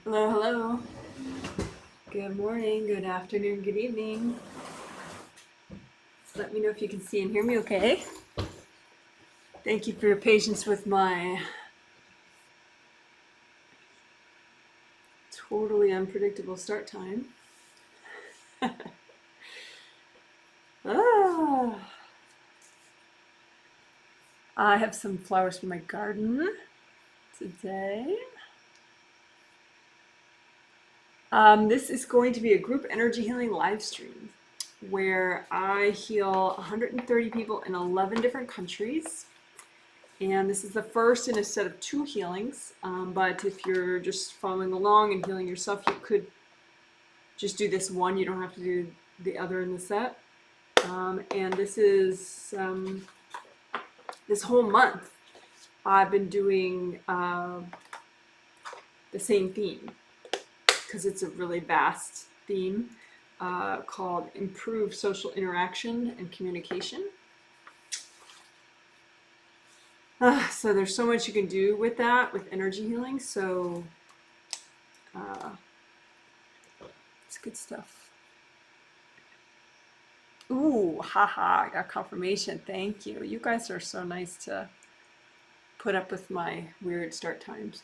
Hello, hello. Good morning, good afternoon, good evening. Let me know if you can see and hear me okay. Thank you for your patience with my totally unpredictable start time. Ah, I have some flowers from my garden today. This is going to be a group energy healing live stream where I heal 130 people in 11 different countries. And this is the first in a set of 2 healings. But if you're just following along and healing yourself, you could just do this one. You don't have to do the other in the set. And this is this whole month I've been doing the same theme because it's a really vast theme called Improve Social Interaction and Communication. So there's so much you can do with that, with energy healing. So it's good stuff. Ooh, haha, I got confirmation. Thank you. You guys are so nice to put up with my weird start times.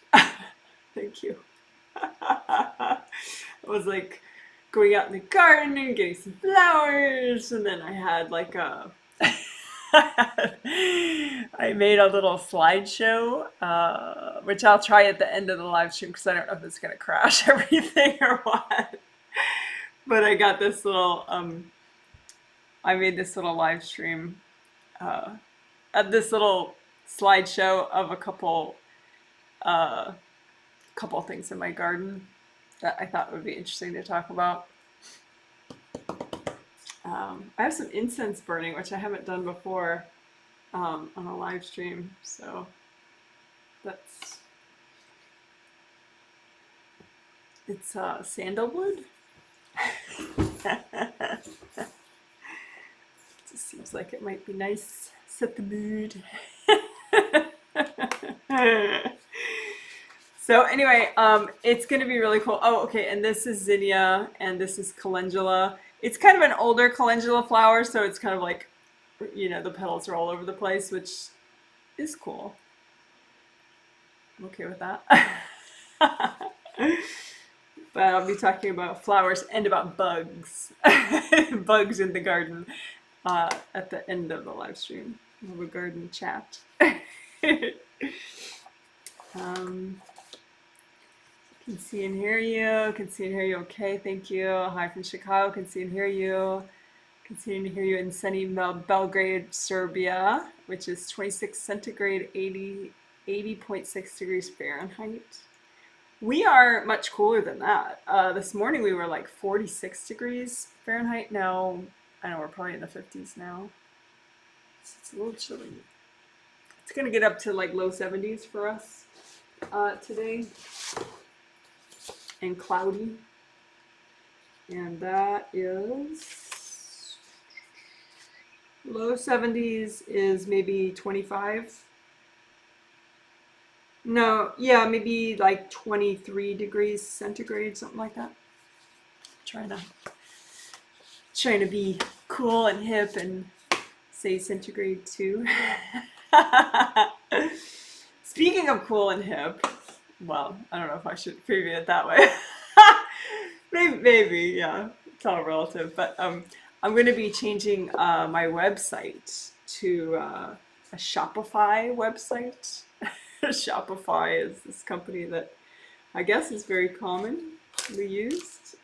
Thank you. I was like going out in the garden and getting some flowers, and then I had like a I made a little slideshow, which I'll try at the end of the live stream because I don't know if it's gonna crash everything or what. But I got this little, I made this little live stream, this little slideshow of a couple things in my garden that I thought would be interesting to talk about. I have some incense burning, which I haven't done before on a live stream, so it's sandalwood. It just seems like it might be nice, set the mood. So anyway, it's going to be really cool. Oh, okay, and this is zinnia, and this is calendula. It's kind of an older calendula flower, so it's kind of like, you know, the petals are all over the place, which is cool. I'm okay with that. But I'll be talking about flowers and about bugs. Bugs in the garden at the end of the live stream. We'll have a garden chat. Can see and hear you. Can see and hear you. Okay, thank you. Hi from Chicago. Can see and hear you. Can see and hear you in sunny Belgrade, Serbia, which is 26 centigrade, 80.6 degrees Fahrenheit. We are much cooler than that. This morning we were like 46 degrees Fahrenheit. Now, I know we're probably in the 50s now. So it's a little chilly. It's gonna get up to like low 70s for us today. And cloudy. And that is low 70s is maybe 25. No, yeah, maybe like 23 degrees centigrade, something like that. Trying to be cool and hip and say centigrade too. Speaking of cool and hip, well, I don't know if I should preview it that way. maybe, yeah, it's all relative. But I'm going to be changing my website to a Shopify website. Shopify is this company that I guess is very commonly used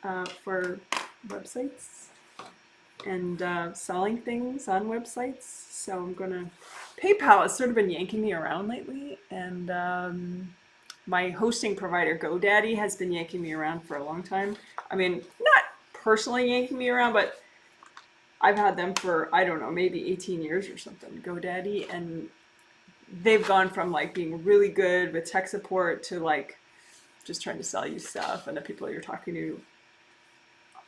for websites and selling things on websites. So I'm gonna, PayPal has sort of been yanking me around lately, and my hosting provider GoDaddy has been yanking me around for a long time. I mean, not personally yanking me around, but I've had them for, I don't know, maybe 18 years or something, GoDaddy, and they've gone from like being really good with tech support to like just trying to sell you stuff, and the people you're talking to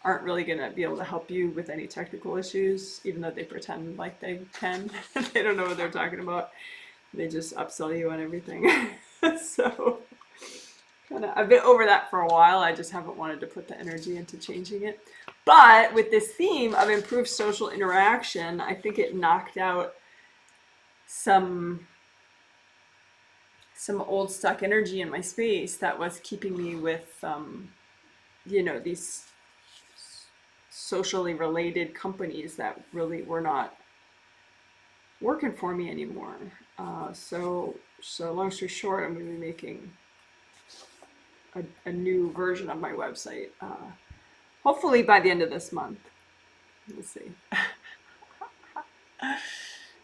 aren't really going to be able to help you with any technical issues, even though they pretend like they can. They don't know what they're talking about. They just upsell you on everything. So I've been over that for a while. I just haven't wanted to put the energy into changing it. But with this theme of improved social interaction, I think it knocked out some old stuck energy in my space that was keeping me with, these socially related companies that really were not working for me anymore. So long story short, I'm going to be making a new version of my website, hopefully by the end of this month. We'll see.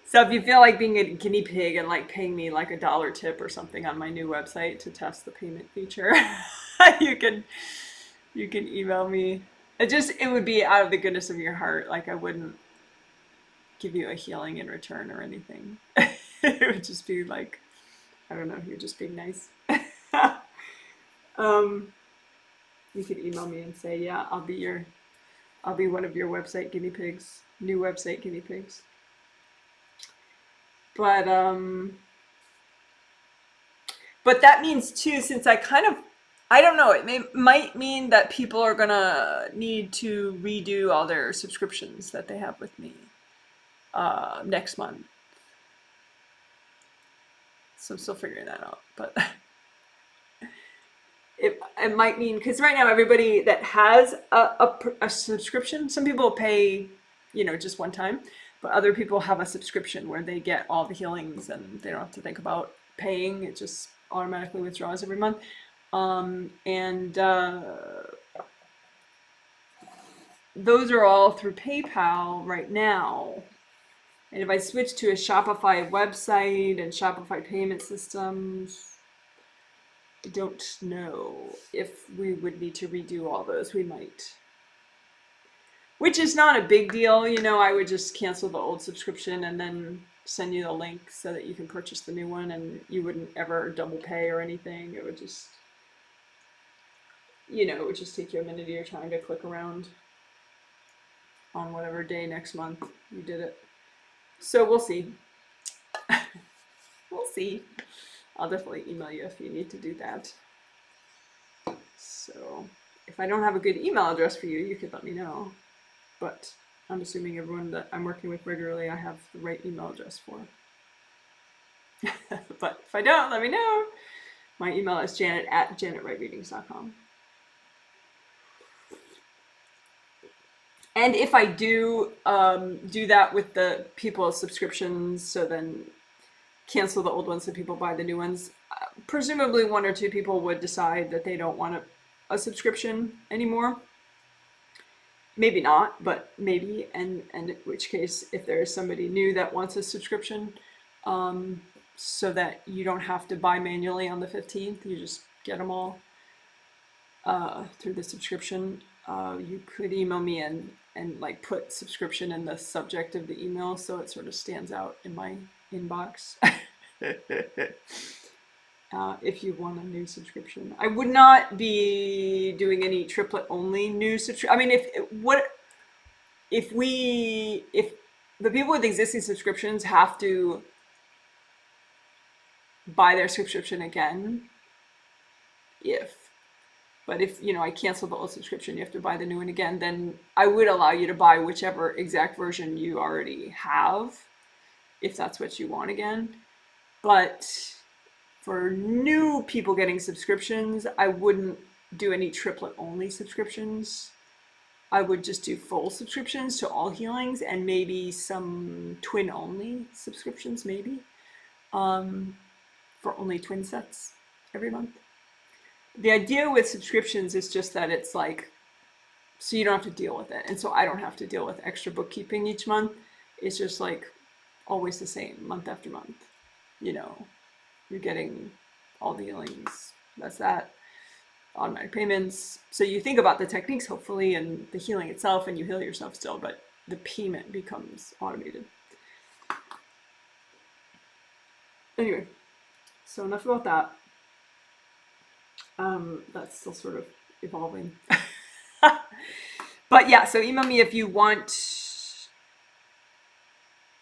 So if you feel like being a guinea pig and like paying me like $1 tip or something on my new website to test the payment feature, you can email me. It would be out of the goodness of your heart. Like I wouldn't give you a healing in return or anything. It would just be like, I don't know, you're just being nice. You could email me and say, yeah, I'll be one of your website guinea pigs, new website guinea pigs. But that means too, since I don't know, might mean that people are gonna need to redo all their subscriptions that they have with me next month. So I'm still figuring that out, but it might mean, because right now everybody that has a subscription, some people pay, just one time, but other people have a subscription where they get all the healings and they don't have to think about paying. It just automatically withdraws every month. Those are all through PayPal right now. And if I switch to a Shopify website and Shopify payment systems, I don't know if we would need to redo all those. We might. Which is not a big deal. I would just cancel the old subscription and then send you the link so that you can purchase the new one, and you wouldn't ever double pay or anything. It would just, take you a minute of your time to click around on whatever day next month you did it. So we'll see. We'll see. I'll definitely email you if you need to do that. So if I don't have a good email address for you, you could let me know. But I'm assuming everyone that I'm working with regularly, I have the right email address for. But if I don't, let me know. My email is janet@janetwrightreadings.com. And if I do that with the people's subscriptions, so then cancel the old ones so people buy the new ones, presumably one or two people would decide that they don't want a subscription anymore. Maybe not, but maybe, and in which case, if there's somebody new that wants a subscription, so that you don't have to buy manually on the 15th, you just get them all through the subscription. You could email me and like put subscription in the subject of the email so it sort of stands out in my inbox. If you want a new subscription, I would not be doing any triplet only new subscription. I mean, if the people with existing subscriptions have to buy their subscription again, but if I cancel the old subscription, you have to buy the new one again, then I would allow you to buy whichever exact version you already have, if that's what you want again. But for new people getting subscriptions, I wouldn't do any triplet only subscriptions. I would just do full subscriptions to all healings and maybe some twin only subscriptions, maybe, for only twin sets every month. The idea with subscriptions is just that it's like, so you don't have to deal with it. And so I don't have to deal with extra bookkeeping each month. It's just like always the same month after month. You're getting all the healings. That's that. Automatic payments. So you think about the techniques, hopefully, and the healing itself, and you heal yourself still, but the payment becomes automated. Anyway, so enough about that. That's still sort of evolving. But yeah, so email me if you want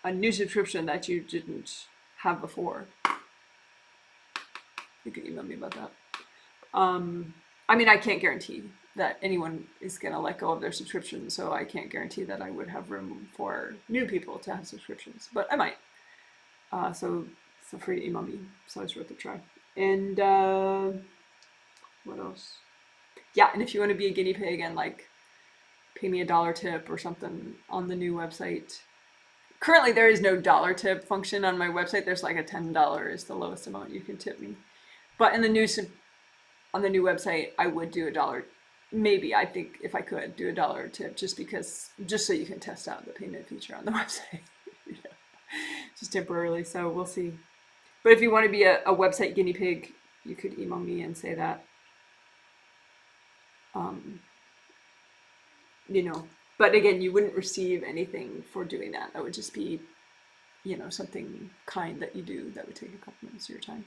a new subscription that you didn't have before. You can email me about that. I mean, I can't guarantee that anyone is going to let go of their subscription, so I can't guarantee that I would have room for new people to have subscriptions, but I might. So feel free to email me. It's always worth a try. And what else? Yeah, and if you want to be a guinea pig and like pay me $1 tip or something on the new website. Currently, there is no dollar tip function on my website. There's like a $10 is the lowest amount you can tip me. But in the new on the new website, I would do $1. Maybe, I think if I could do $1 tip, just so you can test out the payment feature on the website. Just temporarily, so we'll see. But if you want to be a website guinea pig, you could email me and say that. But again, you wouldn't receive anything for doing that. That would just be, something kind that you do that would take a couple minutes of your time.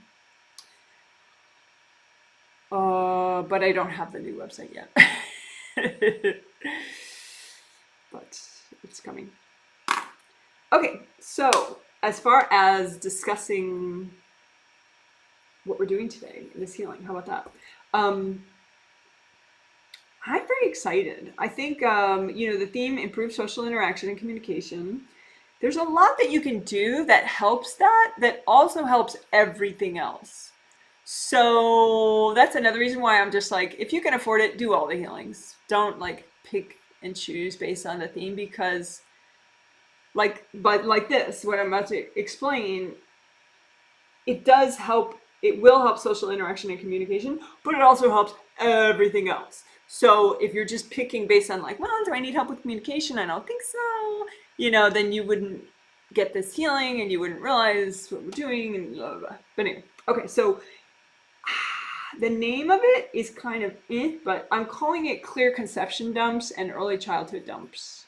But I don't have the new website yet. But it's coming. Okay, so as far as discussing what we're doing today in this healing, how about that? I'm very excited. I think, the theme, improve social interaction and communication. There's a lot that you can do that helps that also helps everything else. So that's another reason why I'm just like, if you can afford it, do all the healings. Don't like pick and choose based on the theme, because like this, what I'm about to explain, it does help. It will help social interaction and communication, but it also helps everything else. So if you're just picking based on like, well, do I need help with communication? I don't think so. Then you wouldn't get this healing and you wouldn't realize what we're doing and blah, blah, blah. But anyway, okay, so the name of it is kind of but I'm calling it clear conception dumps and early childhood dumps.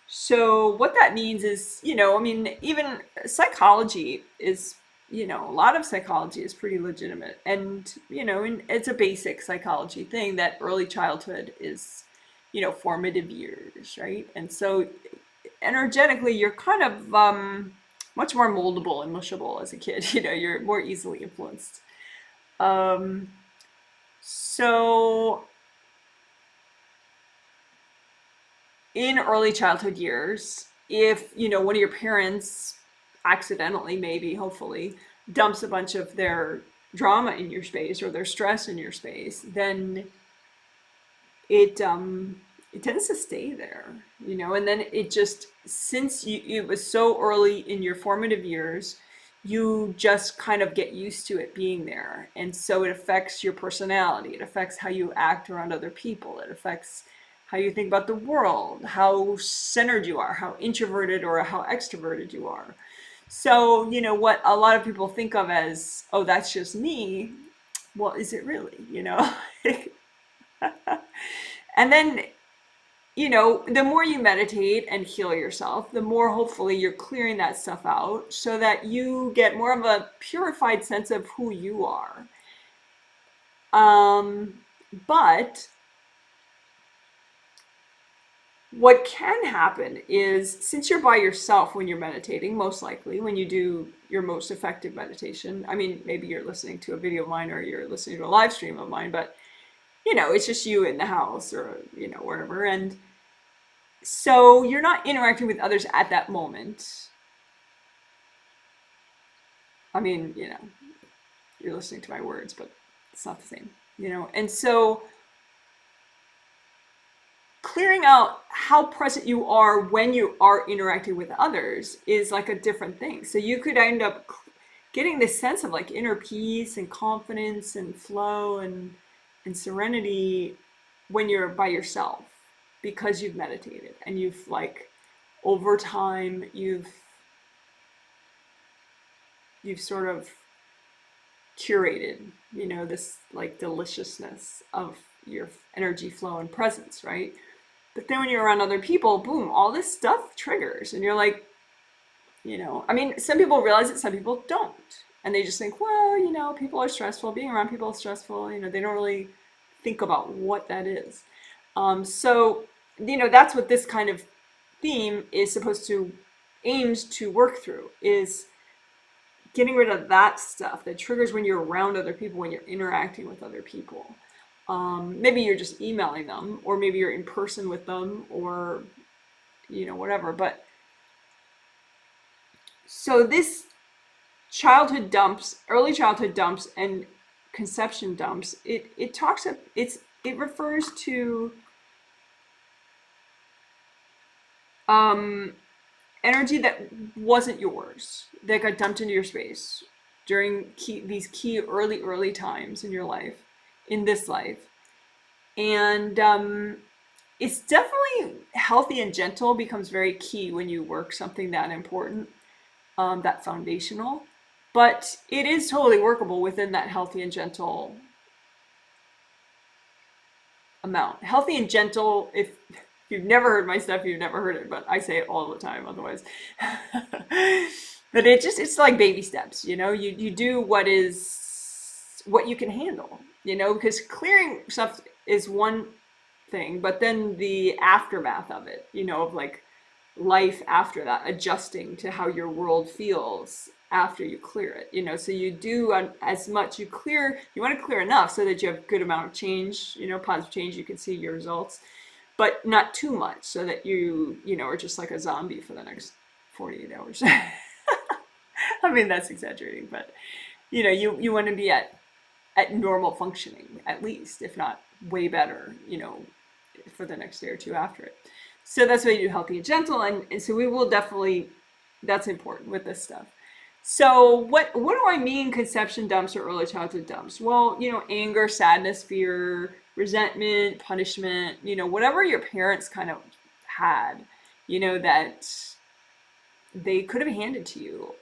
So what that means is, even psychology is, a lot of psychology is pretty legitimate. And, it's a basic psychology thing that early childhood is, formative years, right? And so energetically, you're kind of much more moldable and mushable as a kid. You're more easily influenced. So in early childhood years, if, one of your parents accidentally, maybe, hopefully, dumps a bunch of their drama in your space or their stress in your space, then it tends to stay there, and then it just, since it was so early in your formative years, you just kind of get used to it being there. And so it affects your personality. It affects how you act around other people. It affects how you think about the world, how centered you are, how introverted or how extroverted you are. So, what a lot of people think of as, oh, that's just me. Well, is it really, And then, the more you meditate and heal yourself, the more hopefully you're clearing that stuff out so that you get more of a purified sense of who you are. But what can happen is, since you're by yourself when you're meditating, most likely when you do your most effective meditation, I mean, maybe you're listening to a video of mine or you're listening to a live stream of mine, but it's just you in the house or, wherever. And so you're not interacting with others at that moment. I mean, you're listening to my words, but it's not the same, and so clearing out how present you are when you are interacting with others is like a different thing. So you could end up getting this sense of like inner peace and confidence and flow and serenity when you're by yourself, because you've meditated and you've like over time you've sort of curated, this like deliciousness of your energy flow and presence, right? But then when you're around other people, boom, all this stuff triggers and you're like, I mean, some people realize it, some people don't. And they just think, well, people are stressful, being around people is stressful, they don't really think about what that is. So, that's what this kind of theme is supposed to, aims to work through, is getting rid of that stuff that triggers when you're around other people, when you're interacting with other people. Maybe you're just emailing them, or maybe you're in person with them, or whatever. But so this childhood dumps, early childhood dumps, and conception dumps, it refers to energy that wasn't yours, that got dumped into your space during these key early times in your life, in this life. And it's definitely healthy and gentle becomes very key when you work something that important, that foundational. But it is totally workable within that healthy and gentle amount. Healthy and gentle, if you've never heard my stuff, you've never heard it, but I say it all the time otherwise. But it's like baby steps, you do what you can handle, because clearing stuff is one thing, but then the aftermath of it, of like life after that, adjusting to how your world feels after you clear it, so you do as much, you want to clear enough so that you have a good amount of change, positive change, you can see your results, but not too much so that you are just like a zombie for the next 48 hours. I mean, that's exaggerating, but you want to be at normal functioning, at least, if not way better, for the next day or two after it. So that's why you do healthy and gentle, and so we will definitely, that's important with this stuff. So what do I mean conception dumps or early childhood dumps? Well, anger, sadness, fear, resentment, punishment, whatever your parents kind of had, that they could have handed to you.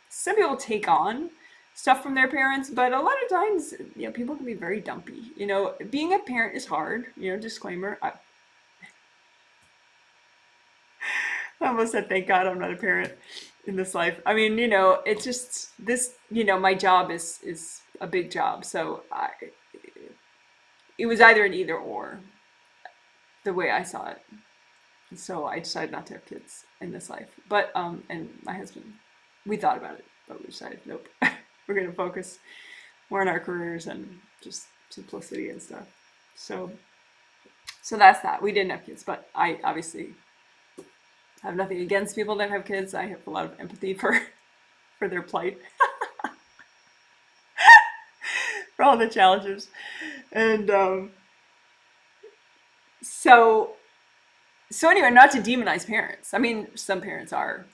Some people take on stuff from their parents, but a lot of times, people can be very dumpy. Being a parent is hard, disclaimer. I almost said, thank God I'm not a parent in this life. I mean, it's just this, my job is a big job. So it was either an either or, the way I saw it. So I decided not to have kids in this life. But, and my husband, we thought about it, but we decided, nope, we're going to focus more on our careers and just simplicity and stuff. So that's that. We didn't have kids, but I obviously have nothing against people that have kids. I have a lot of empathy for their plight, for all the challenges. And so anyway, not to demonize parents. I mean, some parents are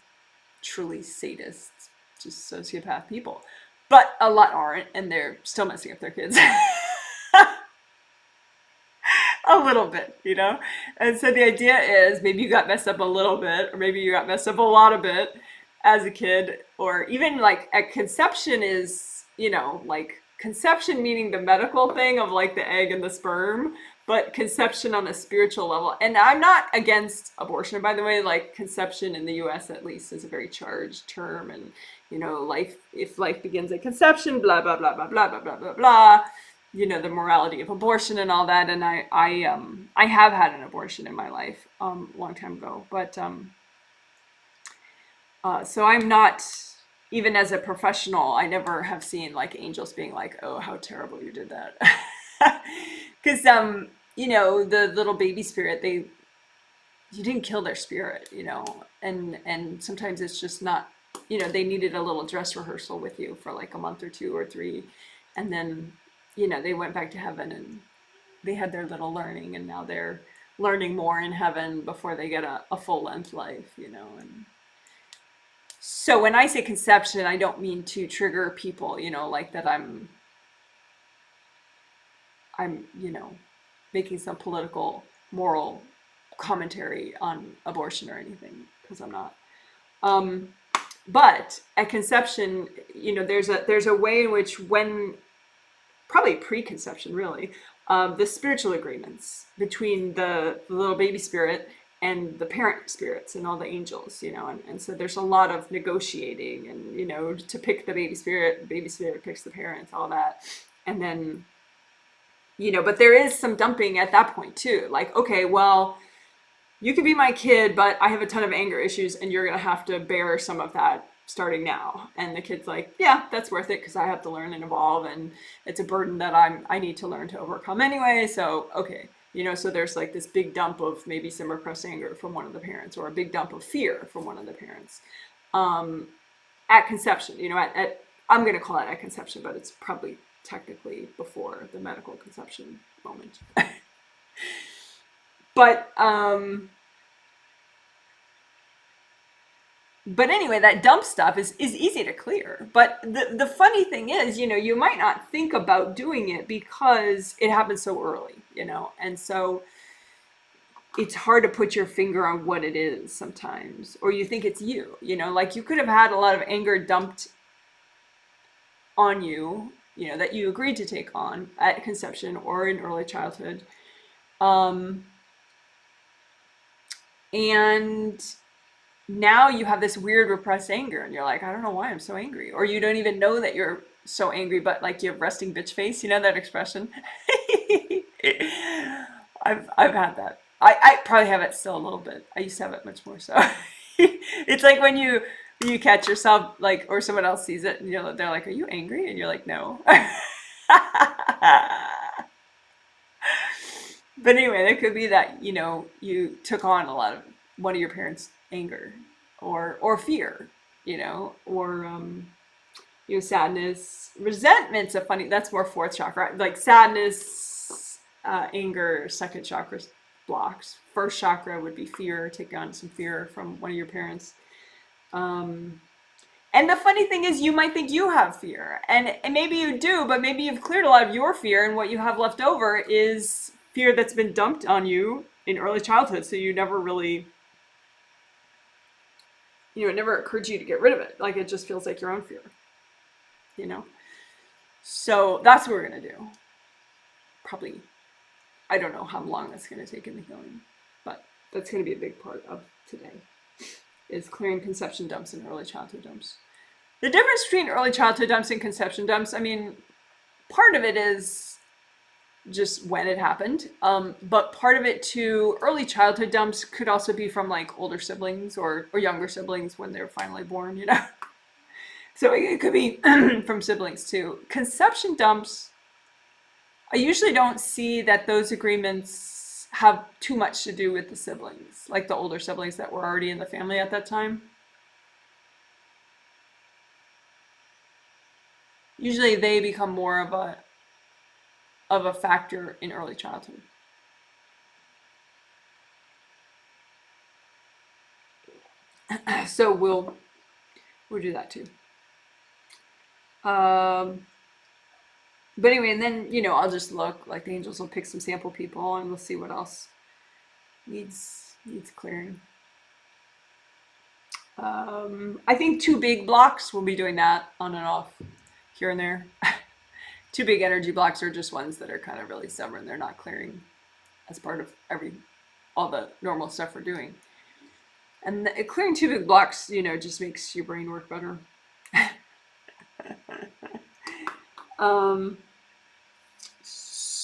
truly sadists, just sociopath people, but a lot aren't, and they're still messing up their kids. A little bit, and so the idea is maybe you got messed up a little bit, or maybe you got messed up a lot of it as a kid, or even like at conception is, like conception meaning the medical thing of like the egg and the sperm, but conception on a spiritual level. And I'm not against abortion, by the way. Like conception in the US at least is a very charged term, and if life begins at conception, blah blah blah blah blah blah blah blah blah, the morality of abortion and all that. And I have had an abortion in my life a long time ago, but so I'm not, even as a professional, I never have seen like angels being like, oh, how terrible you did that. Because the little baby spirit, you didn't kill their spirit, and sometimes it's just not, they needed a little dress rehearsal with you for like a month or 2 or 3, and then they went back to heaven and they had their little learning, and now they're learning more in heaven before they get a full-length life, and so when I say conception, I don't mean to trigger people, like that I'm making some political, moral commentary on abortion or anything, because I'm not. But at conception, there's a way in which, when probably preconception really, the spiritual agreements between the little baby spirit and the parent spirits and all the angels, and so there's a lot of negotiating, and to pick the baby spirit picks the parents, all that, and then but there is some dumping at that point too, like, okay, well, you can be my kid, but I have a ton of anger issues, and you're gonna have to bear some of that starting now. And the kid's like, yeah, that's worth it because I have to learn and evolve, and it's a burden that I need to learn to overcome anyway. So, okay. So there's like this big dump of maybe some repressed anger from one of the parents, or a big dump of fear from one of the parents. At conception, I'm going to call it at conception, but it's probably technically before the medical conception moment. But anyway, that dump stuff is easy to clear. But the funny thing is, you might not think about doing it because it happens so early, and so it's hard to put your finger on what it is sometimes, or you think it's you, like you could have had a lot of anger dumped on you, that you agreed to take on at conception or in early childhood. And now you have this weird repressed anger, and you're like, I don't know why I'm so angry. Or you don't even know that you're so angry, but like you have resting bitch face, that expression. I've had that. I probably have it still a little bit. I used to have it much more so. It's like when you catch yourself, like, or someone else sees it, and they're like, are you angry? And you're like, no. But anyway, there could be that, you took on a lot of one of your parents' anger or fear, or sadness. Resentment's that's more fourth chakra, like sadness, anger, second chakra blocks. First chakra would be fear, take on some fear from one of your parents. And the funny thing is, you might think you have fear, and maybe you do, but maybe you've cleared a lot of your fear, and what you have left over is fear that's been dumped on you in early childhood. So you never really, it never occurred to you to get rid of it. Like, it just feels like your own fear, So that's what we're going to do. Probably, I don't know how long that's going to take in the healing, but that's going to be a big part of today, is clearing conception dumps and early childhood dumps. The difference between early childhood dumps and conception dumps, part of it is just when it happened, but part of it too, early childhood dumps could also be from like older siblings or younger siblings when they're finally born, So it could be from siblings too. Conception dumps, I usually don't see that those agreements have too much to do with the siblings, like the older siblings that were already in the family at that time. Usually they become more of a factor in early childhood. So we'll do that too. But anyway, and then, I'll just look, like the angels will pick some sample people, and we'll see what else needs clearing. I think 2 big blocks, we'll be doing that on and off here and there. 2 big energy blocks are just ones that are kind of really stubborn. They're not clearing as part of all the normal stuff we're doing. And clearing 2 big blocks, just makes your brain work better.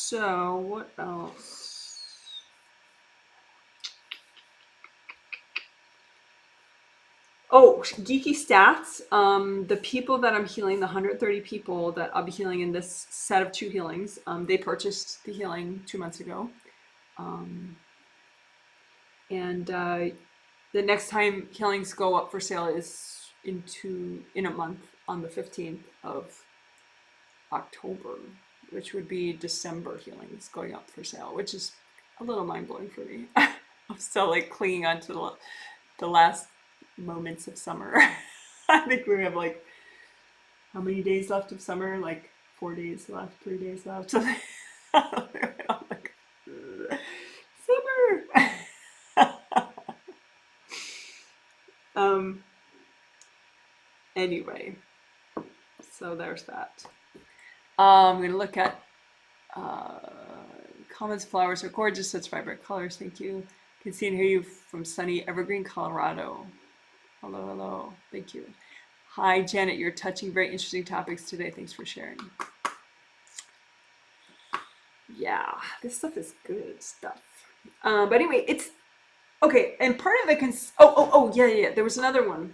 So what else? Oh, geeky stats. The people that I'm healing, the 130 people that I'll be healing in this set of 2 healings, they purchased the healing 2 months ago. And the next time healings go up for sale is in a month, on the 15th of October, which would be December healings going up for sale, which is a little mind-blowing for me. I'm still like clinging on to the last moments of summer. I think we have like, how many days left of summer? Like 4 days left, 3 days left. So I'm like, summer. Anyway, so there's that. I'm going to look at comments. Flowers are gorgeous, such vibrant colors. Thank you. Can see and hear you from sunny Evergreen, Colorado. Hello, hello. Thank you. Hi, Janet. You're touching very interesting topics today. Thanks for sharing. Yeah, this stuff is good stuff. But anyway, it's okay. And part of it can. Yeah. There was another one.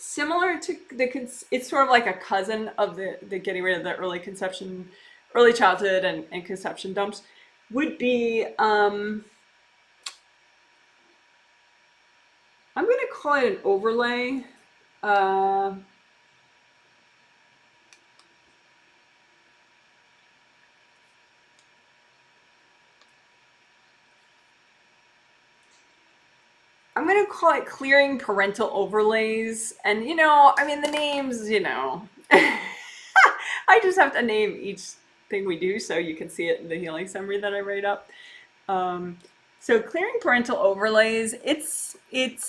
similar to it's sort of like a cousin of the getting rid of the early childhood and conception dumps would be, I'm going to call it an overlay. Uh, I'm going to call it clearing parental overlays. And, I mean, the names, I just have to name each thing we do so you can see it in the healing summary that I write up. So clearing parental overlays, it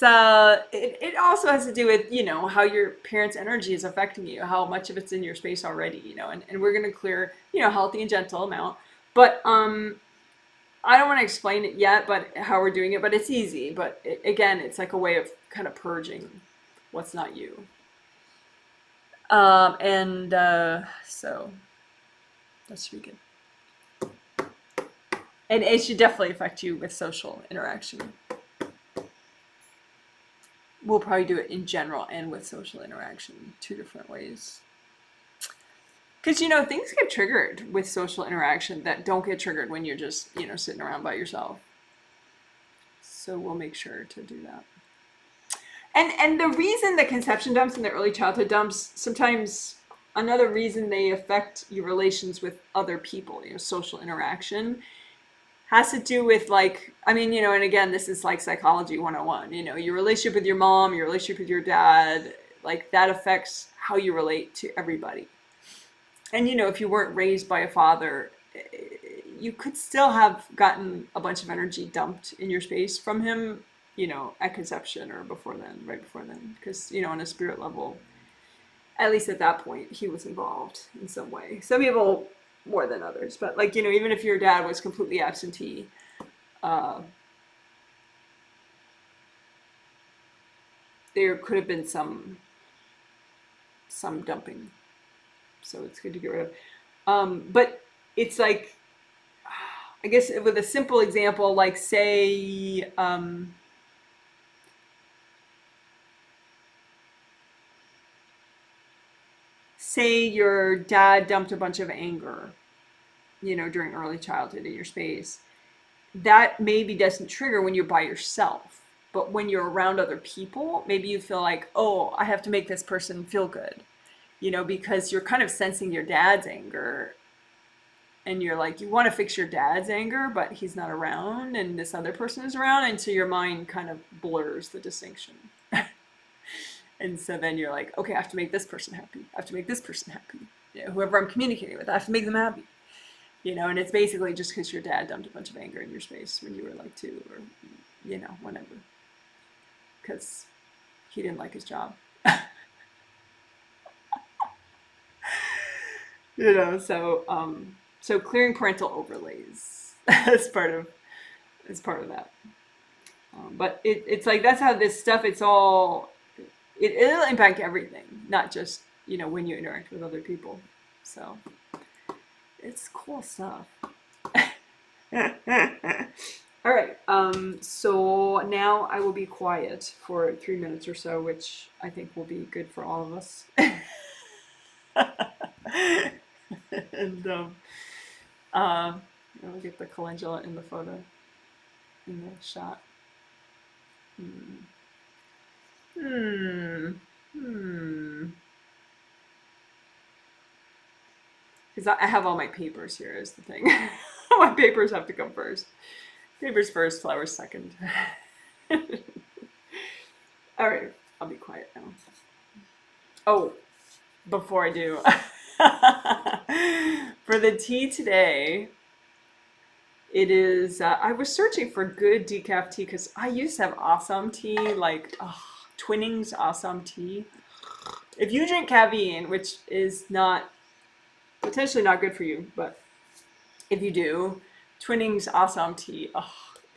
also has to do with, how your parents' energy is affecting you, how much of it's in your space already, and we're going to clear, healthy and gentle amount. But I don't want to explain it yet, but how we're doing it, but it's easy. But again, it's like a way of kind of purging what's not you. So that should be good. And it should definitely affect you with social interaction. We'll probably do it in general and with social interaction, 2 different ways. Because, things get triggered with social interaction that don't get triggered when you're just, sitting around by yourself. So we'll make sure to do that. And the reason the conception dumps and the early childhood dumps, sometimes another reason they affect your relations with other people, social interaction, has to do with and again, this is like psychology 101, your relationship with your mom, your relationship with your dad, that affects how you relate to everybody. And, if you weren't raised by a father, you could still have gotten a bunch of energy dumped in your space from him, at conception or before then, right before then. Because, on a spirit level, at least at that point, he was involved in some way. Some people more than others. But, even if your dad was completely absentee, there could have been some dumping. So it's good to get rid of. But it's like, I guess with a simple example, say, say your dad dumped a bunch of anger, during early childhood in your space. That maybe doesn't trigger when you're by yourself. But when you're around other people, maybe you feel like, oh, I have to make this person feel good. Because you're kind of sensing your dad's anger and you're like, you want to fix your dad's anger, but he's not around and this other person is around. And so your mind kind of blurs the distinction. And so then you're like, okay, I have to make this person happy. I have to make this person happy. Whoever I'm communicating with, I have to make them happy. And it's basically just because your dad dumped a bunch of anger in your space when you were 2 or, whenever. Because he didn't like his job. So clearing parental overlays is part of that. But it's like, that's how this stuff, it'll impact everything, not just, when you interact with other people. So it's cool stuff. All right. So now I will be quiet for 3 minutes or so, which I think will be good for all of us. And I'll get the calendula in the photo, in the shot. Because I have all my papers here is the thing. My papers have to come first. Papers first, flowers second. All right, I'll be quiet now. Oh, before I do, for the tea today, it is, I was searching for good decaf tea because I used to have awesome tea, Twinnings awesome tea. If you drink caffeine, which is potentially not good for you, but if you do, Twinnings awesome tea,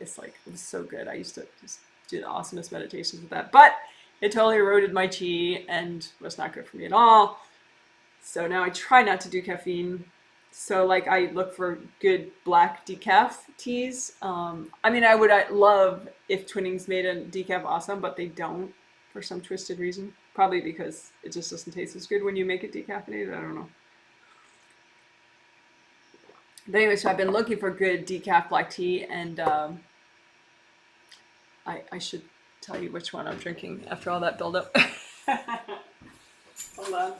it was so good. I used to just do the awesomest meditations with that, but it totally eroded my chi and was not good for me at all. So now I try not to do caffeine. So I look for good black decaf teas. I would love if Twinnings made a decaf awesome, but they don't for some twisted reason. Probably because it just doesn't taste as good when you make it decaffeinated. I don't know. But anyway, so I've been looking for good decaf black tea, and I should tell you which one I'm drinking after all that buildup. Hold on.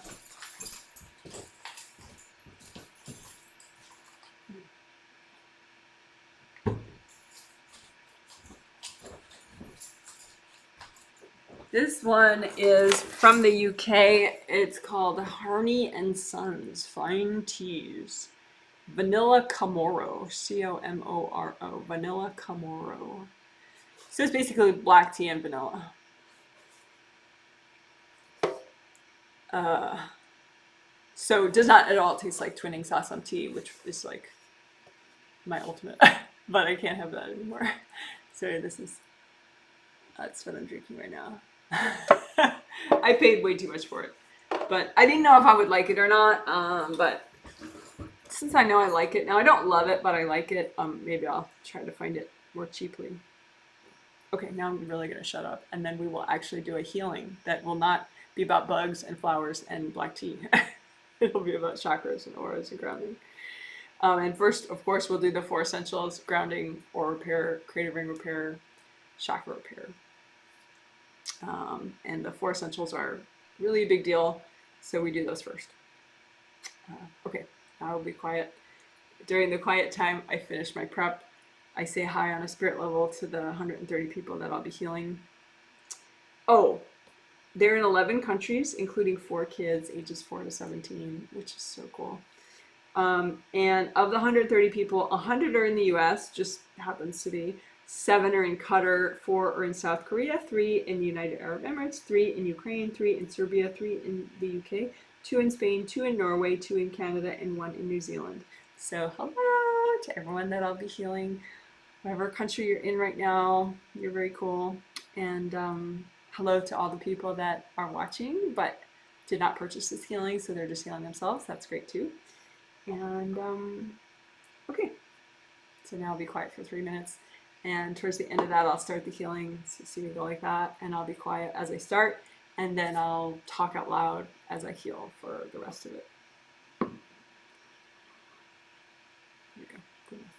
This one is from the UK. It's called Harney and Sons Fine Teas. Vanilla Camoro. C-O-M-O-R-O. Vanilla Camoro. So it's basically black tea and vanilla. So it does not at all taste like twinning Sassam tea, which is like my ultimate. But I can't have that anymore. Sorry, that's what I'm drinking right now. I paid way too much for it, but I didn't know if I would like it or not. But since I know I like it now, I don't love it, but I like it. Maybe I'll try to find it more cheaply. Okay, now I'm really gonna shut up, and then we will actually do a healing that will not be about bugs and flowers and black tea. It'll be about chakras and auras and grounding. And first, of course, we'll do the 4 essentials: grounding, aura repair, creative ring repair, chakra repair. And the 4 essentials are really a big deal, so we do those first. Okay, now I'll be quiet. During the quiet time, I finish my prep. I say hi on a spirit level to the 130 people that I'll be healing. Oh, they're in 11 countries, including 4 kids, ages 4 to 17, which is so cool. And of the 130 people, 100 are in the US, just happens to be. 7 are in Qatar, 4 are in South Korea, 3 in the United Arab Emirates, 3 in Ukraine, 3 in Serbia, 3 in the UK, 2 in Spain, 2 in Norway, 2 in Canada, and 1 in New Zealand. So hello to everyone that I'll be healing. Whatever country you're in right now, you're very cool. And hello to all the people that are watching but did not purchase this healing, so they're just healing themselves. That's great too. And okay, so now I'll be quiet for 3 minutes. And towards the end of that, I'll start the healing. So see me go like that, and I'll be quiet as I start, and then I'll talk out loud as I heal for the rest of it. Here we go. Good enough.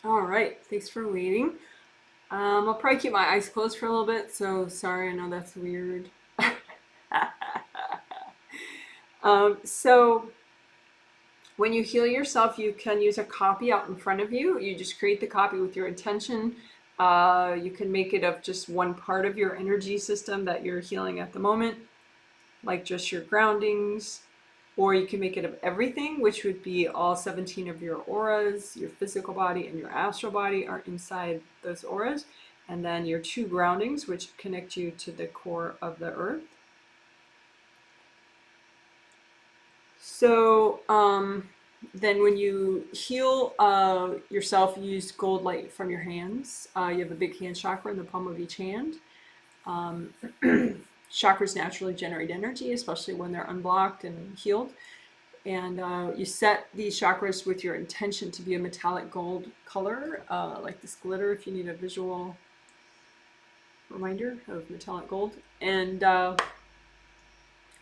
All right, thanks for waiting. I'll probably keep my eyes closed for a little bit, so sorry, I know that's weird. So when you heal yourself, you can use a copy out in front of you. You just create the copy with your intention. You can make it of just one part of your energy system that you're healing at the moment, like just your groundings, or you can make it of everything, which would be all 17 of your auras. Your physical body and your astral body are inside those auras, and then your 2 groundings, which connect you to the core of the earth. So then when you heal yourself, you use gold light from your hands. You have a big hand chakra in the palm of each hand. Chakras naturally generate energy, especially when they're unblocked and healed. And you set these chakras with your intention to be a metallic gold color, like this glitter, if you need a visual reminder of metallic gold. And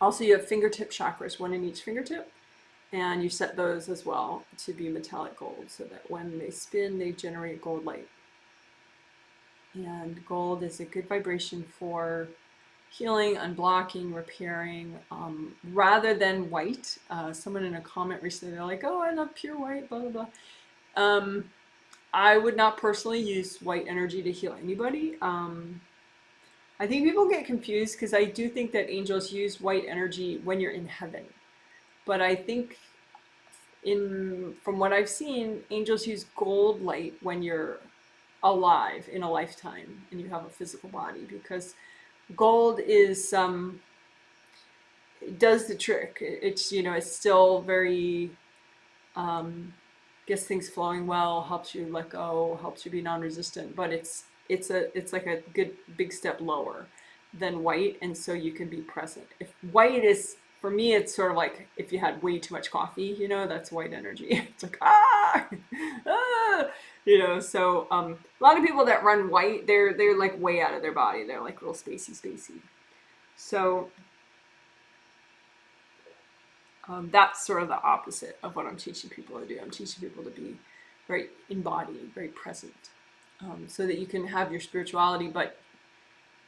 also you have fingertip chakras, one in each fingertip. And you set those as well to be metallic gold, so that when they spin, they generate gold light. And gold is a good vibration for healing, unblocking, repairing, rather than white. Someone in a comment recently, they're like, oh, I love pure white, blah, blah, blah. I would not personally use white energy to heal anybody. I think people get confused because I do think that angels use white energy when you're in heaven. But I think from what I've seen, angels use gold light when you're alive in a lifetime and you have a physical body, because gold is it does the trick. It's, you know, it's still very gets things flowing well, helps you let go, helps you be non-resistant, but it's like a good big step lower than white, and so you can be present. If white is, for me, it's sort of like if you had way too much coffee, you know, that's white energy. It's like, ah, you know, so a lot of people that run white, they're like way out of their body. They're like real spacey. So that's sort of the opposite of what I'm teaching people to do. I'm teaching people to be very embodied, very present, so that you can have your spirituality, but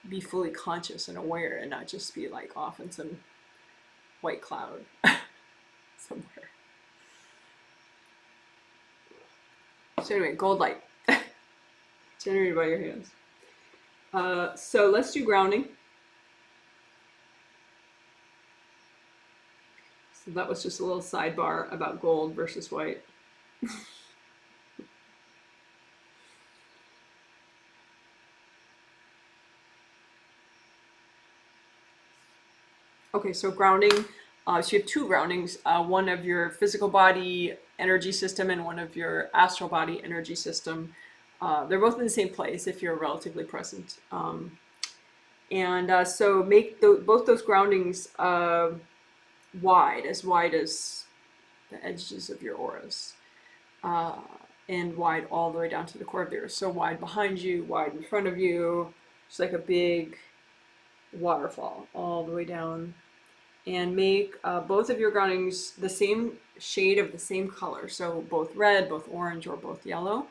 be fully conscious and aware, and not just be like off in some white cloud somewhere. So anyway, gold light generated by your hands. So let's do grounding. So that was just a little sidebar about gold versus white. Okay, so grounding. So you have 2 groundings, one of your physical body energy system and one of your astral body energy system. They're both in the same place if you're relatively present. So make both those groundings wide as the edges of your auras, and wide all the way down to the core of the earth. So wide behind you, wide in front of you, just like a big waterfall all the way down. And make both of your groundings the same shade of the same color. So both red, both orange, or both yellow.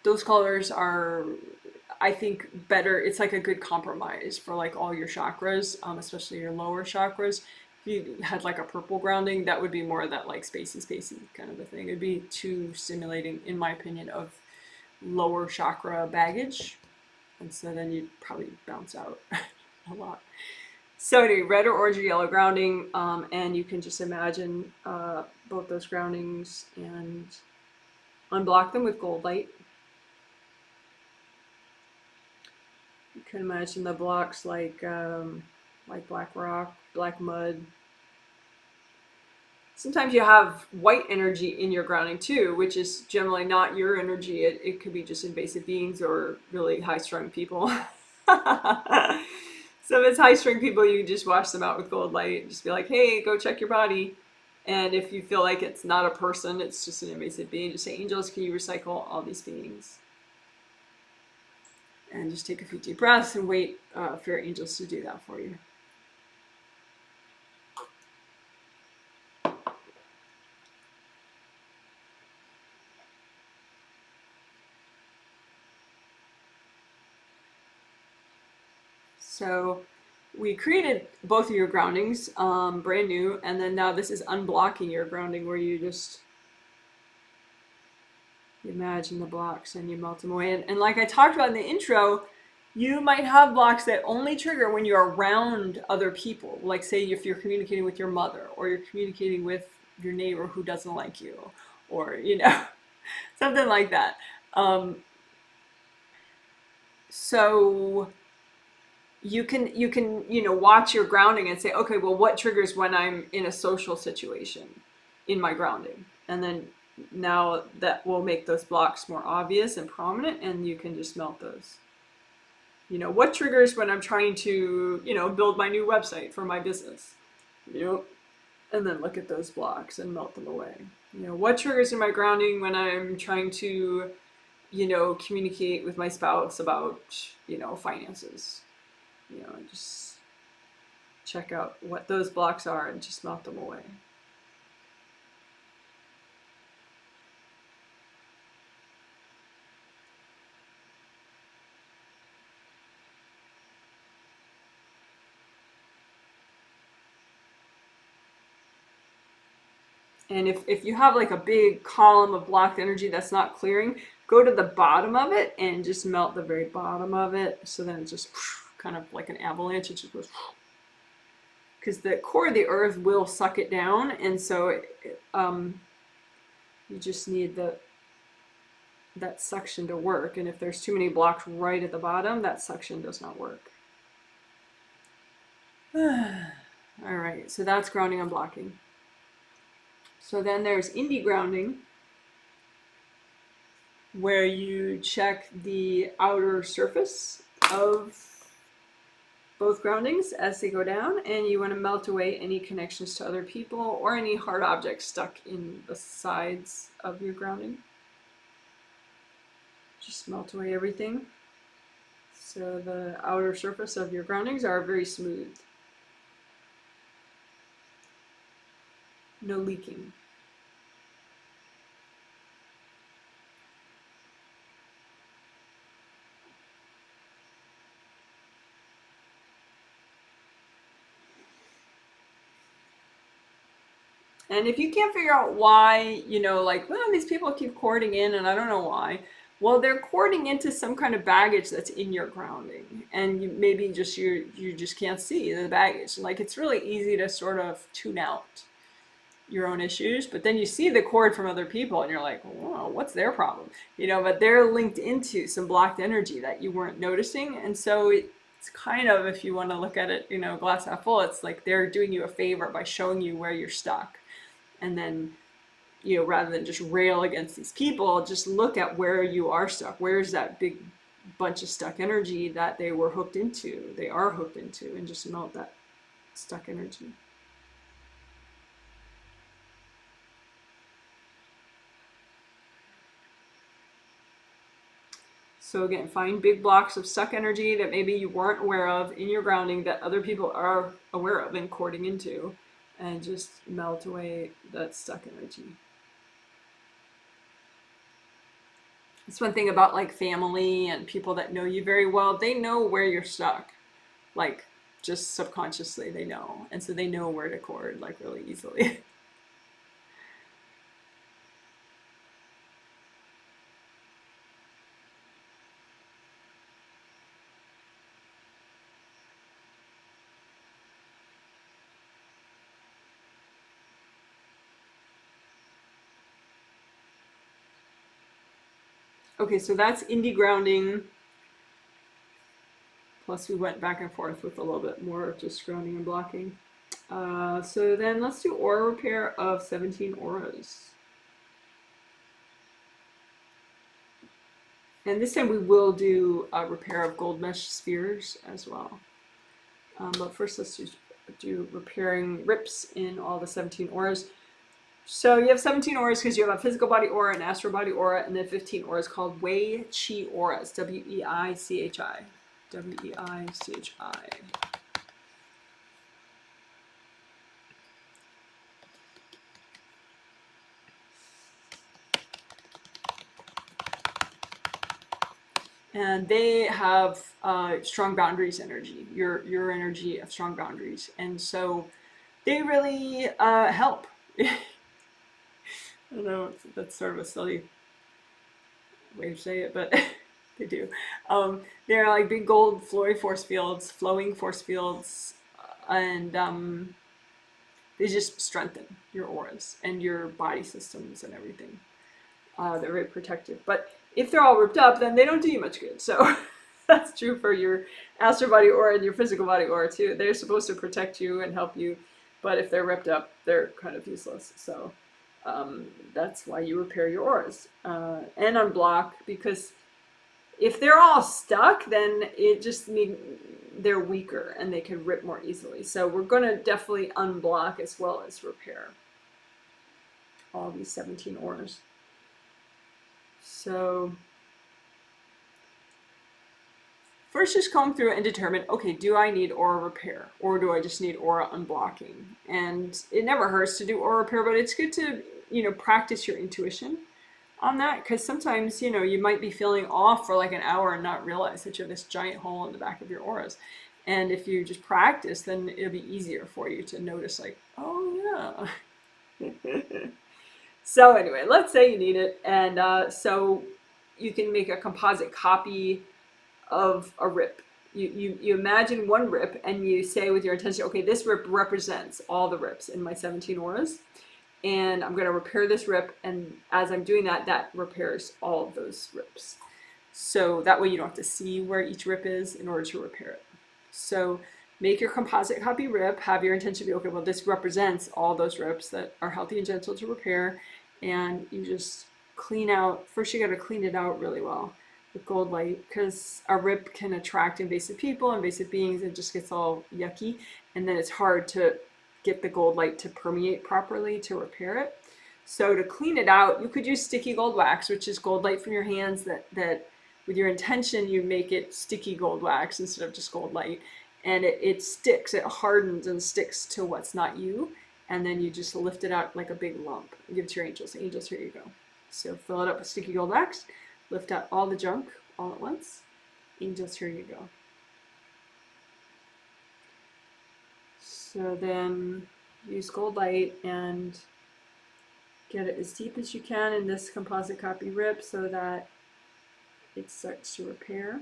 Those colors are, I think, better. It's like a good compromise for like all your chakras, especially your lower chakras. If you had like a purple grounding, that would be more of that like spacey kind of a thing. It'd be too stimulating, in my opinion, of lower chakra baggage. And so then you'd probably bounce out a lot. So anyway, red or orange or yellow grounding, and you can just imagine both those groundings and unblock them with gold light. You can imagine the blocks like black rock, black mud. Sometimes you have white energy in your grounding too, which is generally not your energy. It could be just invasive beings or really high-strung people. So if it's high-strung people, you just wash them out with gold light. Just be like, hey, go check your body. And if you feel like it's not a person, it's just an invasive being, just say, angels, can you recycle all these beings? And just take a few deep breaths and wait for your angels to do that for you. So we created both of your groundings, brand new, and then now this is unblocking your grounding, where you just imagine the blocks and you melt them away. And like I talked about in the intro, you might have blocks that only trigger when you're around other people. Like say if you're communicating with your mother, or you're communicating with your neighbor who doesn't like you, or, you know, something like that. So you can, you know, watch your grounding and say, okay, well, what triggers when I'm in a social situation in my grounding? And then now that will make those blocks more obvious and prominent, and you can just melt those. You know, what triggers when I'm trying to, you know, build my new website for my business? You know, and then look at those blocks and melt them away. You know, what triggers in my grounding when I'm trying to, you know, communicate with my spouse about, you know, finances? You know, just check out what those blocks are and just melt them away. And if you have like a big column of blocked energy that's not clearing, go to the bottom of it and just melt the very bottom of it. So then it's just kind of like an avalanche. It just goes, because the core of the earth will suck it down. And so you just need that suction to work. And if there's too many blocks right at the bottom, that suction does not work. All right, so that's grounding and blocking. So then there's indie grounding, where you check the outer surface of both groundings as they go down, and you want to melt away any connections to other people or any hard objects stuck in the sides of your grounding. Just melt away everything. So the outer surface of your groundings are very smooth. No leaking. And if you can't figure out why, you know, like, well, these people keep cording in and I don't know why. Well, they're cording into some kind of baggage that's in your grounding. And you maybe just you just can't see the baggage. Like, it's really easy to sort of tune out your own issues, but then you see the cord from other people and you're like, whoa, what's their problem? You know, but they're linked into some blocked energy that you weren't noticing. And so it's kind of, if you want to look at it, you know, glass half full, it's like they're doing you a favor by showing you where you're stuck. And then, you know, rather than just rail against these people, just look at where you are stuck. Where's that big bunch of stuck energy that they were hooked into, they are hooked into, and just melt that stuck energy. So again, find big blocks of stuck energy that maybe you weren't aware of in your grounding that other people are aware of and cording into, and just melt away that stuck energy. It's one thing about like family and people that know you very well, they know where you're stuck, like just subconsciously they know. And so they know where to cord like really easily. Okay, so that's indie grounding. Plus we went back and forth with a little bit more of just grounding and blocking. So then let's do aura repair of 17 auras. And this time we will do a repair of gold mesh spheres as well. But first let's do repairing rips in all the 17 auras. So you have 17 auras because you have a physical body aura, an astral body aura, and then 15 auras called Wei Chi auras. W-E-I-C-H-I. W-E-I-C-H-I. and they have strong boundaries energy, your energy of strong boundaries, and so they really help. I don't know, that's sort of a silly way to say it, but they do. They're like big gold flowing force fields, and they just strengthen your auras and your body systems and everything. They're very protective. But if they're all ripped up, then they don't do you much good. So that's true for your astral body aura and your physical body aura too. They're supposed to protect you and help you, but if they're ripped up, they're kind of useless. So that's why you repair your auras and unblock, because if they're all stuck, then it just means they're weaker and they can rip more easily. So we're going to definitely unblock as well as repair all these 17 auras. So first, just comb through and determine, okay, do I need aura repair or do I just need aura unblocking? And it never hurts to do aura repair, but it's good to, practice your intuition on that, because sometimes, you might be feeling off for like an hour and not realize that you have this giant hole in the back of your auras. And if you just practice, then it'll be easier for you to notice, like, oh yeah. So anyway, let's say you need it, and so you can make a composite copy of a rip. You imagine one rip and you say with your intention, okay, this rip represents all the rips in my 17 auras, and I'm going to repair this rip, and as I'm doing that, that repairs all of those rips. So that way you don't have to see where each rip is in order to repair it. So make your composite copy rip, have your intention be, okay, well, this represents all those rips that are healthy and gentle to repair, and you just clean out. First, you got to clean it out really well with gold light, because a rip can attract invasive people, invasive beings, and just gets all yucky, and then it's hard to get the gold light to permeate properly to repair it. So to clean it out, you could use sticky gold wax, which is gold light from your hands that with your intention, you make it sticky gold wax instead of just gold light. And it sticks, it hardens and sticks to what's not you. And then you just lift it out like a big lump and give it to your angels. Angels, here you go. So fill it up with sticky gold wax, lift out all the junk all at once. Angels, here you go. So then use gold light and get it as deep as you can in this composite copy rip so that it starts to repair.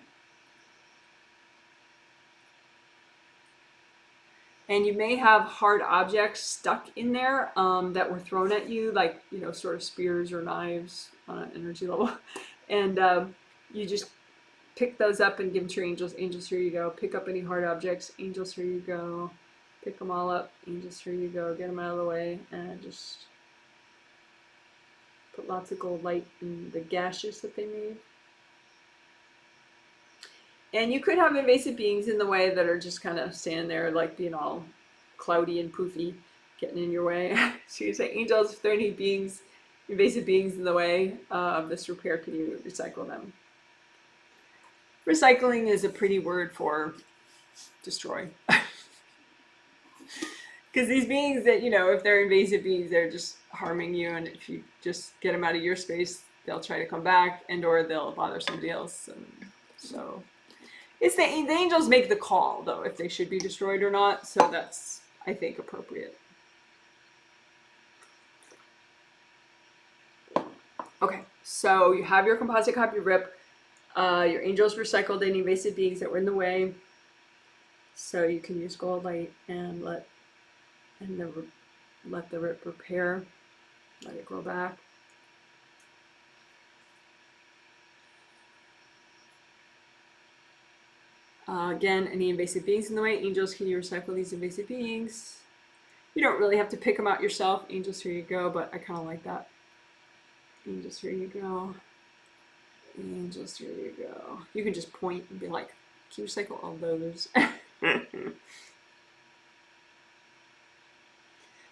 And you may have hard objects stuck in there that were thrown at you, like, sort of spears or knives on an energy level. And you just pick those up and give them to your angels. Angels, here you go. Pick up any hard objects. Angels, here you go. Pick them all up. Angels, here you go. Get them out of the way. And just put lots of gold light in the gashes that they made. And you could have invasive beings in the way that are just kind of standing there, like being all cloudy and poofy, getting in your way. So you say, angels, if there are any beings, invasive beings in the way of this repair, can you recycle them? Recycling is a pretty word for destroy. Because these beings that, if they're invasive beings, they're just harming you. And if you just get them out of your space, they'll try to come back, and or they'll bother somebody else. And so it's the angels make the call, though, if they should be destroyed or not. So that's, I think, appropriate. Okay, so you have your composite copy rip. Your angels recycled any invasive beings that were in the way. So you can use gold light and let the rip repair. Let it grow back. Again, any invasive beings in the way, angels, can you recycle these invasive beings? You don't really have to pick them out yourself. Angels, here you go, but I kind of like that. Angels, here you go. Angels, here you go. You can just point and be like, can you recycle all those?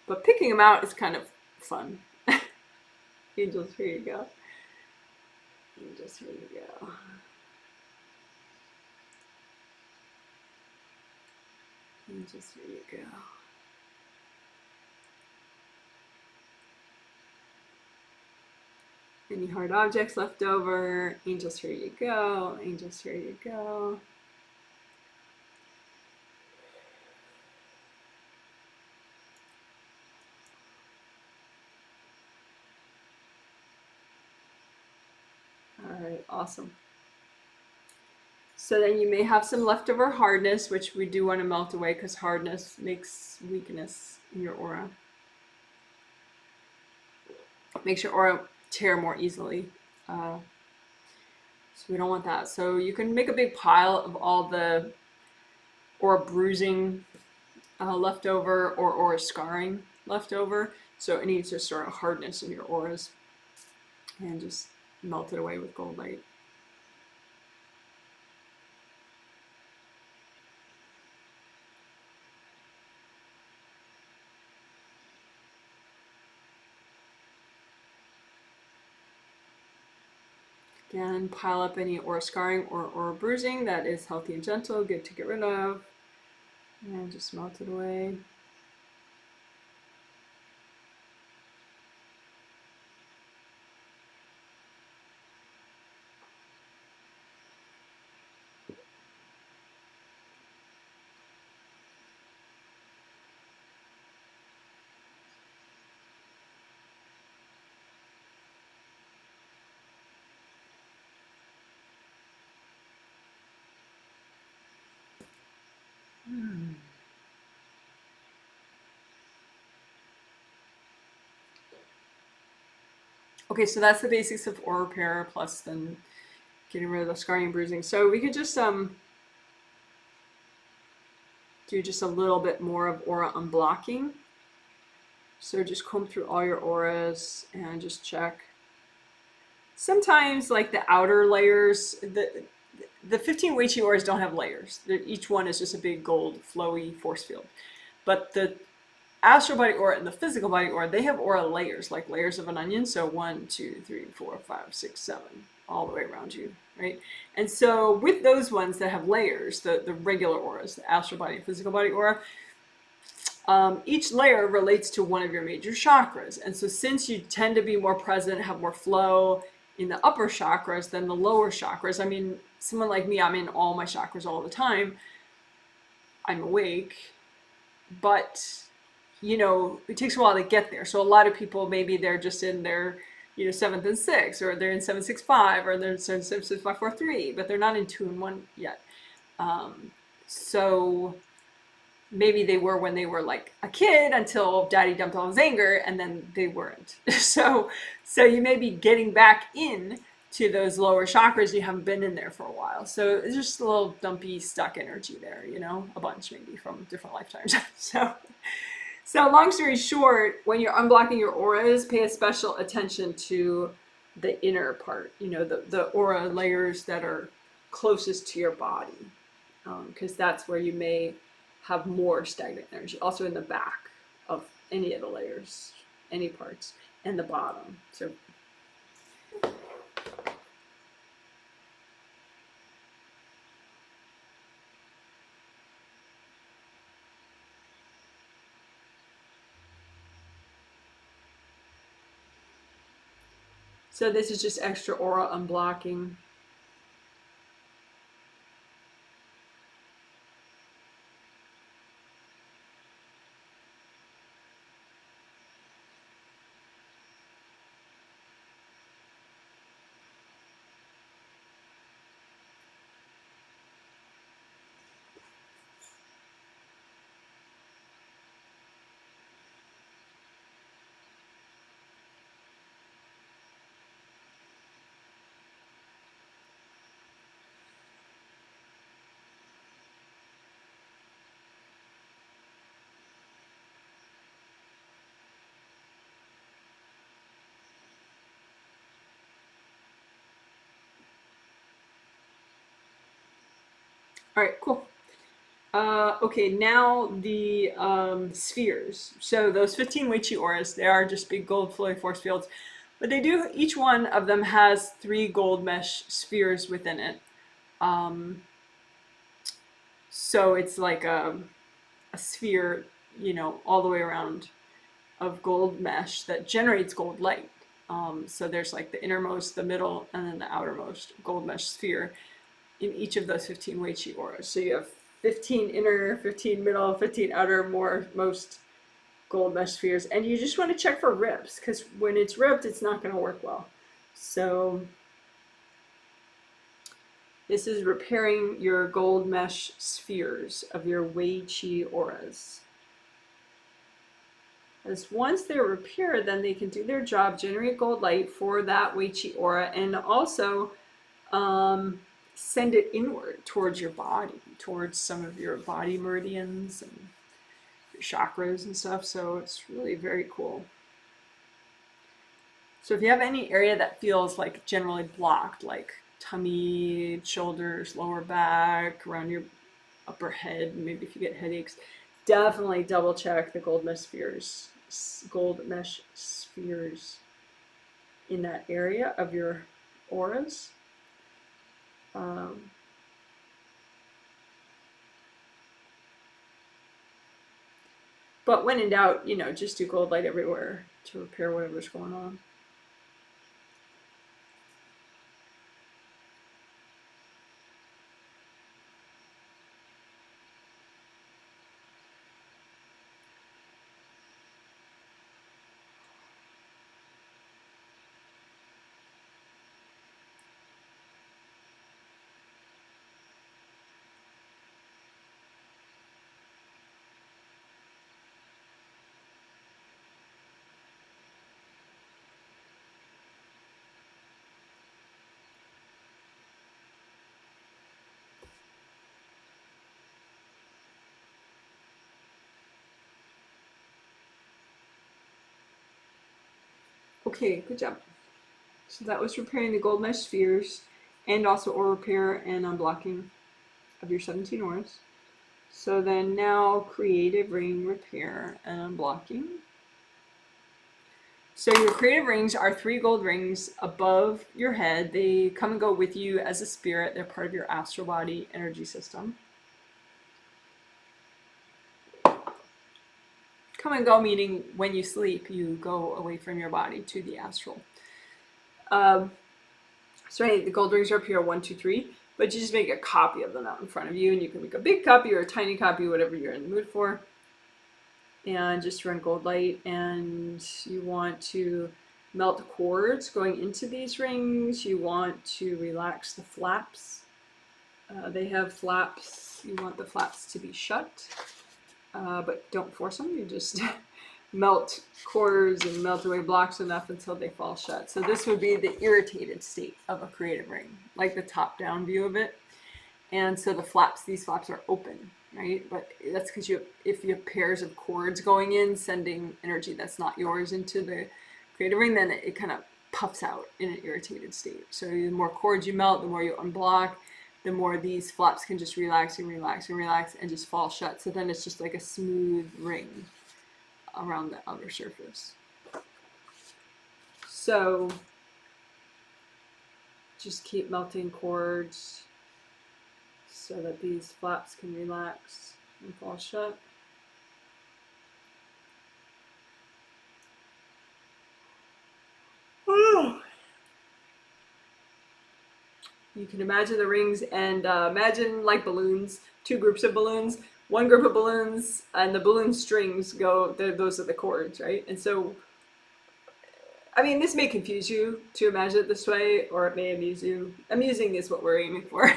But picking them out is kind of fun. Angels, here you go. Angels, here you go. Angels, here you go. Any hard objects left over. Angels, here you go. Angels, here you go. All right, awesome. So then you may have some leftover hardness, which we do want to melt away because hardness makes weakness in your aura. Makes your aura tear more easily. So we don't want that. So you can make a big pile of all the aura bruising leftover or aura scarring leftover. So any just sort of hardness in your auras, and just melt it away with gold light. Again, pile up any aura scarring or aura bruising that is healthy and gentle, good to get rid of, and just melt it away. Okay, so that's the basics of aura repair, plus then getting rid of the scarring and bruising. So we could just do just a little bit more of aura unblocking. So just comb through all your auras and just check. Sometimes like the outer layers, the 15 Wei-Qi auras don't have layers. Each one is just a big gold flowy force field. But the astral body aura and the physical body aura, they have aura layers, like layers of an onion. So 1, 2, 3, 4, 5, 6, 7, all the way around you, right? And so with those ones that have layers, the regular auras, the astral body and physical body aura, each layer relates to one of your major chakras. And so since you tend to be more present, have more flow in the upper chakras than the lower chakras, I mean, someone like me, I'm in all my chakras all the time. I'm awake, but you know, it takes a while to get there. So a lot of people, maybe they're just in their, you know, 7th and 6th, or they're in 765, or they're in 76543, but they're not in 2 and 1 yet. So maybe they were when they were like a kid until daddy dumped all his anger, and then they weren't. So you may be getting back in to those lower chakras. You haven't been in there for a while. So it's just a little dumpy, stuck energy there, you know, a bunch maybe from different lifetimes. So long story short, when you're unblocking your auras, pay a special attention to the inner part, you know, the aura layers that are closest to your body, because that's where you may have more stagnant energy. Also in the back of any of the layers, any parts, and the bottom. So this is just extra aura unblocking. All right, cool. Okay, now the spheres. So those 15 Wei-Qi auras, they are just big gold flowy force fields. But they do, each one of them has 3 gold mesh spheres within it. So it's like a sphere, you know, all the way around of gold mesh that generates gold light. So there's like the innermost, the middle, and then the outermost gold mesh sphere in each of those 15 Wei Qi auras. So you have 15 inner, 15 middle, 15 outer, most gold mesh spheres. And you just want to check for rips, because when it's ripped, it's not going to work well. So this is repairing your gold mesh spheres of your Wei Qi auras. As once they're repaired, then they can do their job, generate gold light for that Wei Qi aura, and also send it inward towards your body, towards some of your body meridians and your chakras and stuff. So it's really very cool. So if you have any area that feels like generally blocked, like tummy, shoulders, lower back, around your upper head, maybe if you get headaches, definitely double check the gold mesh spheres in that area of your auras. But when in doubt, just do gold light everywhere to repair whatever's going on. Okay, good job. So that was repairing the gold mesh spheres and also aura repair and unblocking of your 17 auras. So then now creative ring repair and unblocking. So your creative rings are 3 gold rings above your head. They come and go with you as a spirit. They're part of your astral body energy system. Come and go meaning when you sleep, you go away from your body to the astral. So anyway, the gold rings are up here, 1, 2, 3, but you just make a copy of them out in front of you, and you can make a big copy or a tiny copy, whatever you're in the mood for. And just run gold light, and you want to melt the cords going into these rings. You want to relax the flaps. They have flaps. You want the flaps to be shut, but don't force them. You just melt cords and melt away blocks enough until they fall shut. So this would be the irritated state of a creative ring, like the top-down view of it. And so these flaps are open, right? But that's because if you have pairs of cords going in, sending energy that's not yours into the creative ring, then it kind of puffs out in an irritated state. So the more cords you melt, the more you unblock, the more these flaps can just relax and relax and relax and just fall shut. So then it's just like a smooth ring around the outer surface. So just keep melting cords so that these flaps can relax and fall shut. You can imagine the rings and imagine like balloons, 2 groups of balloons. One group of balloons and the balloon strings those are the cords, right? And so, I mean, this may confuse you to imagine it this way, or it may amuse you. Amusing is what we're aiming for.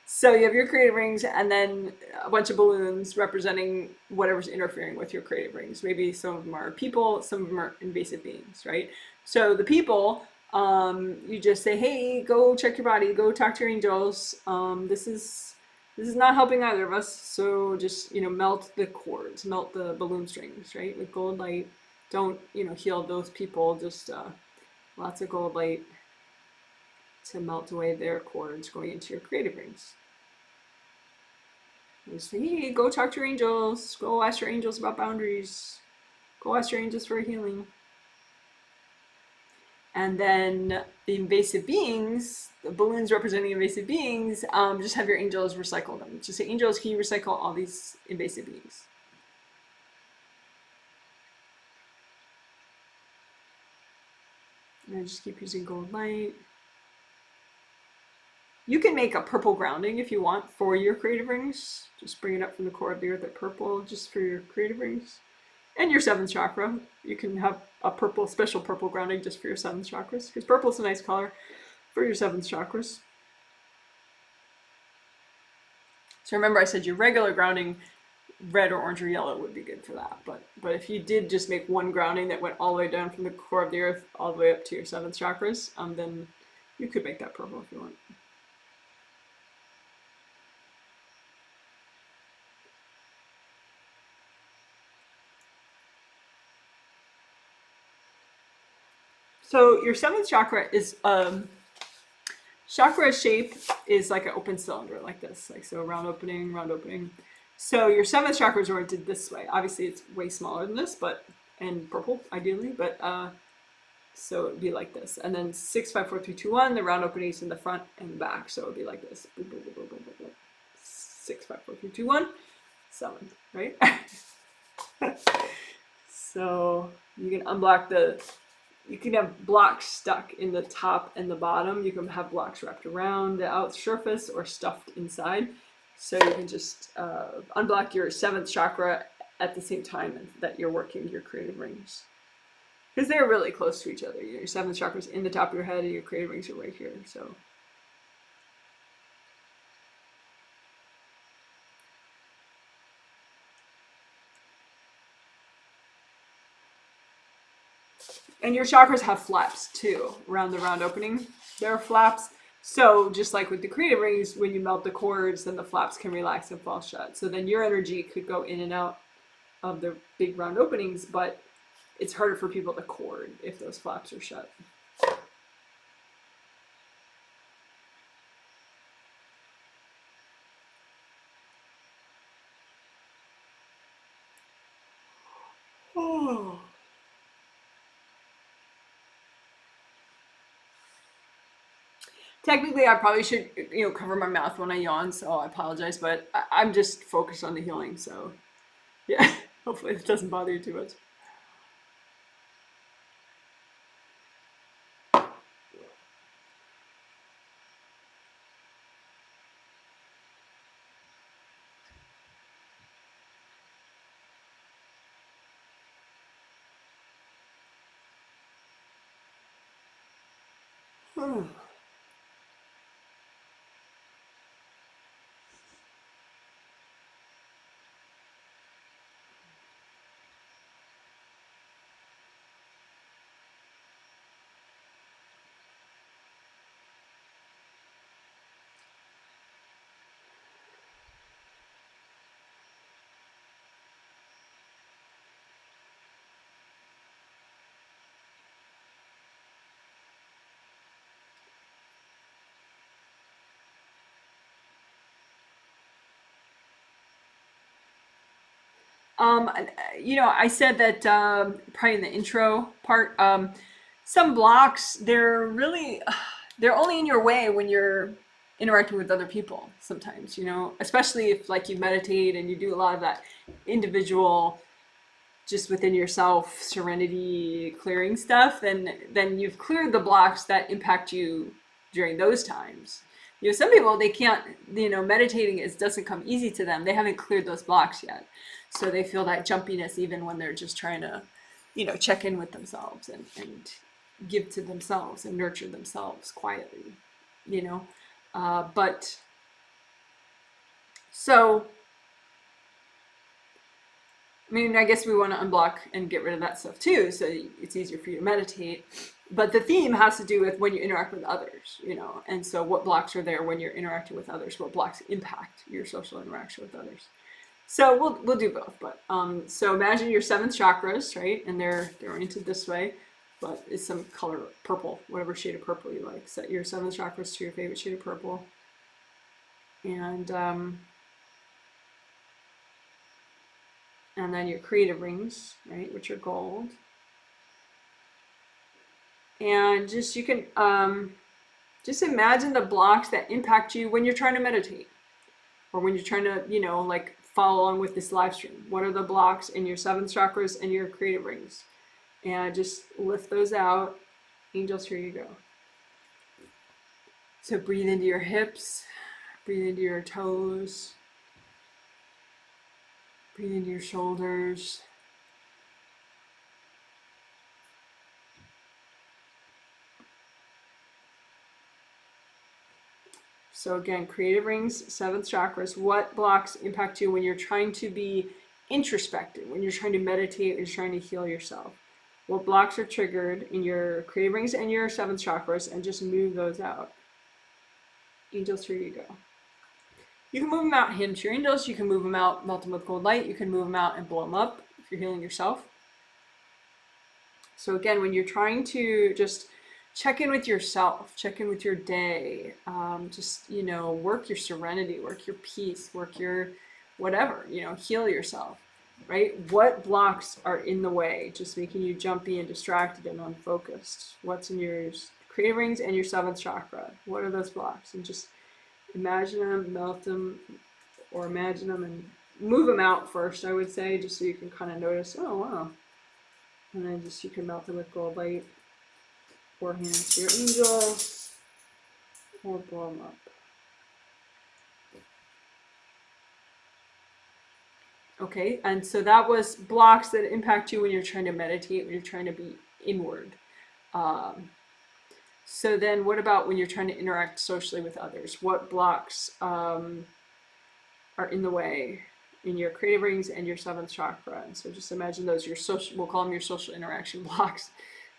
So you have your creative rings and then a bunch of balloons representing whatever's interfering with your creative rings. Maybe some of them are people, some of them are invasive beings, right? So the people, you just say, hey, go check your body, go talk to your angels. This is not helping either of us, so just, melt the cords, melt the balloon strings, right, with gold light. Don't, heal those people, just lots of gold light to melt away their cords going into your creative rings. And say, hey, go talk to your angels, go ask your angels about boundaries, go ask your angels for a healing. And then the invasive beings, the balloons representing invasive beings, just have your angels recycle them. Just say, angels, can you recycle all these invasive beings? And I just keep using gold light. You can make a purple grounding if you want for your creative rings. Just bring it up from the core of the earth at purple just for your creative rings. And your 7th chakra. You can have a purple, special purple grounding just for your 7th chakras, because purple is a nice color for your 7th chakras. So remember I said your regular grounding, red or orange or yellow would be good for that. But if you did just make one grounding that went all the way down from the core of the earth all the way up to your 7th chakras, then you could make that purple if you want. So your 7th chakra is chakra shape is like an open cylinder like this, like so, round opening, round opening. So your 7th chakra is oriented this way. Obviously it's way smaller than this, and purple ideally, but so it would be like this. And then 6, 5, 4, 3, 2, 1, the round opening is in the front and the back, so it would be like this. 6, 5, 4, 3, 2, 1, 7, right? So you can unblock you can have blocks stuck in the top and the bottom. You can have blocks wrapped around the outer surface or stuffed inside. So you can just unblock your 7th chakra at the same time that you're working your creative rings. Because they're really close to each other. Your 7th chakra is in the top of your head and your creative rings are right here. So. And your chakras have flaps too, around the round opening. There are flaps. So just like with the creative rings, when you melt the cords, then the flaps can relax and fall shut. So then your energy could go in and out of the big round openings, but it's harder for people to cord if those flaps are shut. Oh. Technically, I probably should, cover my mouth when I yawn, so I apologize, but I'm just focused on the healing, so yeah, hopefully it doesn't bother you too much. I said that probably in the intro part, some blocks, they're only in your way when you're interacting with other people sometimes, especially if like you meditate and you do a lot of that individual, just within yourself, serenity clearing stuff, then you've cleared the blocks that impact you during those times. Some people, they can't, meditating doesn't come easy to them. They haven't cleared those blocks yet. So they feel that jumpiness even when they're just trying to, check in with themselves and give to themselves and nurture themselves quietly, but so, I guess we want to unblock and get rid of that stuff too, so it's easier for you to meditate. But the theme has to do with when you interact with others, and so what blocks are there when you're interacting with others? What blocks impact your social interaction with others? So we'll do both. But so imagine your 7th chakras, right? And they're oriented this way, but it's some color, purple, whatever shade of purple you like. Set your 7th chakras to your favorite shade of purple, and then your creative rings, right, which are gold. And just you can just imagine the blocks that impact you when you're trying to meditate, or when you're trying to, like follow along with this live stream. What are the blocks in your 7th chakras and your creative rings? And just lift those out Angels, here you go. So breathe into your hips, breathe into your toes, breathe into your shoulders. So again, creative rings, 7th chakras. What blocks impact you when you're trying to be introspective, when you're trying to meditate, when you're trying to heal yourself? What blocks are triggered in your creative rings and your 7th chakras, and just move those out. Angels, here you go. You can move them out, hand to your angels. You can move them out, melt them with gold light. You can move them out and blow them up if you're healing yourself. So again, when you're trying to just check in with yourself, check in with your day, just, you know, work your serenity, work your peace, work your whatever, you know, heal yourself, right? What blocks are in the way, just making you jumpy and distracted and unfocused? What's in your creative rings and your 7th chakra? What are those blocks? And just imagine them, melt them, or imagine them and move them out first, I would say, just so you can kind of notice, oh, wow. And then just you can melt them with gold light, or hand to your angels, or blow them up. Okay, and so that was blocks that impact you when you're trying to meditate, when you're trying to be inward. So then what about when you're trying to interact socially with others? What blocks are in the way in your creative rings and your 7th chakra? And so just imagine those, your social, we'll call them your social interaction blocks,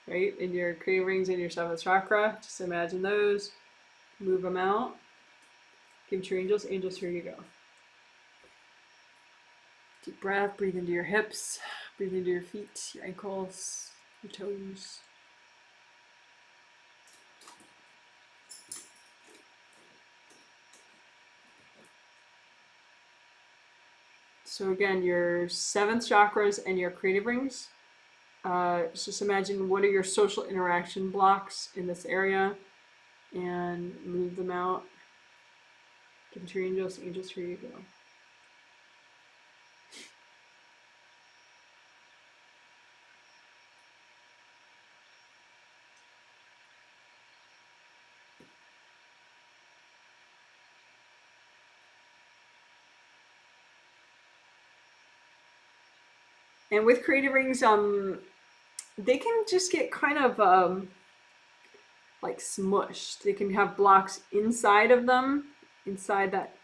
right? In your creative rings and your 7th chakra, just imagine those, move them out, give to your angels. Angels, here you go. Deep breath, breathe into your hips, breathe into your feet, your ankles, your toes. So again, your 7th chakras and your creative rings. Just imagine what are your social interaction blocks in this area and move them out. Give to your angels. Angels, here you go. And with creative rings, they can just get kind of like smushed. They can have blocks inside of them, inside that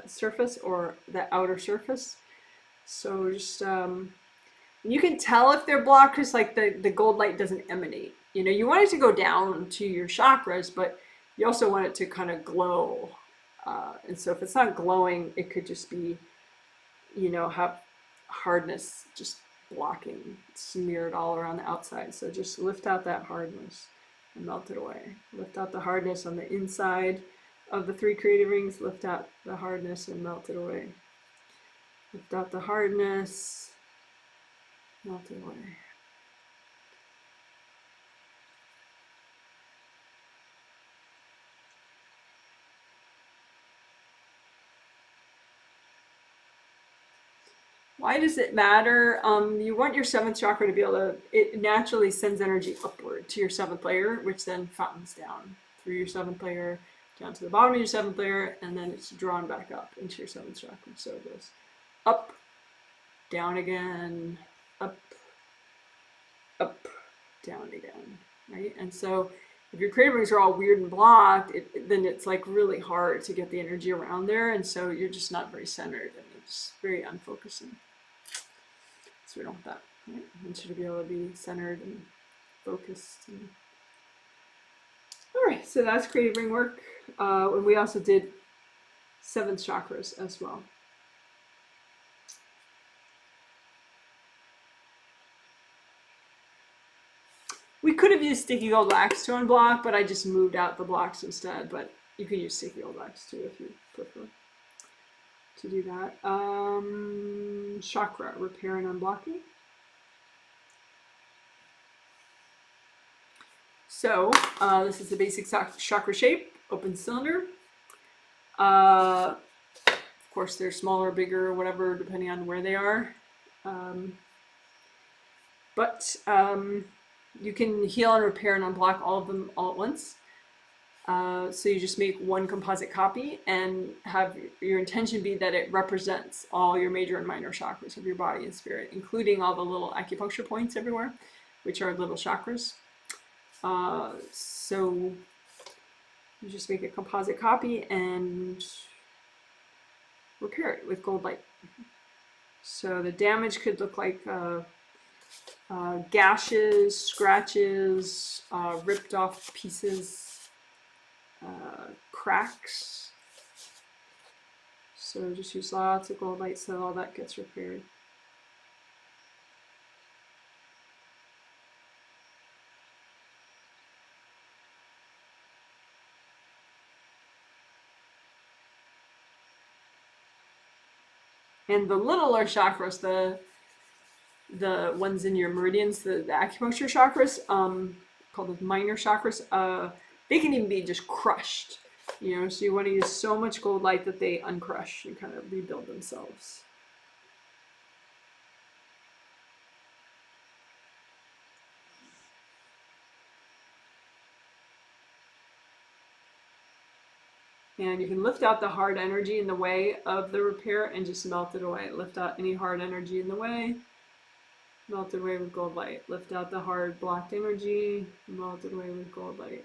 surface or the outer surface. So just you can tell if they're blocked because like the gold light doesn't emanate. You know, you want it to go down to your chakras, but you also want it to kind of glow. And so if it's not glowing, it could just be, you know, have hardness just blocking, smeared all around the outside. So just lift out that hardness and melt it away. Lift out the hardness on the inside of the 3 creative rings, lift out the hardness and melt it away. Lift out the hardness, melt it away. Why does it matter? You want your 7th chakra to be able to, it naturally sends energy upward to your 7th layer, which then fountains down through your 7th layer, down to the bottom of your 7th layer, and then it's drawn back up into your 7th chakra. So it goes up, down again, up, down again, right? And so if your creative rings are all weird and blocked, then it's like really hard to get the energy around there, and so you're just not very centered, and it's very unfocusing. So we don't want that, right? I want you to be able to be centered and focused. All right, so that's creative ring work. And we also did 7th chakras as well. We could have used sticky gold wax to unblock, but I just moved out the blocks instead. But you can use sticky gold wax too if you prefer to do that. Chakra, repair and unblocking. So this is the basic chakra shape, open cylinder. Of course, they're smaller, bigger, whatever, depending on where they are. You can heal and repair and unblock all of them all at once. So you just make one composite copy and have your intention be that it represents all your major and minor chakras of your body and spirit, including all the little acupuncture points everywhere, which are little chakras. So you just make a composite copy and repair it with gold light. So the damage could look like gashes, scratches, ripped off pieces, cracks. So just use lots of gold light so all that gets repaired. And the littler chakras, the ones in your meridians, the acupuncture chakras, called the minor chakras, they can even be just crushed. You know, so you want to use so much gold light that they uncrush and kind of rebuild themselves. And you can lift out the hard energy in the way of the repair and just melt it away. Lift out any hard energy in the way, melt it away with gold light. Lift out the hard blocked energy, melt it away with gold light.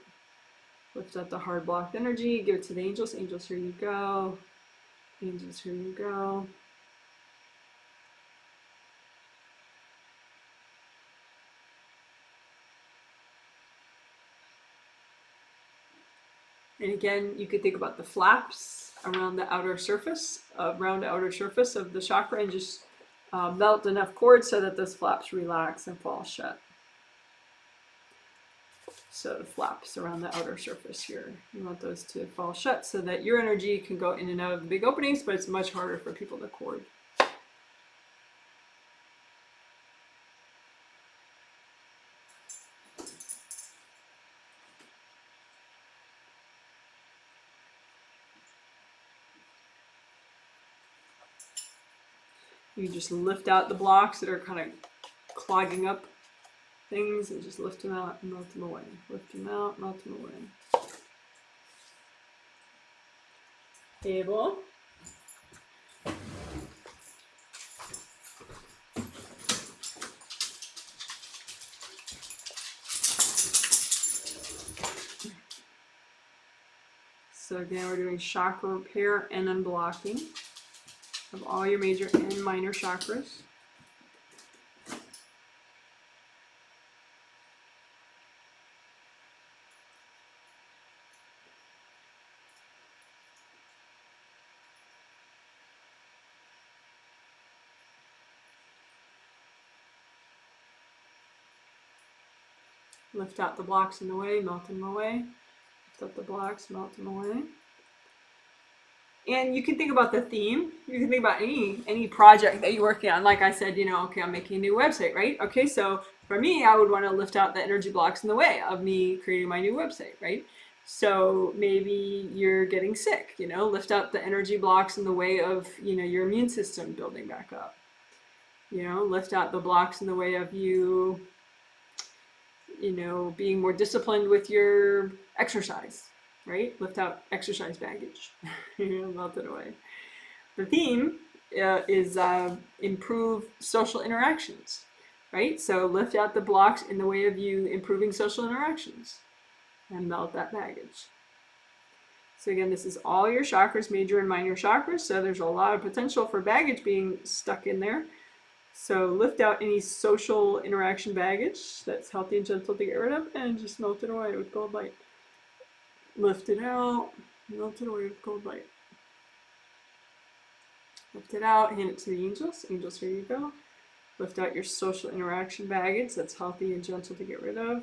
Lift out the hard blocked energy, give it to the angels. Angels, here you go. Angels, here you go. And again, you could think about the flaps around the outer surface, of the chakra, and just melt enough cord so that those flaps relax and fall shut. So the flaps around the outer surface here, you want those to fall shut so that your energy can go in and out of the big openings, but it's much harder for people to cord. You just lift out the blocks that are kind of clogging up things and just lift them out and melt them away. Lift them out, melt them away. Able. So again, we're doing chakra repair and unblocking of all your major and minor chakras. Lift out the blocks in the way, melt them away. Lift out the blocks, melt them away. And you can think about the theme. You can think about any project that you're working on. Like I said, you know, okay, I'm making a new website, right? Okay, so for me, I would want to lift out the energy blocks in the way of me creating my new website, right? So maybe you're getting sick, you know, lift out the energy blocks in the way of, you know, your immune system building back up. You know, lift out the blocks in the way of you, you know, being more disciplined with your exercise. Right? Lift out exercise baggage. Melt it away. The theme is improve social interactions. Right? So lift out the blocks in the way of you improving social interactions and melt that baggage. So again, this is all your chakras, major and minor chakras. So there's a lot of potential for baggage being stuck in there. So lift out any social interaction baggage that's healthy and gentle to get rid of and just melt it away with gold light. Lift it out, melt it away with gold light. Lift it out, hand it to the angels. Angels, here you go. Lift out your social interaction baggage that's healthy and gentle to get rid of.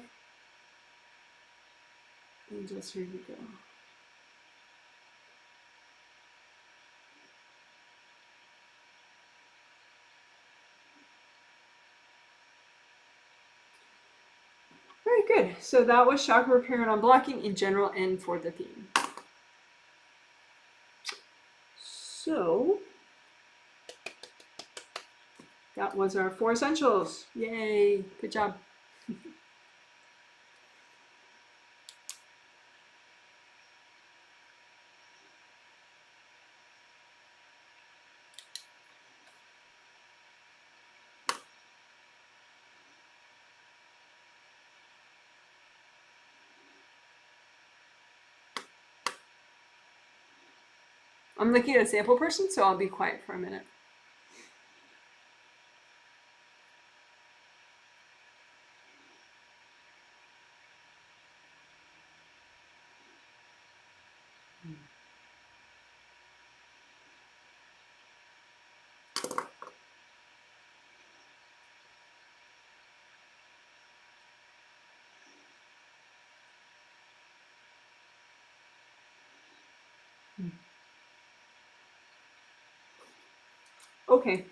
Angels, here you go. Very good. So that was chakra repair and unblocking in general and for the theme. So that was our 4 essentials. Yay, good job. I'm looking at a sample person, so I'll be quiet for a minute. Okay.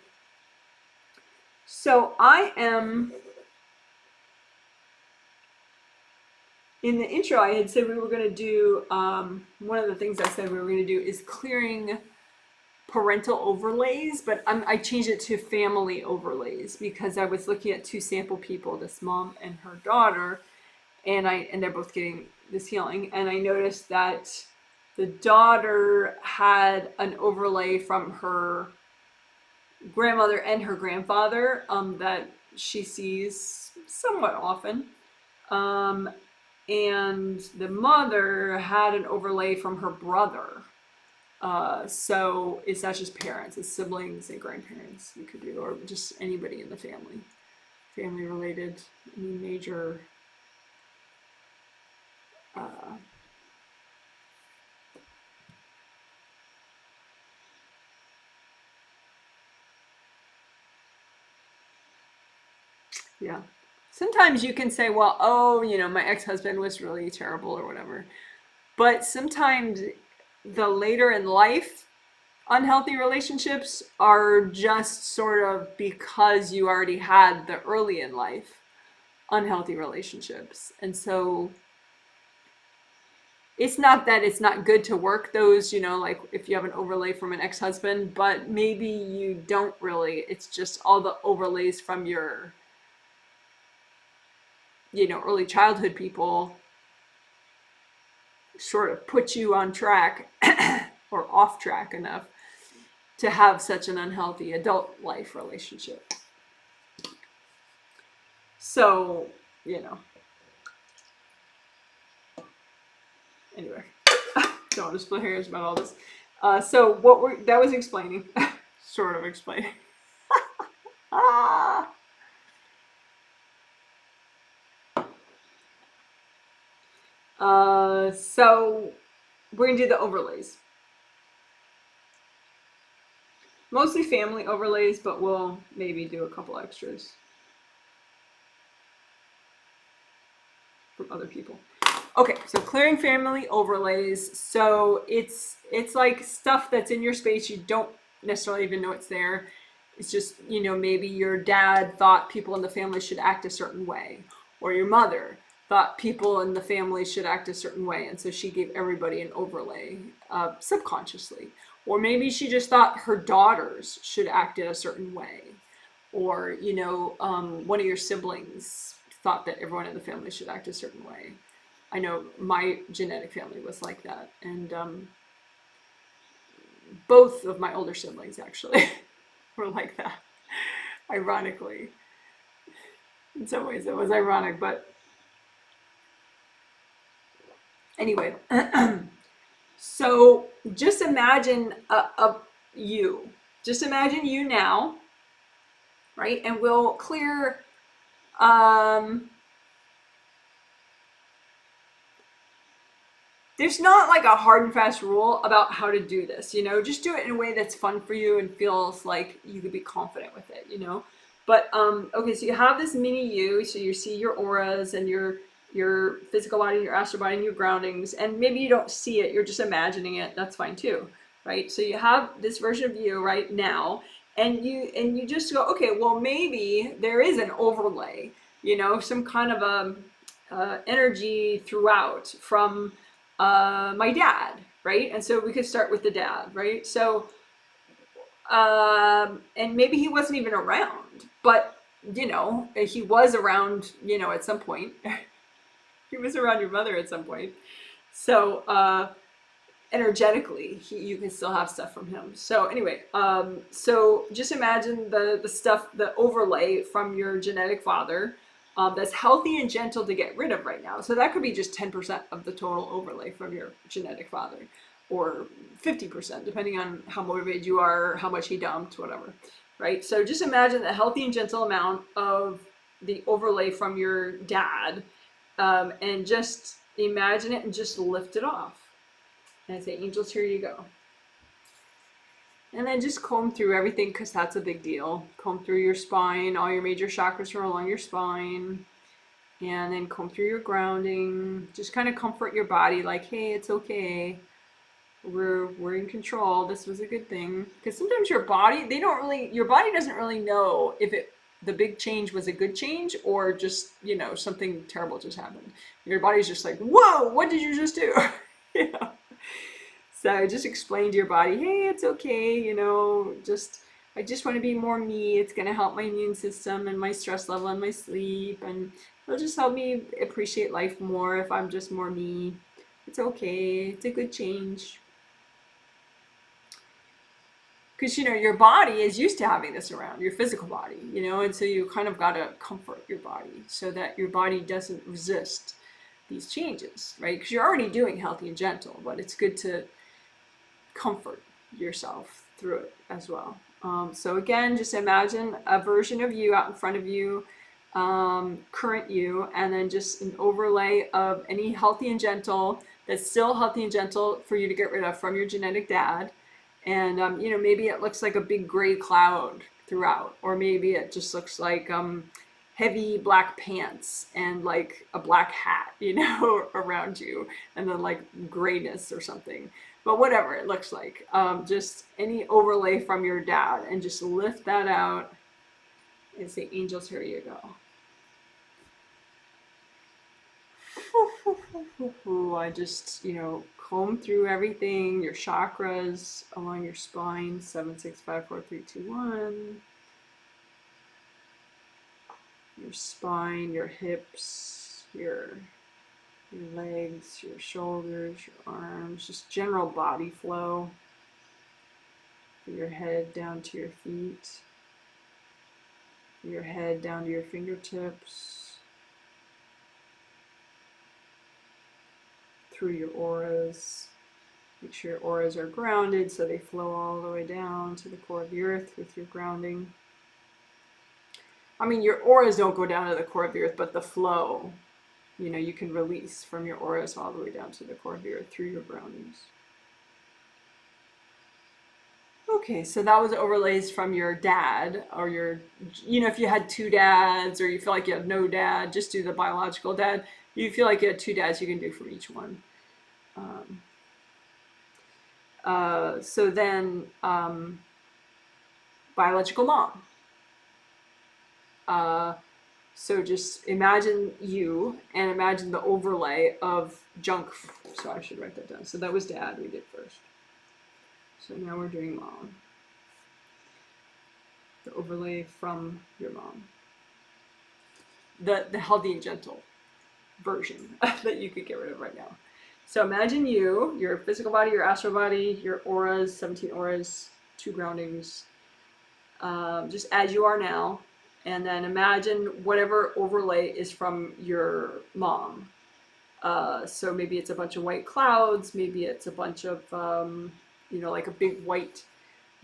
So I am, in the intro, I had said we were going to do, one of the things I said we were going to do is clearing parental overlays, but I changed it to family overlays because I was looking at two sample people, this mom and her daughter, and they're both getting this healing, and I noticed that the daughter had an overlay from her grandmother and her grandfather that she sees somewhat often. And the mother had an overlay from her brother. So it's not just parents, it's siblings and grandparents you could do, or just anybody in the family. Family related, any major yeah. Sometimes you can say, well, oh, my ex-husband was really terrible or whatever. But sometimes the later in life unhealthy relationships are just sort of because you already had the early in life unhealthy relationships. And so it's not that it's not good to work those, like if you have an overlay from an ex-husband, but maybe you don't really. It's just all the overlays from your, early childhood people sort of put you on track or off track enough to have such an unhealthy adult life relationship. So, anyway, don't want to split hairs about all this. So that was explaining, sort of explaining. So we're gonna do the overlays. Mostly family overlays, but we'll maybe do a couple extras from other people. Okay, so clearing family overlays. So it's like stuff that's in your space you don't necessarily even know it's there. It's just, maybe your dad thought people in the family should act a certain way, or your mother thought people in the family should act a certain way, and so she gave everybody an overlay subconsciously. Or maybe she just thought her daughters should act in a certain way. Or, one of your siblings thought that everyone in the family should act a certain way. I know my genetic family was like that. And both of my older siblings actually were like that. Ironically. In some ways it was ironic, but anyway. So just imagine you. Just imagine you now, right? And we'll clear there's not like a hard and fast rule about how to do this, just do it in a way that's fun for you and feels like you could be confident with it, But okay, so you have this mini you, so you see your auras and your physical body, your astral body, and your groundings, and maybe you don't see it, you're just imagining it, that's fine too, right? So you have this version of you right now, and you just go, okay, well, maybe there is an overlay, some kind of energy throughout from my dad, right? And so we could start with the dad, right? So and maybe he wasn't even around, but he was around, at some point. He was around your mother at some point. So energetically, you can still have stuff from him. So anyway, so just imagine the stuff, the overlay from your genetic father that's healthy and gentle to get rid of right now. So that could be just 10% of the total overlay from your genetic father. or 50%, depending on how motivated you are, how much he dumped, whatever, right? So just imagine a healthy and gentle amount of the overlay from your dad, and just imagine it and just lift it off. And I say, angels, here you go. And then just comb through everything, because that's a big deal. Comb through your spine, all your major chakras are along your spine. And then comb through your grounding. Just kind of comfort your body, like, hey, it's okay. We're in control. This was a good thing. Because sometimes your body, your body doesn't really know if the big change was a good change or just, something terrible just happened. Your body's just like, whoa, what did you just do? Yeah. So just explain to your body, hey, it's okay, I just want to be more me. It's going to help my immune system and my stress level and my sleep, and it'll just help me appreciate life more if I'm just more me. It's okay. It's a good change. Because, your body is used to having this around, your physical body, and so you kind of got to comfort your body so that your body doesn't resist these changes, right? Because you're already doing healthy and gentle, but it's good to comfort yourself through it as well. So again, just imagine a version of you out in front of you, current you, and then just an overlay of any healthy and gentle that's still healthy and gentle for you to get rid of from your genetic dad. And maybe it looks like a big gray cloud throughout, or maybe it just looks like heavy black pants and like a black hat, around you, and then like grayness or something. But whatever it looks like, just any overlay from your dad, and just lift that out and say, angels, here you go. I just, comb through everything, your chakras along your spine, 7, 6, 5, 4, 3, 2, 1. Your spine, your hips, your legs, your shoulders, your arms, just general body flow. From your head down to your feet, from your head down to your fingertips, through your auras. Make sure your auras are grounded so they flow all the way down to the core of the earth with your grounding. I mean, your auras don't go down to the core of the earth, but the flow, you can release from your auras all the way down to the core of the earth through your groundings. Okay, so that was overlays from your dad, or if you had two dads, or you feel like you have no dad, just do the biological dad. You feel like you had two dads, you can do from each one. So then, biological mom. So just imagine you, and imagine the overlay of junk. So I should write that down. So that was dad we did first. So now we're doing mom. The overlay from your mom. The healthy and gentle version that you could get rid of right now. So imagine you, your physical body, your astral body, your auras, 17 auras, 2 groundings, just as you are now. And then imagine whatever overlay is from your mom. So maybe it's a bunch of white clouds, maybe it's a bunch of, like a big white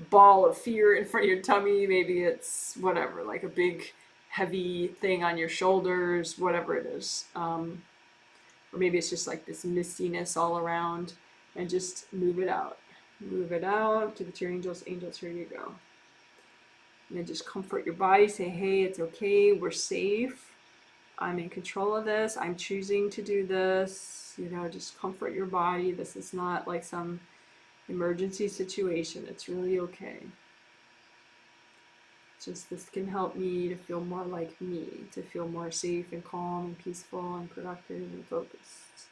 ball of fear in front of your tummy, maybe it's whatever, like a big heavy thing on your shoulders, whatever it is. Or maybe it's just like this mistiness all around, and just move it out. Move it out, give it to your angels. Angels, here you go. And then just comfort your body, say, hey, it's okay, we're safe. I'm in control of this. I'm choosing to do this. Just comfort your body. This is not like some emergency situation. It's really okay. Just this can help me to feel more like me, to feel more safe and calm and peaceful and productive and focused.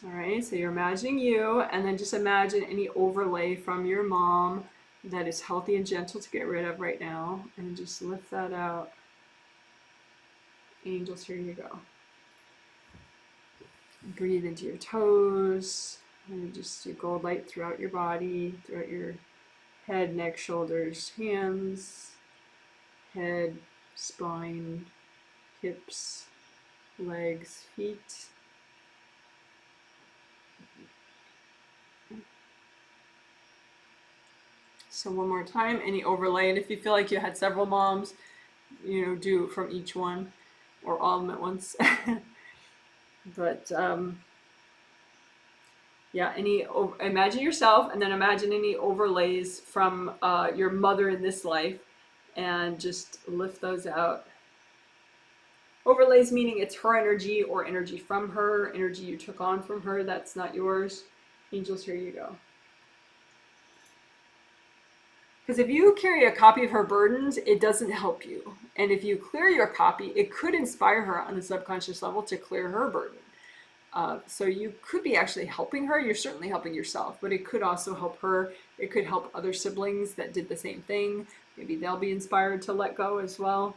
All right, so you're imagining you, and then just imagine any overlay from your mom that is healthy and gentle to get rid of right now, and just lift that out. Angels, here you go. Breathe into your toes, and just do gold light throughout your body, throughout your head, neck, shoulders, hands, head, spine, hips, legs, feet. So one more time, any overlay, and if you feel like you had several moms, do from each one or all of them at once. But yeah, imagine yourself, and then imagine any overlays from your mother in this life, and just lift those out. Overlays meaning it's her energy or energy from her, energy you took on from her that's not yours. Angels, here you go. Because if you carry a copy of her burdens, it doesn't help you. And if you clear your copy, it could inspire her on the subconscious level to clear her burden. So you could be actually helping her. You're certainly helping yourself, but it could also help her. It could help other siblings that did the same thing. Maybe they'll be inspired to let go as well.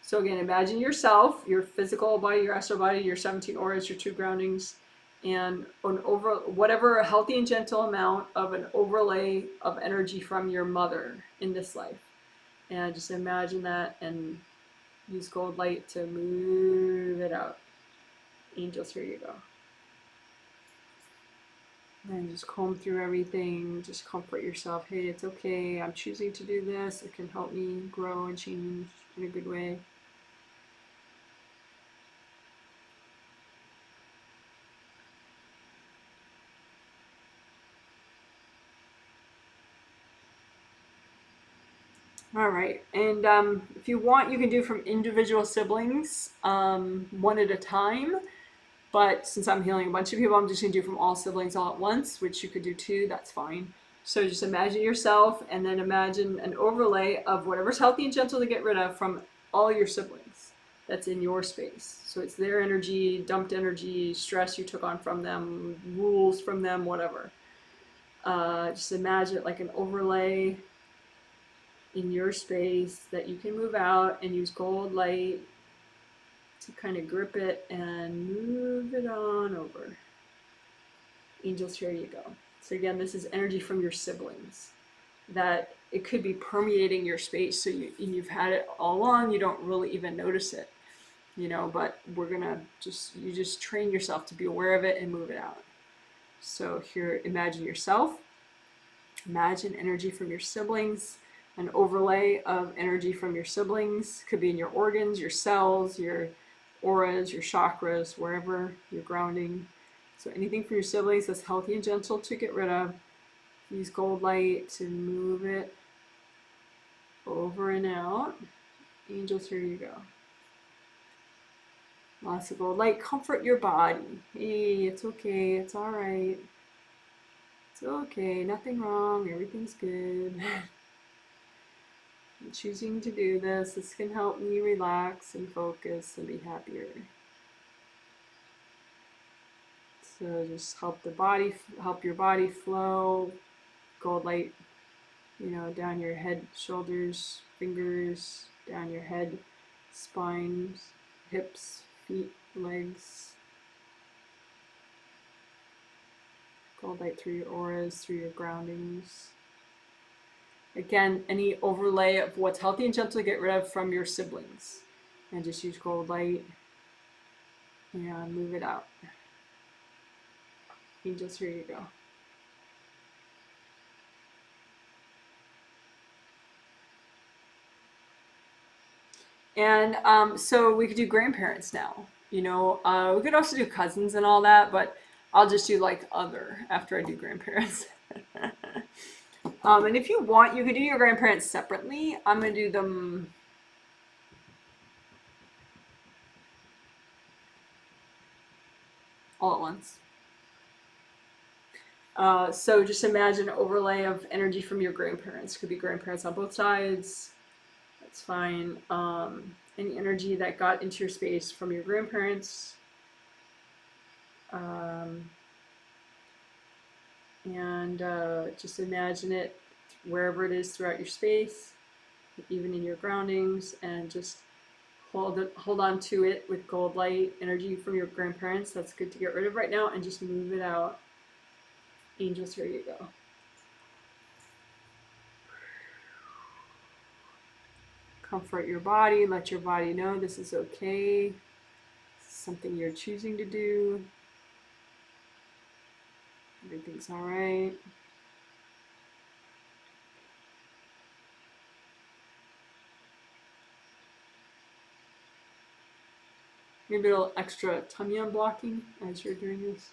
So again, imagine yourself, your physical body, your astral body, your 17 auras, your 2 groundings, and whatever a healthy and gentle amount of an overlay of energy from your mother in this life. And just imagine that and use gold light to move it out. Angels, here you go. And just comb through everything. Just comfort yourself. Hey, it's okay. I'm choosing to do this. It can help me grow and change in a good way. All right, and if you want, you can do from individual siblings, one at a time. But since I'm healing a bunch of people, I'm just gonna do from all siblings all at once, which you could do too, that's fine. So just imagine yourself, and then imagine an overlay of whatever's healthy and gentle to get rid of from all your siblings that's in your space. So it's their energy, dumped energy, stress you took on from them, rules from them, whatever. Just imagine it like an overlay in your space that you can move out, and use gold light to kind of grip it and move it on over. Angels, here you go. So again, this is energy from your siblings that it could be permeating your space. So you've had it all along, you don't really even notice it, but we're gonna you just train yourself to be aware of it and move it out. So here, imagine yourself, imagine energy from your siblings, an overlay of energy from your siblings. Could be in your organs, your cells, your auras, your chakras, wherever you're grounding. So anything from your siblings that's healthy and gentle to get rid of. Use gold light to move it over and out. Angels, here you go. Lots of gold light. Comfort your body. Hey, it's okay. It's all right. It's okay. Nothing wrong. Everything's good. I'm choosing to do this. This can help me relax and focus and be happier. So just help your body flow. Gold light, down your head, shoulders, fingers, down your head, spine, hips, feet, legs. Gold light through your auras, through your groundings. Again, any overlay of what's healthy and gentle to get rid of from your siblings. And just use gold light and move it out. Angels, here you go. And so we could do grandparents now. We could also do cousins and all that, but I'll just do like other after I do grandparents. And if you want, you could do your grandparents separately. I'm going to do them all at once. So just imagine an overlay of energy from your grandparents. Could be grandparents on both sides. That's fine. Any energy that got into your space from your grandparents. And just imagine it wherever it is throughout your space, even in your groundings, and just hold on to it with gold light energy from your grandparents. That's good to get rid of right now, and just move it out. Angels, here you go. Comfort your body. Let your body know this is okay. This is something you're choosing to do. Everything's Everything's all right. Maybe a little extra tummy unblocking as you're doing this.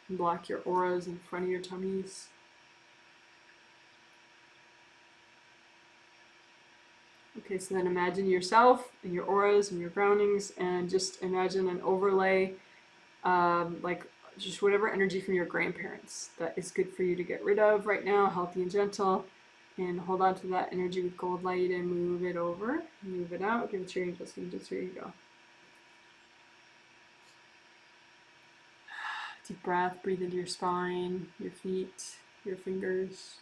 Block your auras in front of your tummies. Okay, so then imagine yourself and your auras and your groundings, and just imagine an overlay, like just whatever energy from your grandparents that is good for you to get rid of right now, healthy and gentle. And hold on to that energy with gold light and move it over, move it out, give it to your angels. Angels, here you go. Deep breath, breathe into your spine, your feet, your fingers.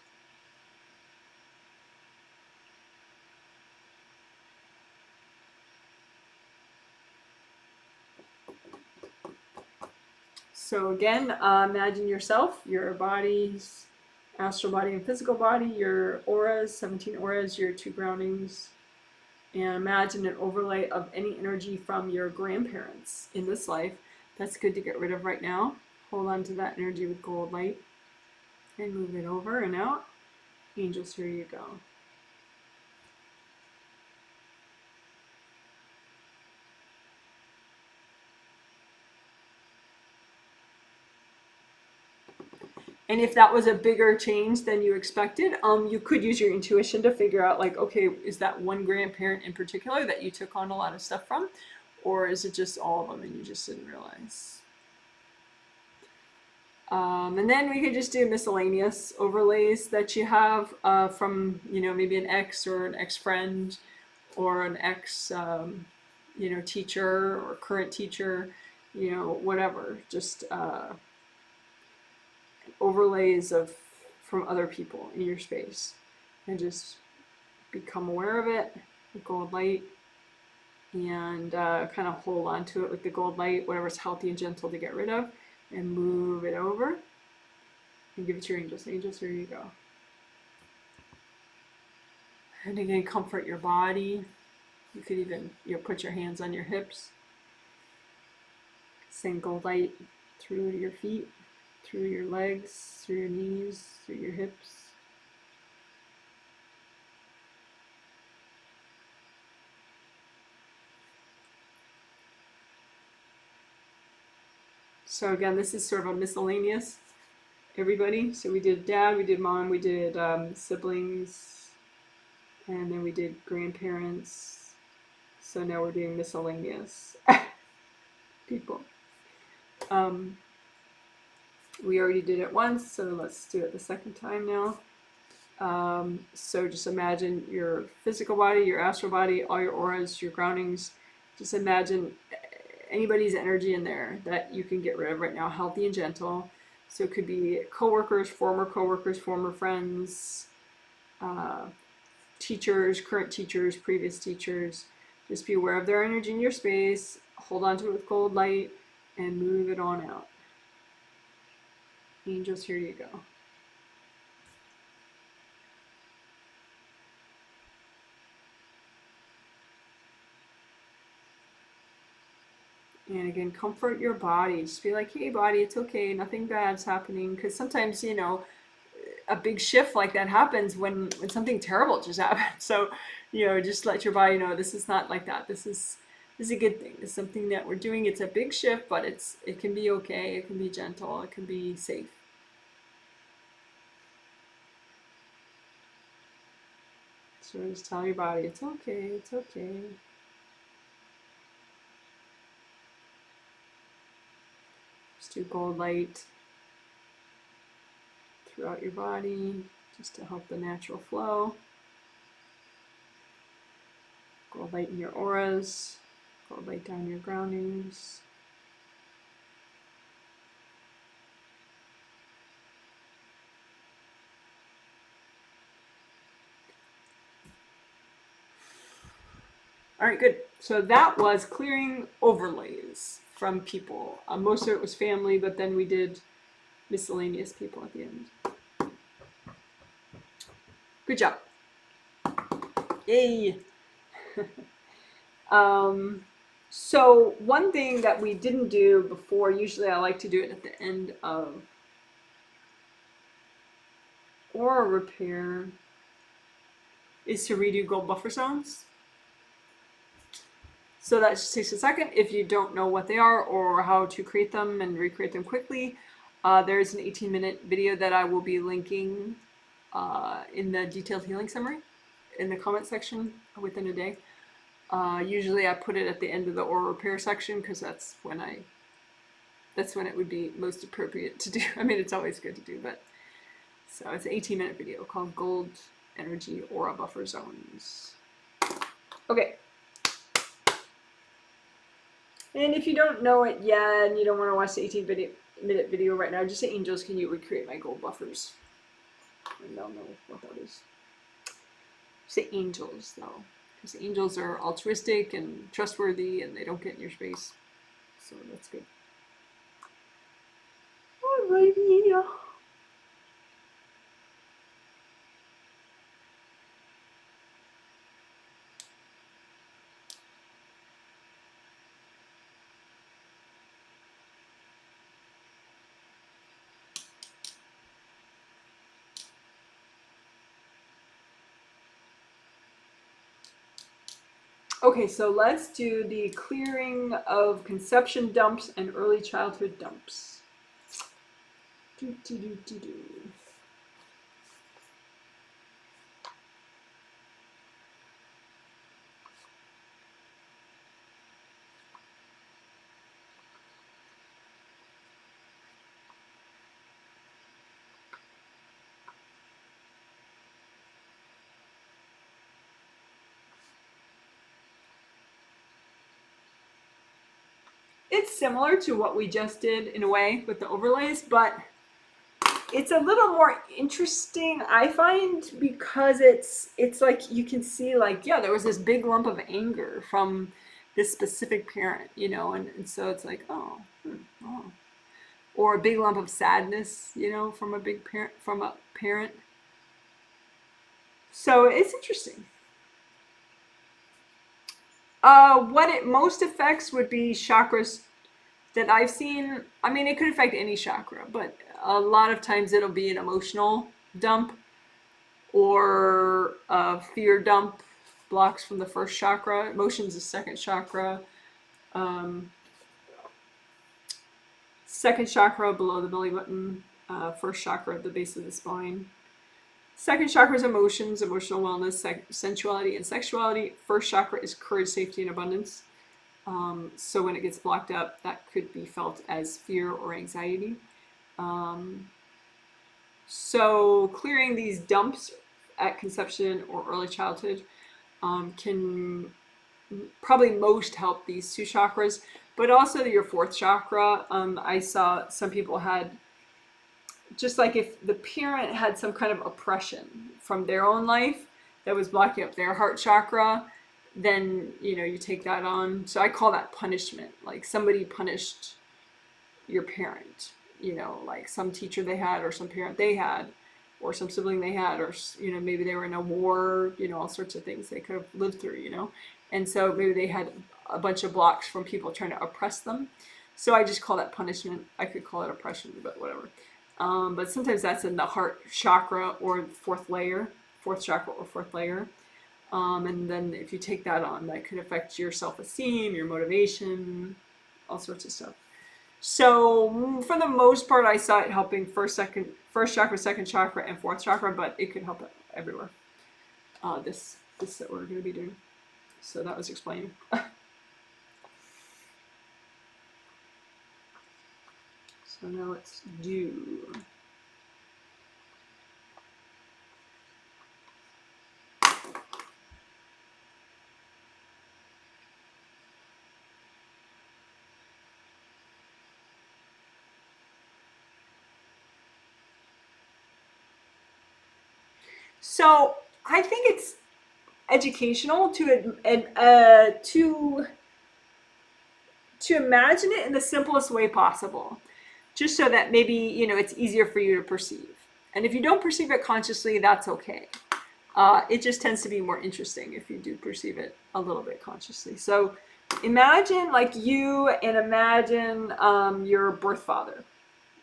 So again, imagine yourself, your bodies, astral body and physical body, your auras, 17 auras, your 2 groundings, and imagine an overlay of any energy from your grandparents in this life that's good to get rid of right now. Hold on to that energy with gold light and move it over and out. Angels, here you go. And if that was a bigger change than you expected, you could use your intuition to figure out, like, okay, is that one grandparent in particular that you took on a lot of stuff from? Or is it just all of them and you just didn't realize? And then we could just do miscellaneous overlays that you have from, maybe an ex or an ex-friend or an ex, teacher or current teacher, whatever. Just overlays from other people in your space, and just become aware of it with gold light, and kind of hold on to it with the gold light, whatever's healthy and gentle to get rid of, and move it over and give it to your angels. Angels, here you go. And again, comfort your body. You could even put your hands on your hips. Send gold light through your feet, through your legs, through your knees, through your hips. So again, this is sort of a miscellaneous, everybody. So we did dad, we did mom, we did siblings, and then we did grandparents. So now we're doing miscellaneous people. We already did it once, so let's do it the second time now. So just imagine your physical body, your astral body, all your auras, your groundings. Just imagine anybody's energy in there that you can get rid of right now, healthy and gentle. So it could be coworkers, former friends, teachers, current teachers, previous teachers. Just be aware of their energy in your space, hold on to it with gold light, and move it on out. Angels, here you go. And again, comfort your body. Just be like, hey, body, it's okay. Nothing bad's happening. Because sometimes, a big shift like that happens when something terrible just happens. So, just let your body know this is not like that. This is a good thing. It's something that we're doing. It's a big shift, but it can be okay. It can be gentle. It can be safe. So just tell your body, it's okay. It's okay. Just do gold light throughout your body, just to help the natural flow. Gold light in your auras, gold light down your groundings. All right, good. So that was clearing overlays from people. Most of it was family, but then we did miscellaneous people at the end. Good job. Yay! So one thing that we didn't do before, usually I like to do it at the end of aura repair, is to redo gold buffer zones. So that just takes a second. If you don't know what they are or how to create them and recreate them quickly, there's an 18-minute video that I will be linking in the detailed healing summary in the comment section within a day. Usually I put it at the end of the aura repair section because that's when it would be most appropriate to do. I mean, it's always good to do, but so it's an 18-minute video called Gold Energy Aura Buffer Zones. Okay. And if you don't know it yet and you don't want to watch the 18-minute video right now, just say, angels, can you recreate my gold buffers? And they'll know what that is. Say angels, though. Because angels are altruistic and trustworthy and they don't get in your space. So that's good. Alrighty. Okay, so let's do the clearing of conception dumps and early childhood dumps. It's similar to what we just did in a way with the overlays, but it's a little more interesting, I find, because it's like you can see, like, yeah, there was this big lump of anger from this specific parent, you know, and so it's like, oh, or a big lump of sadness, you know, from a parent. So it's interesting. What it most affects would be chakras that I've seen. I mean, it could affect any chakra, but a lot of times it'll be an emotional dump or a fear dump, blocks from the first chakra. Emotions is second chakra. Second chakra below the belly button. First chakra at the base of the spine. Second chakra is emotions, emotional wellness, sensuality, and sexuality. First chakra is courage, safety, and abundance. So when it gets blocked up, that could be felt as fear or anxiety. So clearing these dumps at conception or early childhood can probably most help these two chakras, but also your fourth chakra. I saw some people had, just like if the parent had some kind of oppression from their own life that was blocking up their heart chakra, then, you know, you take that on. So I call that punishment. Like somebody punished your parent, you know, like some teacher they had or some parent they had or some sibling they had, or, you know, maybe they were in a war, you know, all sorts of things they could have lived through, you know. And so maybe they had a bunch of blocks from people trying to oppress them. So I just call that punishment. I could call it oppression, but whatever. But sometimes that's in the heart chakra or fourth chakra or fourth layer. And then if you take that on, that could affect your self-esteem, your motivation, all sorts of stuff. So for the most part, I saw it helping first chakra, second chakra, and fourth chakra, but it could help it everywhere. This that we're going to be doing. So that was explaining. So now let's do. So I think it's educational to imagine it in the simplest way possible, just so that maybe, you know, it's easier for you to perceive. And if you don't perceive it consciously, that's okay. It just tends to be more interesting if you do perceive it a little bit consciously. So imagine like you, and imagine your birth father,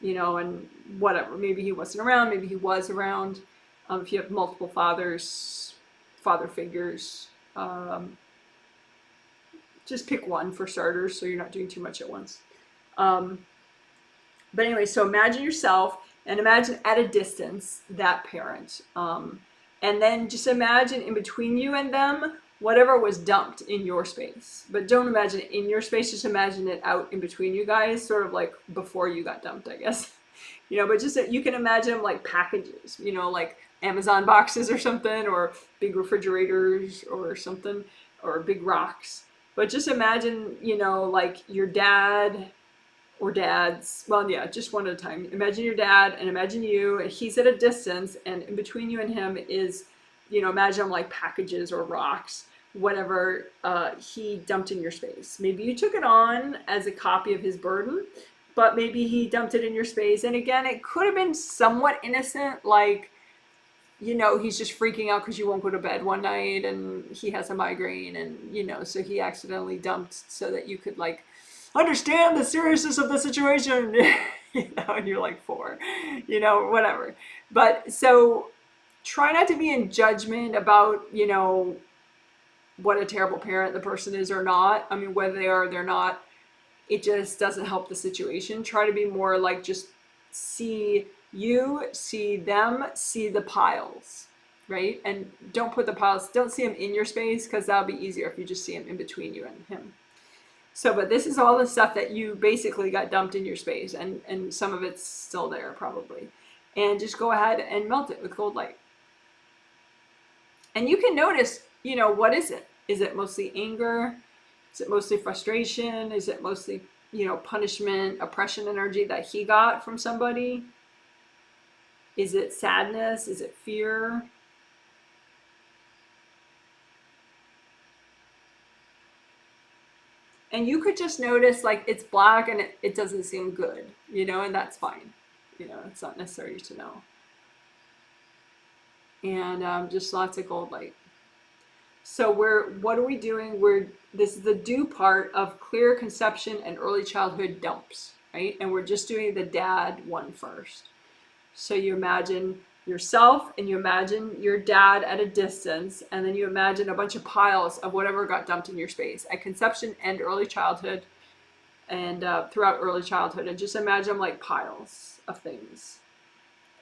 and whatever. Maybe he wasn't around, maybe he was around. If you have multiple fathers, father figures, just pick one for starters so you're not doing too much at once. But anyway, so imagine yourself and imagine at a distance that parent. And then just imagine in between you and them, whatever was dumped in your space. But don't imagine it in your space, just imagine it out in between you guys, sort of like before you got dumped, I guess. But just you can imagine them like packages, like Amazon boxes or something, or big refrigerators or something, or big rocks. But just imagine, like your dad or dads, well, yeah, just one at a time. Imagine your dad and imagine you, and he's at a distance, and in between you and him is, imagine like packages or rocks, whatever he dumped in your space. Maybe you took it on as a copy of his burden, but maybe he dumped it in your space. And again, it could have been somewhat innocent, like, he's just freaking out because you won't go to bed one night and he has a migraine, and, so he accidentally dumped so that you could like understand the seriousness of the situation, and you're like 4, whatever. But so try not to be in judgment about, what a terrible parent the person is or not. I mean, whether they are or they're not, it just doesn't help the situation. Try to be more like just see you, see them, see the piles, right? And don't put the piles, don't see them in your space, because that'll be easier if you just see them in between you and him. So, but this is all the stuff that you basically got dumped in your space, and some of it's still there probably. And just go ahead and melt it with cold light. And you can notice, what is it? Is it mostly anger? Is it mostly frustration? Is it mostly, punishment, oppression energy that he got from somebody? Is it sadness? Is it fear? And you could just notice like it's black and it doesn't seem good, and that's fine. It's not necessary to know. And just lots of gold light. So what are we doing? This is the do part of clear conception and early childhood dumps, right? And we're just doing the dad one first. So you imagine yourself and you imagine your dad at a distance, and then you imagine a bunch of piles of whatever got dumped in your space at conception and early childhood, and throughout early childhood, and just imagine them like piles of things,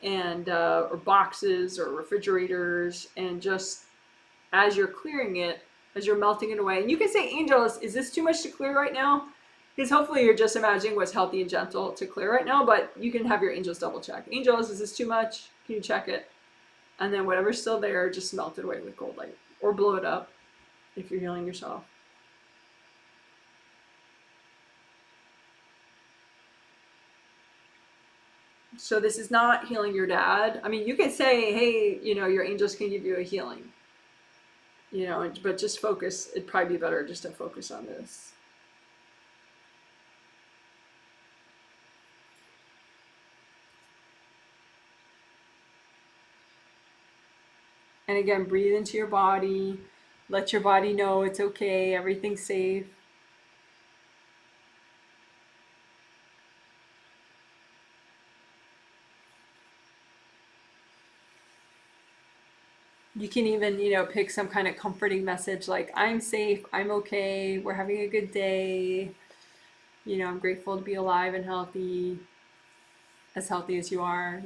and or boxes or refrigerators, and just as you're clearing it, as you're melting it away, and you can say, angels, is this too much to clear right now? Because hopefully you're just imagining what's healthy and gentle to clear right now, but you can have your angels double check. Angels, is this too much? Can you check it? And then whatever's still there, just melt it away with gold light, or blow it up if you're healing yourself. So this is not healing your dad. I mean, you could say, hey, your angels can give you a healing, but just focus. It'd probably be better just to focus on this. And again, breathe into your body. Let your body know it's okay, everything's safe. You can even, pick some kind of comforting message like, I'm safe, I'm okay, we're having a good day. I'm grateful to be alive and healthy as you are,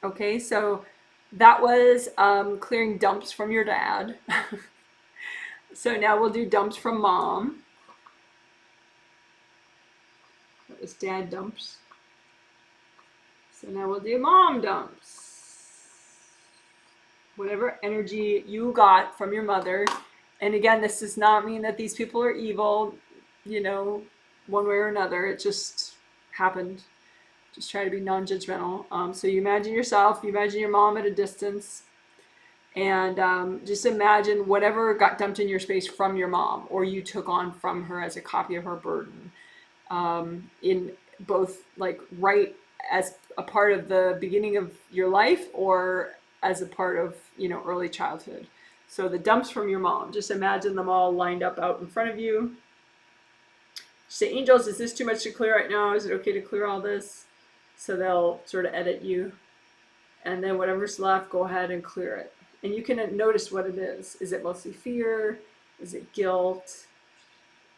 Okay, so that was clearing dumps from your dad. So now we'll do dumps from mom. That was dad dumps. So now we'll do mom dumps. Whatever energy you got from your mother. And again, this does not mean that these people are evil, one way or another. It just happened. Just try to be non-judgmental. So you imagine yourself, you imagine your mom at a distance, and just imagine whatever got dumped in your space from your mom, or you took on from her as a copy of her burden, in both like Wright as a part of the beginning of your life or as a part of, early childhood. So the dumps from your mom, just imagine them all lined up out in front of you. Say, angels, is this too much to clear right now? Is it okay to clear all this? So they'll sort of edit you. And then whatever's left, go ahead and clear it. And you can notice what it is. Is it mostly fear? Is it guilt?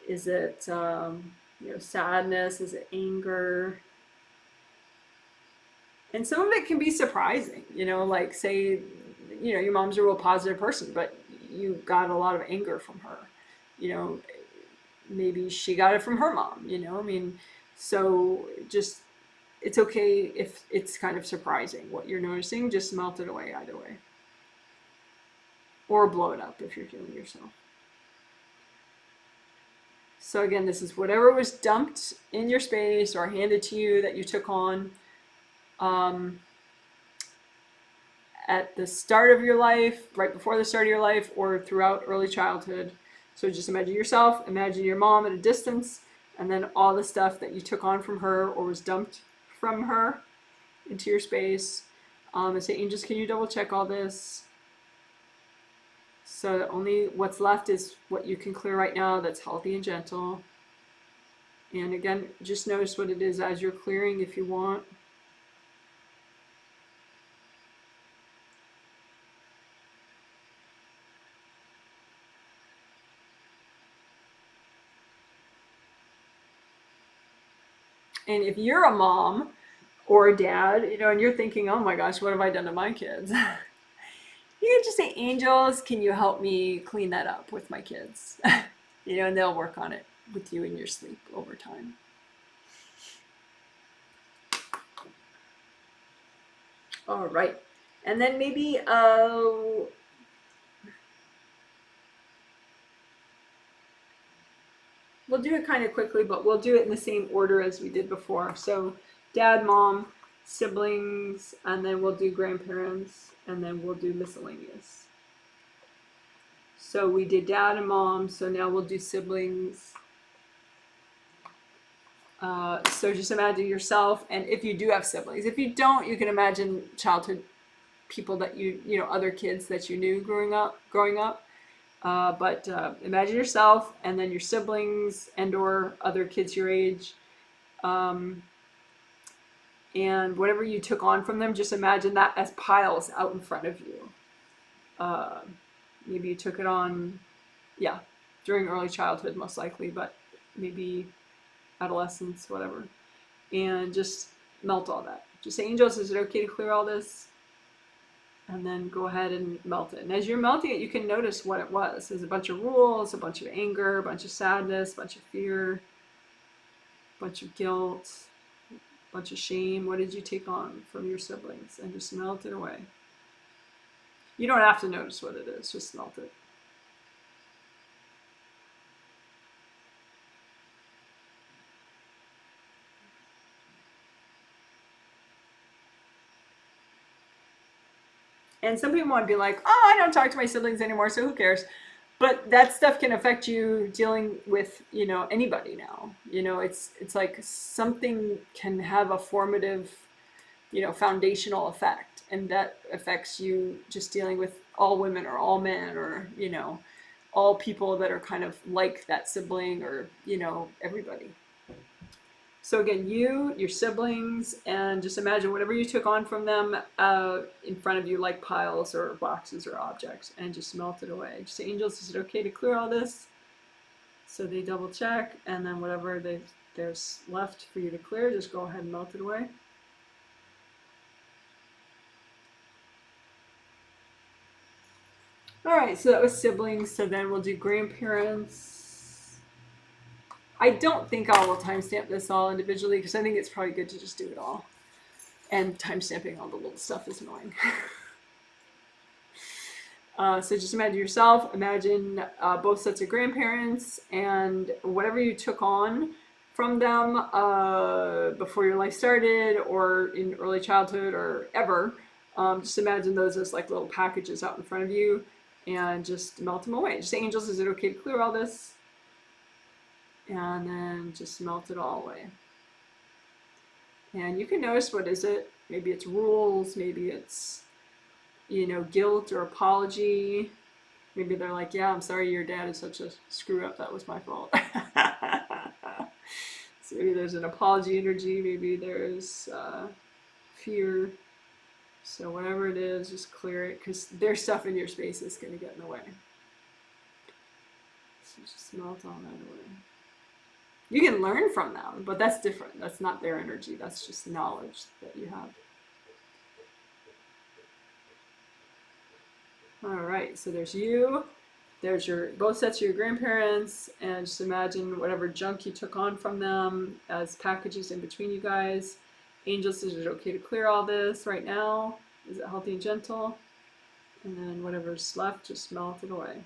Is it sadness? Is it anger? And some of it can be surprising, like say, your mom's a real positive person, but you got a lot of anger from her. Maybe she got it from her mom, so just, it's okay if it's kind of surprising what you're noticing, just melt it away either way. Or blow it up if you're healing yourself. So again, this is whatever was dumped in your space or handed to you that you took on at the start of your life, right before the start of your life, or throughout early childhood. So just imagine yourself, imagine your mom at a distance, and then all the stuff that you took on from her or was dumped from her into your space. And say, angels, can you double check all this? So only what's left is what you can clear right now that's healthy and gentle. And again, just notice what it is as you're clearing if you want. And if you're a mom or a dad, and you're thinking, oh my gosh, what have I done to my kids? You can just say, angels, can you help me clean that up with my kids? And they'll work on it with you in your sleep over time. All right. And then maybe, we'll do it kind of quickly, but we'll do it in the same order as we did before. So dad, mom, siblings, and then we'll do grandparents, and then we'll do miscellaneous. So we did dad and mom, so now we'll do siblings. So just imagine yourself, and if you do have siblings. If you don't, you can imagine childhood people that other kids that you knew growing up. But imagine yourself and then your siblings and or other kids your age. And whatever you took on from them, just imagine that as piles out in front of you. Maybe you took it on, during early childhood most likely, but maybe adolescence, whatever. And just melt all that. Just say, angels, is it okay to clear all this? And then go ahead and melt it. And as you're melting it, you can notice what it was. There's a bunch of rules, a bunch of anger, a bunch of sadness, a bunch of fear, a bunch of guilt, a bunch of shame. What did you take on from your siblings? And just melt it away. You don't have to notice what it is, just melt it. And some people want to be like, oh, I don't talk to my siblings anymore, so who cares? But that stuff can affect you dealing with, anybody now. It's like something can have a formative, foundational effect. And that affects you just dealing with all women or all men or, all people that are kind of like that sibling or, everybody. So again, your siblings, and just imagine whatever you took on from them in front of you, like piles or boxes or objects, and just melt it away. Just say, angels, is it okay to clear all this? So they double check, and then whatever there's left for you to clear, just go ahead and melt it away. All right, so that was siblings. So then we'll do grandparents. I don't think I will timestamp this all individually because I think it's probably good to just do it all. And timestamping all the little stuff is annoying. So just imagine yourself, imagine both sets of grandparents and whatever you took on from them before your life started or in early childhood or ever. Just imagine those as like little packages out in front of you and just melt them away. Just say, angels, is it okay to clear all this? And then just melt it all away. And you can notice, what is it? Maybe it's rules, maybe it's, you know, guilt or apology. Maybe they're like, yeah, I'm sorry your dad is such a screw up, that was my fault. So maybe there's an apology energy, maybe there's fear. So whatever it is, just clear it, because there's stuff in your space that's going to get in the way. So just melt all that away. You can learn from them, but that's different. That's not their energy. That's just knowledge that you have. All right, so there's you. There's your both sets of your grandparents, and just imagine whatever junk you took on from them as packages in between you guys. Angels, is it okay to clear all this right now? Is it healthy and gentle? And then whatever's left, just melt it away.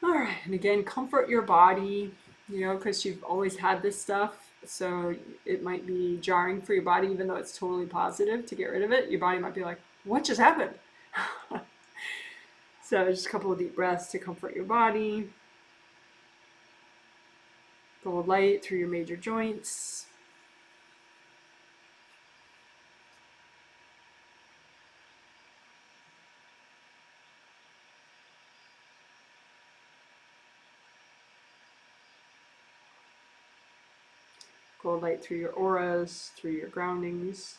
All right, and again, comfort your body, you know, because you've always had this stuff. So it might be jarring for your body, even though it's totally positive to get rid of it. Your body might be like, what just happened? So just a couple of deep breaths to comfort your body. Go light through your major joints. Go light through your auras, through your groundings.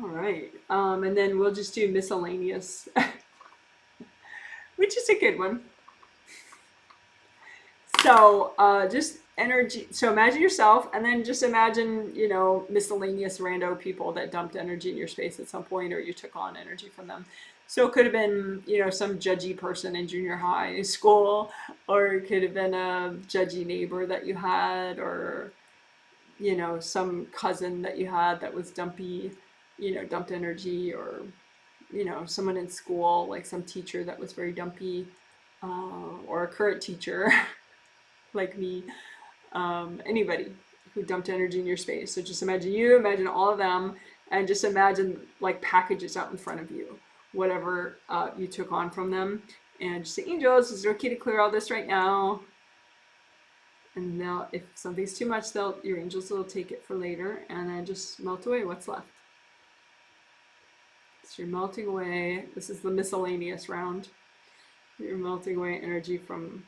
All right, and then we'll just do miscellaneous, which is a good one. So just energy. So imagine yourself, and then just imagine, you know, miscellaneous rando people that dumped energy in your space at some point, or you took on energy from them. So it could have been, you know, some judgy person in junior high school, or it could have been a judgy neighbor that you had, or, you know, some cousin that you had that was dumpy, you know, dumped energy, or, you know, someone in school, like some teacher that was very dumpy, or a current teacher like me, anybody who dumped energy in your space. So just imagine you, imagine all of them, and just imagine like packages out in front of you, whatever you took on from them, and just say, angels, is it okay to clear all this right now? And they'll, if something's too much, your angels will take it for later, and then just melt away what's left. So you're melting away. This is the miscellaneous round. You're melting away energy from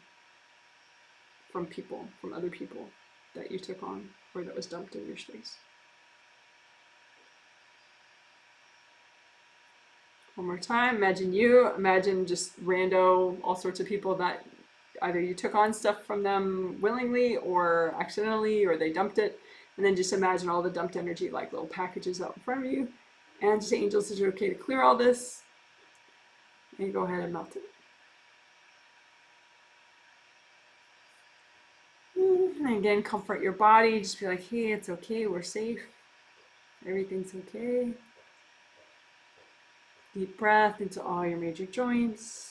people, from other people that you took on or that was dumped in your space. One more time, imagine just rando, all sorts of people that either you took on stuff from them willingly or accidentally, or they dumped it, and then just imagine all the dumped energy like little packages out in front of you, and just angels, is it okay to clear all this? And go ahead and melt it. And again, comfort your body. Just be like, hey, it's okay. We're safe. Everything's okay. Deep breath into all your major joints.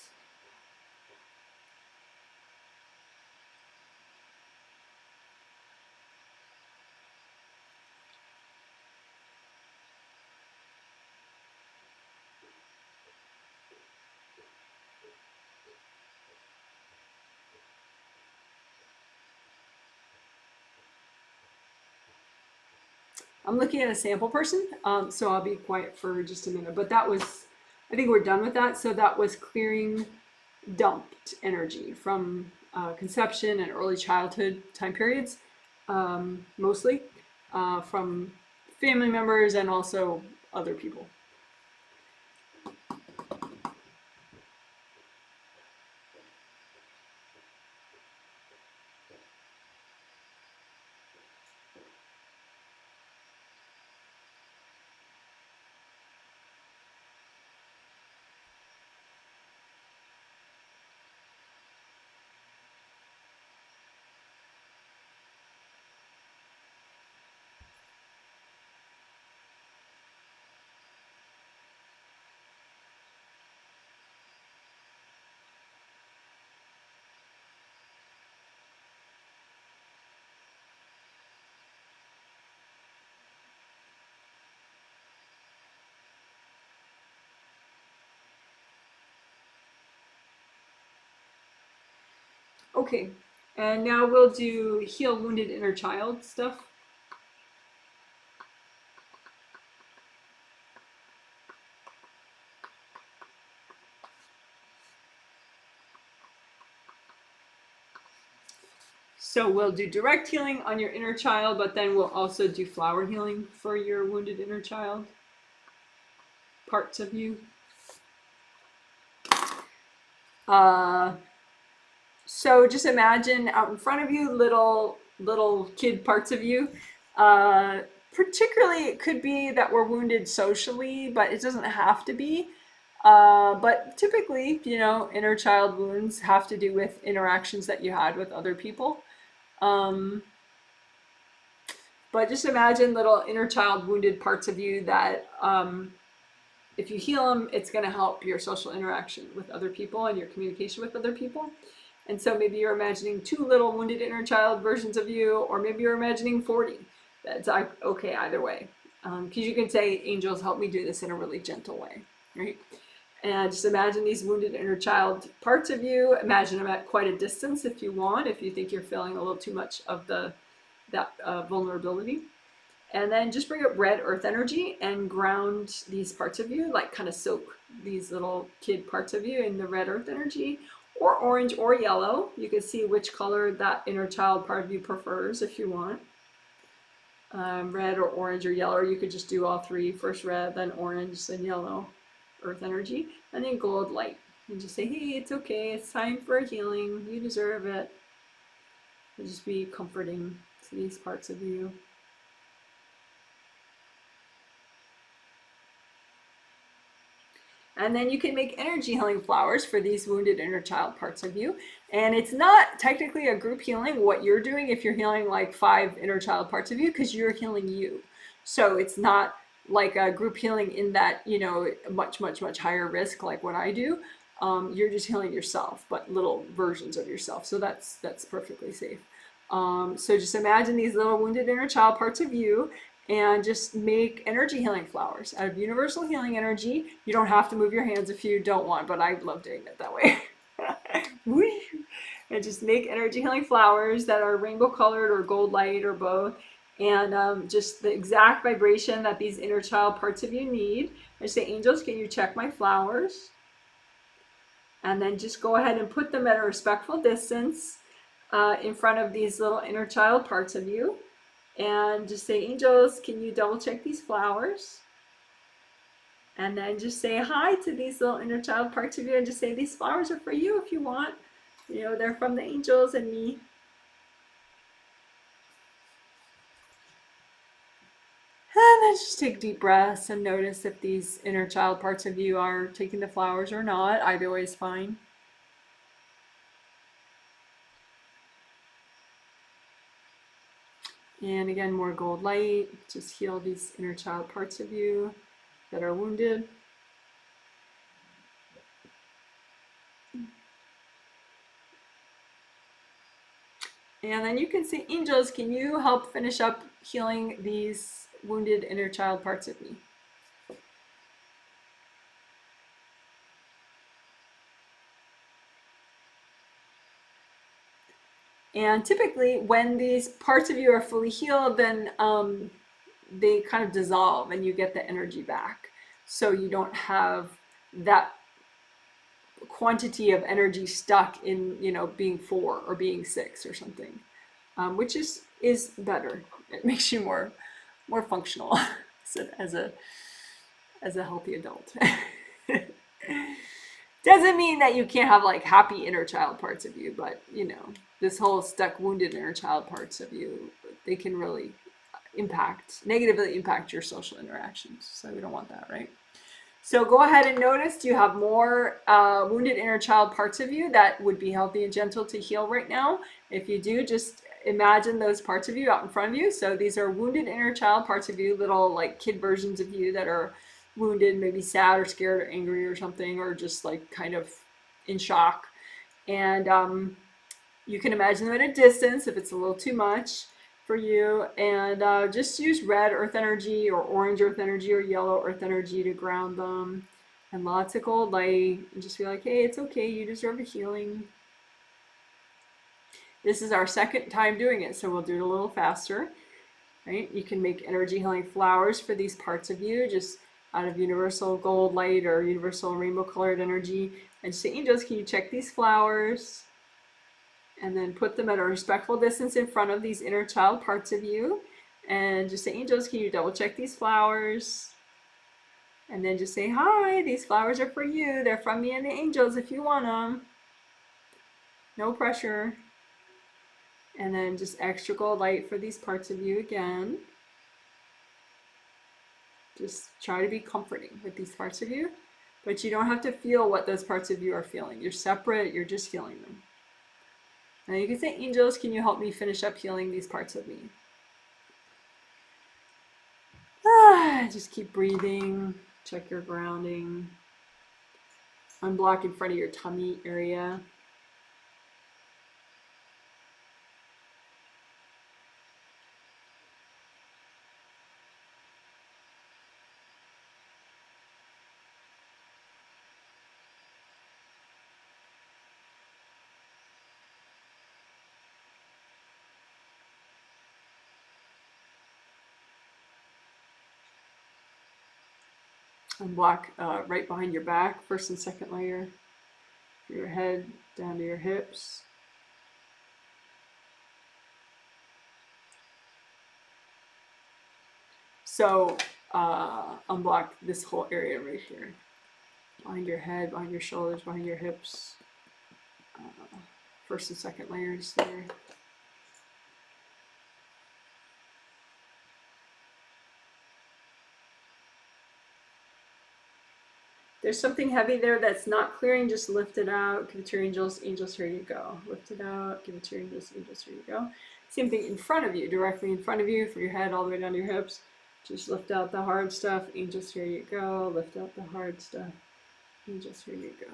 I'm looking at a sample person, so I'll be quiet for just a minute. But that was, I think we're done with that. So that was clearing dumped energy from conception and early childhood time periods, mostly from family members and also other people. Okay, and now we'll do heal wounded inner child stuff. So we'll do direct healing on your inner child, but then we'll also do flower healing for your wounded inner child, parts of you. So just imagine out in front of you little kid parts of you. Particularly, it could be that we're wounded socially, but it doesn't have to be. But typically, inner child wounds have to do with interactions that you had with other people. But just imagine little inner child wounded parts of you that if you heal them, it's going to help your social interaction with other people and your communication with other people. And so maybe you're imagining 2 little wounded inner child versions of you, or maybe you're imagining 40. That's okay either way. Because you can say, angels, help me do this in a really gentle way, right? And just imagine these wounded inner child parts of you. Imagine them at quite a distance if you want, if you think you're feeling a little too much of that vulnerability. And then just bring up red earth energy and ground these parts of you, like kind of soak these little kid parts of you in the red earth energy, or orange or yellow. You can see which color that inner child part of you prefers if you want. Red or orange or yellow, or you could just do all 3. First red, then orange, then yellow earth energy, and then gold light. And just say, hey, it's okay, it's time for a healing, you deserve it. And just be comforting to these parts of you. And then you can make energy healing flowers for these wounded inner child parts of you. And it's not technically a group healing what you're doing if you're healing like 5 inner child parts of you, because you're healing you. So it's not like a group healing in that, much, much, much higher risk like what I do. You're just healing yourself, but little versions of yourself. So that's perfectly safe. So just imagine these little wounded inner child parts of you, and just make energy healing flowers out of universal healing energy. You don't have to move your hands if you don't want, but I love doing it that way. And just make energy healing flowers that are rainbow colored or gold light or both. And just the exact vibration that these inner child parts of you need. I say, angels, can you check my flowers? And then just go ahead and put them at a respectful distance in front of these little inner child parts of you. And just say, angels, can you double check these flowers? And then just say hi to these little inner child parts of you, and just say, these flowers are for you if you want. They're from the angels and me. And then just take deep breaths and notice if these inner child parts of you are taking the flowers or not. Either way is fine. And again, more gold light. Just heal these inner child parts of you that are wounded. And then you can say, angels, can you help finish up healing these wounded inner child parts of me? And typically, when these parts of you are fully healed, then they kind of dissolve and you get the energy back. So you don't have that quantity of energy stuck in, being 4 or being 6 or something, which is better. It makes you more functional as a healthy adult. Doesn't mean that you can't have like happy inner child parts of you, but this whole stuck wounded inner child parts of you, they can really negatively impact your social interactions. So we don't want that, right? So go ahead and notice, do you have more wounded inner child parts of you that would be healthy and gentle to heal right now? If you do, just imagine those parts of you out in front of you. So these are wounded inner child parts of you, little like kid versions of you that are wounded, maybe sad or scared or angry or something, or just like kind of in shock. And you can imagine them at a distance if it's a little too much for you, and just use red earth energy or orange earth energy or yellow earth energy to ground them, and lots of gold light, and just be like, hey, it's okay, you deserve a healing. This is our second time doing it, so we'll do it a little faster. Right? You can make energy healing flowers for these parts of you, just out of universal gold light or universal rainbow colored energy. And say, angels, can you check these flowers? And then put them at a respectful distance in front of these inner child parts of you. And just say, angels, can you double check these flowers? And then just say, hi, these flowers are for you. They're from me and the angels if you want them. No pressure. And then just extra gold light for these parts of you again. Just try to be comforting with these parts of you. But you don't have to feel what those parts of you are feeling. You're separate, you're just healing them. Now you can say, angels, can you help me finish up healing these parts of me? Just keep breathing. Check your grounding. Unblock in front of your tummy area. Unblock right behind your back, first and second layer. From your head down to your hips. So unblock this whole area right here. Behind your head, behind your shoulders, behind your hips. First and second layers there. There's something heavy there that's not clearing, just lift it out, give it to your angels, angels, here you go. Lift it out, give it to your angels, angels, here you go. Same thing in front of you, directly in front of you, from your head all the way down to your hips. Just lift out the hard stuff, angels, here you go. Lift out the hard stuff, angels, here you go.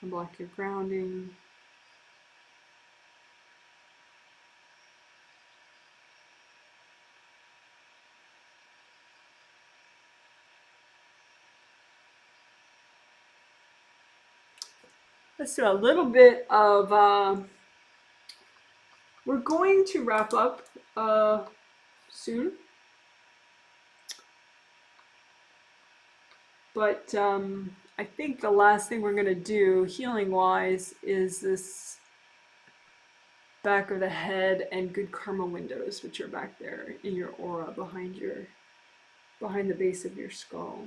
Unblock your grounding. Let's do a little bit of, we're going to wrap up soon. But I think the last thing we're going to do, healing-wise, is this back of the head and good karma windows, which are back there in your aura behind the base of your skull.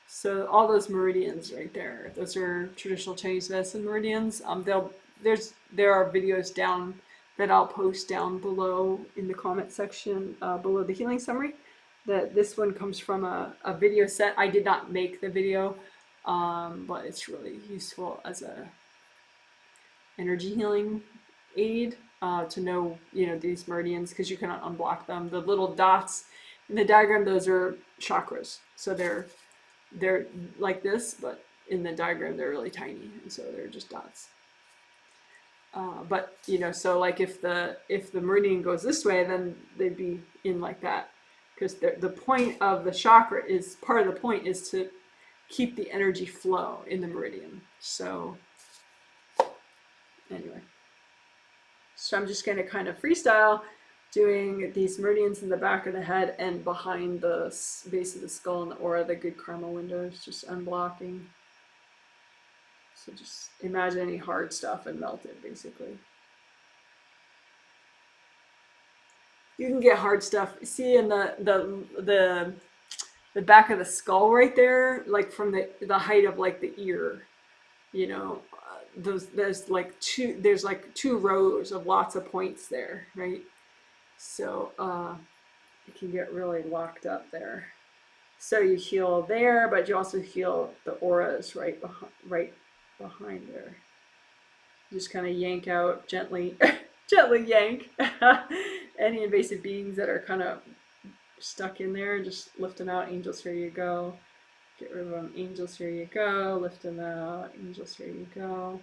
So all those meridians right there, those are traditional Chinese medicine meridians. There are videos down that I'll post down below in the comment section below the healing summary. This one comes from a video set. I did not make the video, but it's really useful as a energy healing aid to know, these meridians, because you cannot unblock them. The little dots in the diagram, those are chakras. So they're like this, but in the diagram they're really tiny, and so they're just dots. But so like if the meridian goes this way, then they'd be in like that, because the point of the chakra is, part of the point is to keep the energy flow in the meridian. So anyway, so I'm just going to kind of freestyle doing these meridians in the back of the head and behind the base of the skull and the aura, the good karma windows, just unblocking. So just imagine any hard stuff and melt it, basically. You can get hard stuff. See in the back of the skull right there, like from the height of like the ear, there's like two rows of lots of points there, right? So it can get really locked up there. So you heal there, but you also heal the auras right behind there. Just kind of yank out gently, gently yank any invasive beings that are kind of stuck in there. Just lift them out. Angels, here you go. Get rid of them. Angels, here you go. Lift them out. Angels, here you go.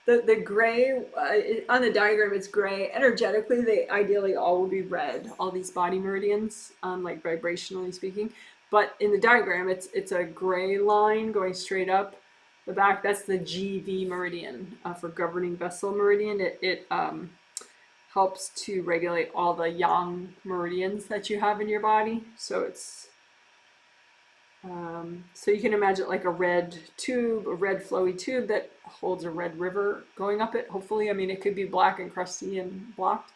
The gray on the diagram, it's gray. Energetically, they ideally all would be red. All these body meridians, like vibrationally speaking. But in the diagram, it's a gray line going straight up the back. That's the GV meridian for governing vessel meridian. It helps to regulate all the yang meridians that you have in your body. So it's so you can imagine like a red tube, a red flowy tube that holds a red river going up it, hopefully. I mean, it could be black and crusty and blocked,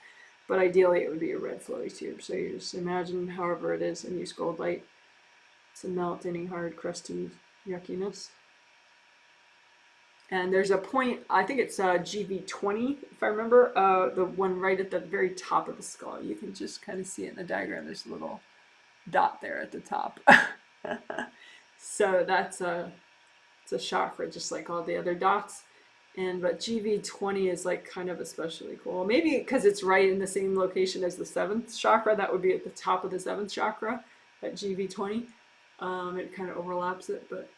but ideally it would be a red flowy tube. So you just imagine however it is and use gold light to melt any hard, crusty yuckiness. And there's a point, I think it's GV20, if I remember, the one right at the very top of the skull. You can just kind of see it in the diagram. There's a little dot there at the top. So it's a chakra, just like all the other dots. But GV20 is like kind of especially cool. Maybe because it's right in the same location as the 7th chakra. That would be at the top of the 7th chakra at GV20. It kind of overlaps it, but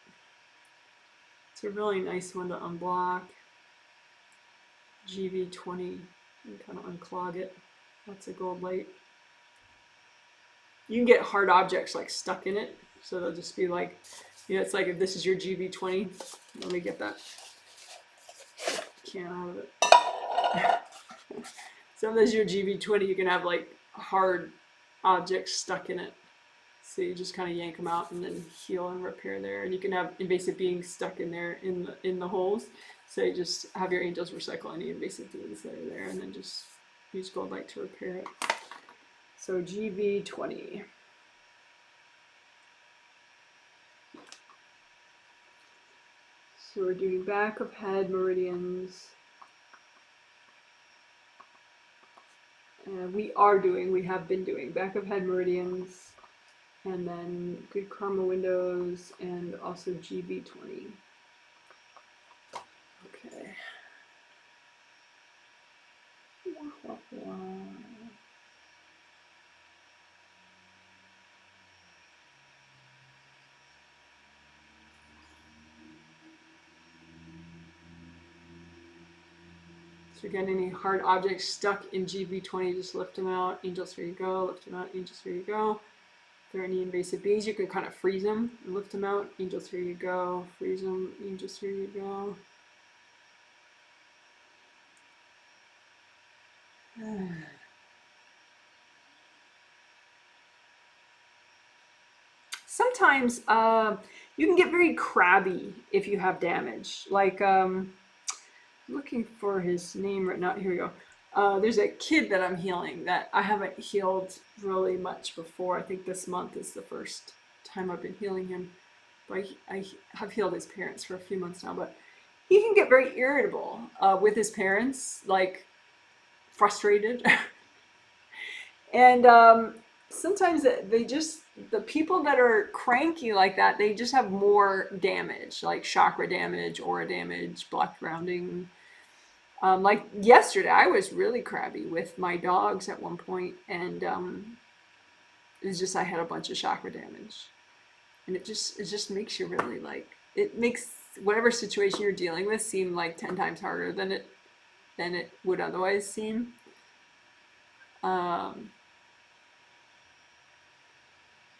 it's a really nice one to unblock. GV20, and kind of unclog it. Lots of gold light. You can get hard objects like stuck in it. So they'll just be like, you know, it's like if this is your GV20, let me get that can out of it. So if this is your GV20, you can have like hard objects stuck in it. So you just kind of yank them out and then heal and repair there. And you can have invasive beings stuck in there in the holes. So you just have your angels recycle any invasive beings that are there and then just use gold light to repair it. So GV20. So we're doing back of head meridians. We have been doing back of head meridians, and then good karma windows, and also GV20. Okay. So again, any hard objects stuck in GV20, just lift them out. Angels, here you go. Lift them out. Angels, here you go. If there are any invasive beings, you can kind of freeze them and lift them out. Angels, here you go. Freeze them. Angels, here you go. Sometimes you can get very crabby if you have damage. Like, looking for his name right now. Here we go. There's a kid that I'm healing that I haven't healed really much before. I think this month is the first time I've been healing him. But I have healed his parents for a few months now. But he can get very irritable with his parents, like frustrated. And sometimes the people that are cranky like that, they just have more damage, like chakra damage, aura damage, block grounding. Like yesterday, I was really crabby with my dogs at one point, and it's just I had a bunch of chakra damage, and it just makes you really like, it makes whatever situation you're dealing with seem like 10 times harder than it would otherwise seem.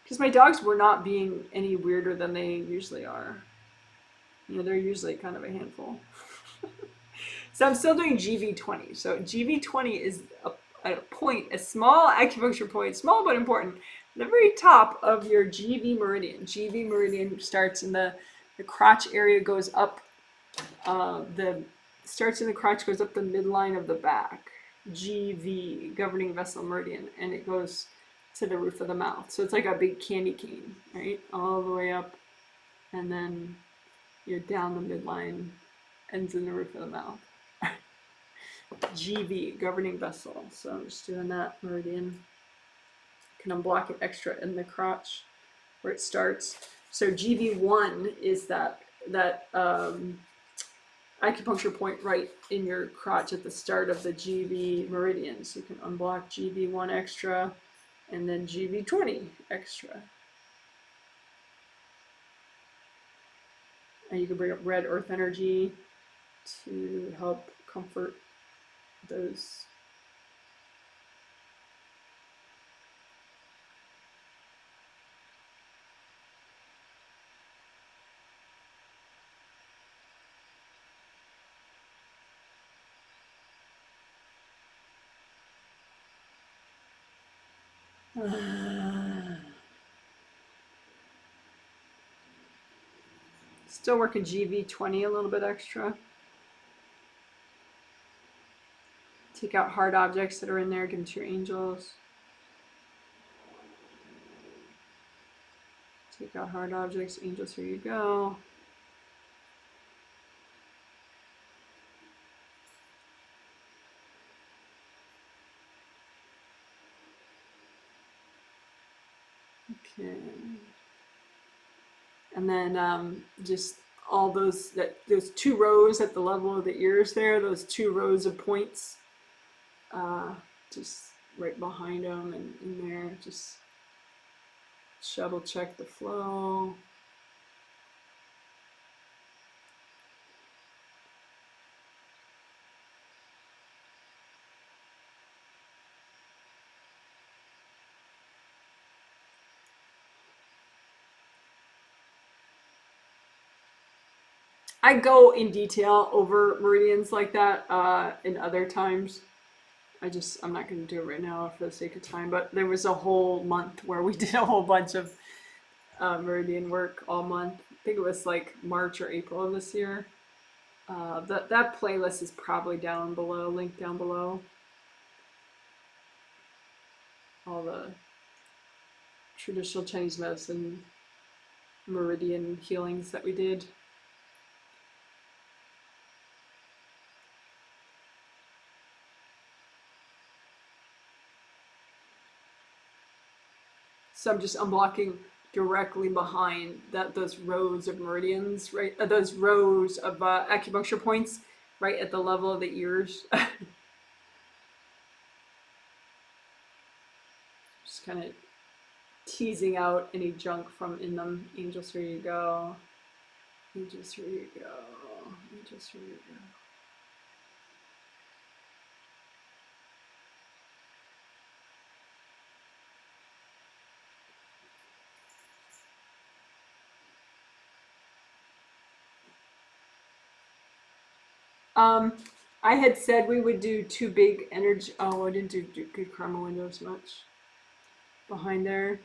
Because my dogs were not being any weirder than they usually are. You know, they're usually kind of a handful. So I'm still doing GV20. So GV20 is a point, a small acupuncture point, small but important, at the very top of your GV meridian. GV meridian starts in the crotch area, goes up, starts in the crotch, goes up the midline of the back. GV, governing vessel meridian, and it goes to the roof of the mouth. So it's like a big candy cane, right? All the way up, and then you're down the midline, ends in the roof of the mouth. GV, governing vessel. So I'm just doing that meridian. Can unblock it extra in the crotch where it starts. So GV1 is that acupuncture point right in your crotch at the start of the GV meridian. So you can unblock GV1 extra, and then GV20 extra. And you can bring up red earth energy, to help comfort those. Still working GV20 a little bit extra. Take out hard objects that are in there, give them to your angels. Take out hard objects, angels, here you go. Okay. And then just all those 2 rows at the level of the ears there, those 2 rows of points, just right behind them and in there, just shuttle check the flow. I go in detail over meridians like that in other times. I'm not going to do it right now for the sake of time, but there was a whole month where we did a whole bunch of meridian work all month. I think it was like March or April of this year. That playlist is probably down below, linked down below. All the traditional Chinese medicine meridian healings that we did. So I'm just unblocking directly behind those rows of meridians, right? Those rows of acupuncture points, right at the level of the ears. Just kind of teasing out any junk from in them. Angels, here you go. Angels, here you go. Angels, here you go. I had said we would do 2 big energy. Oh, I didn't do good karma windows much behind there.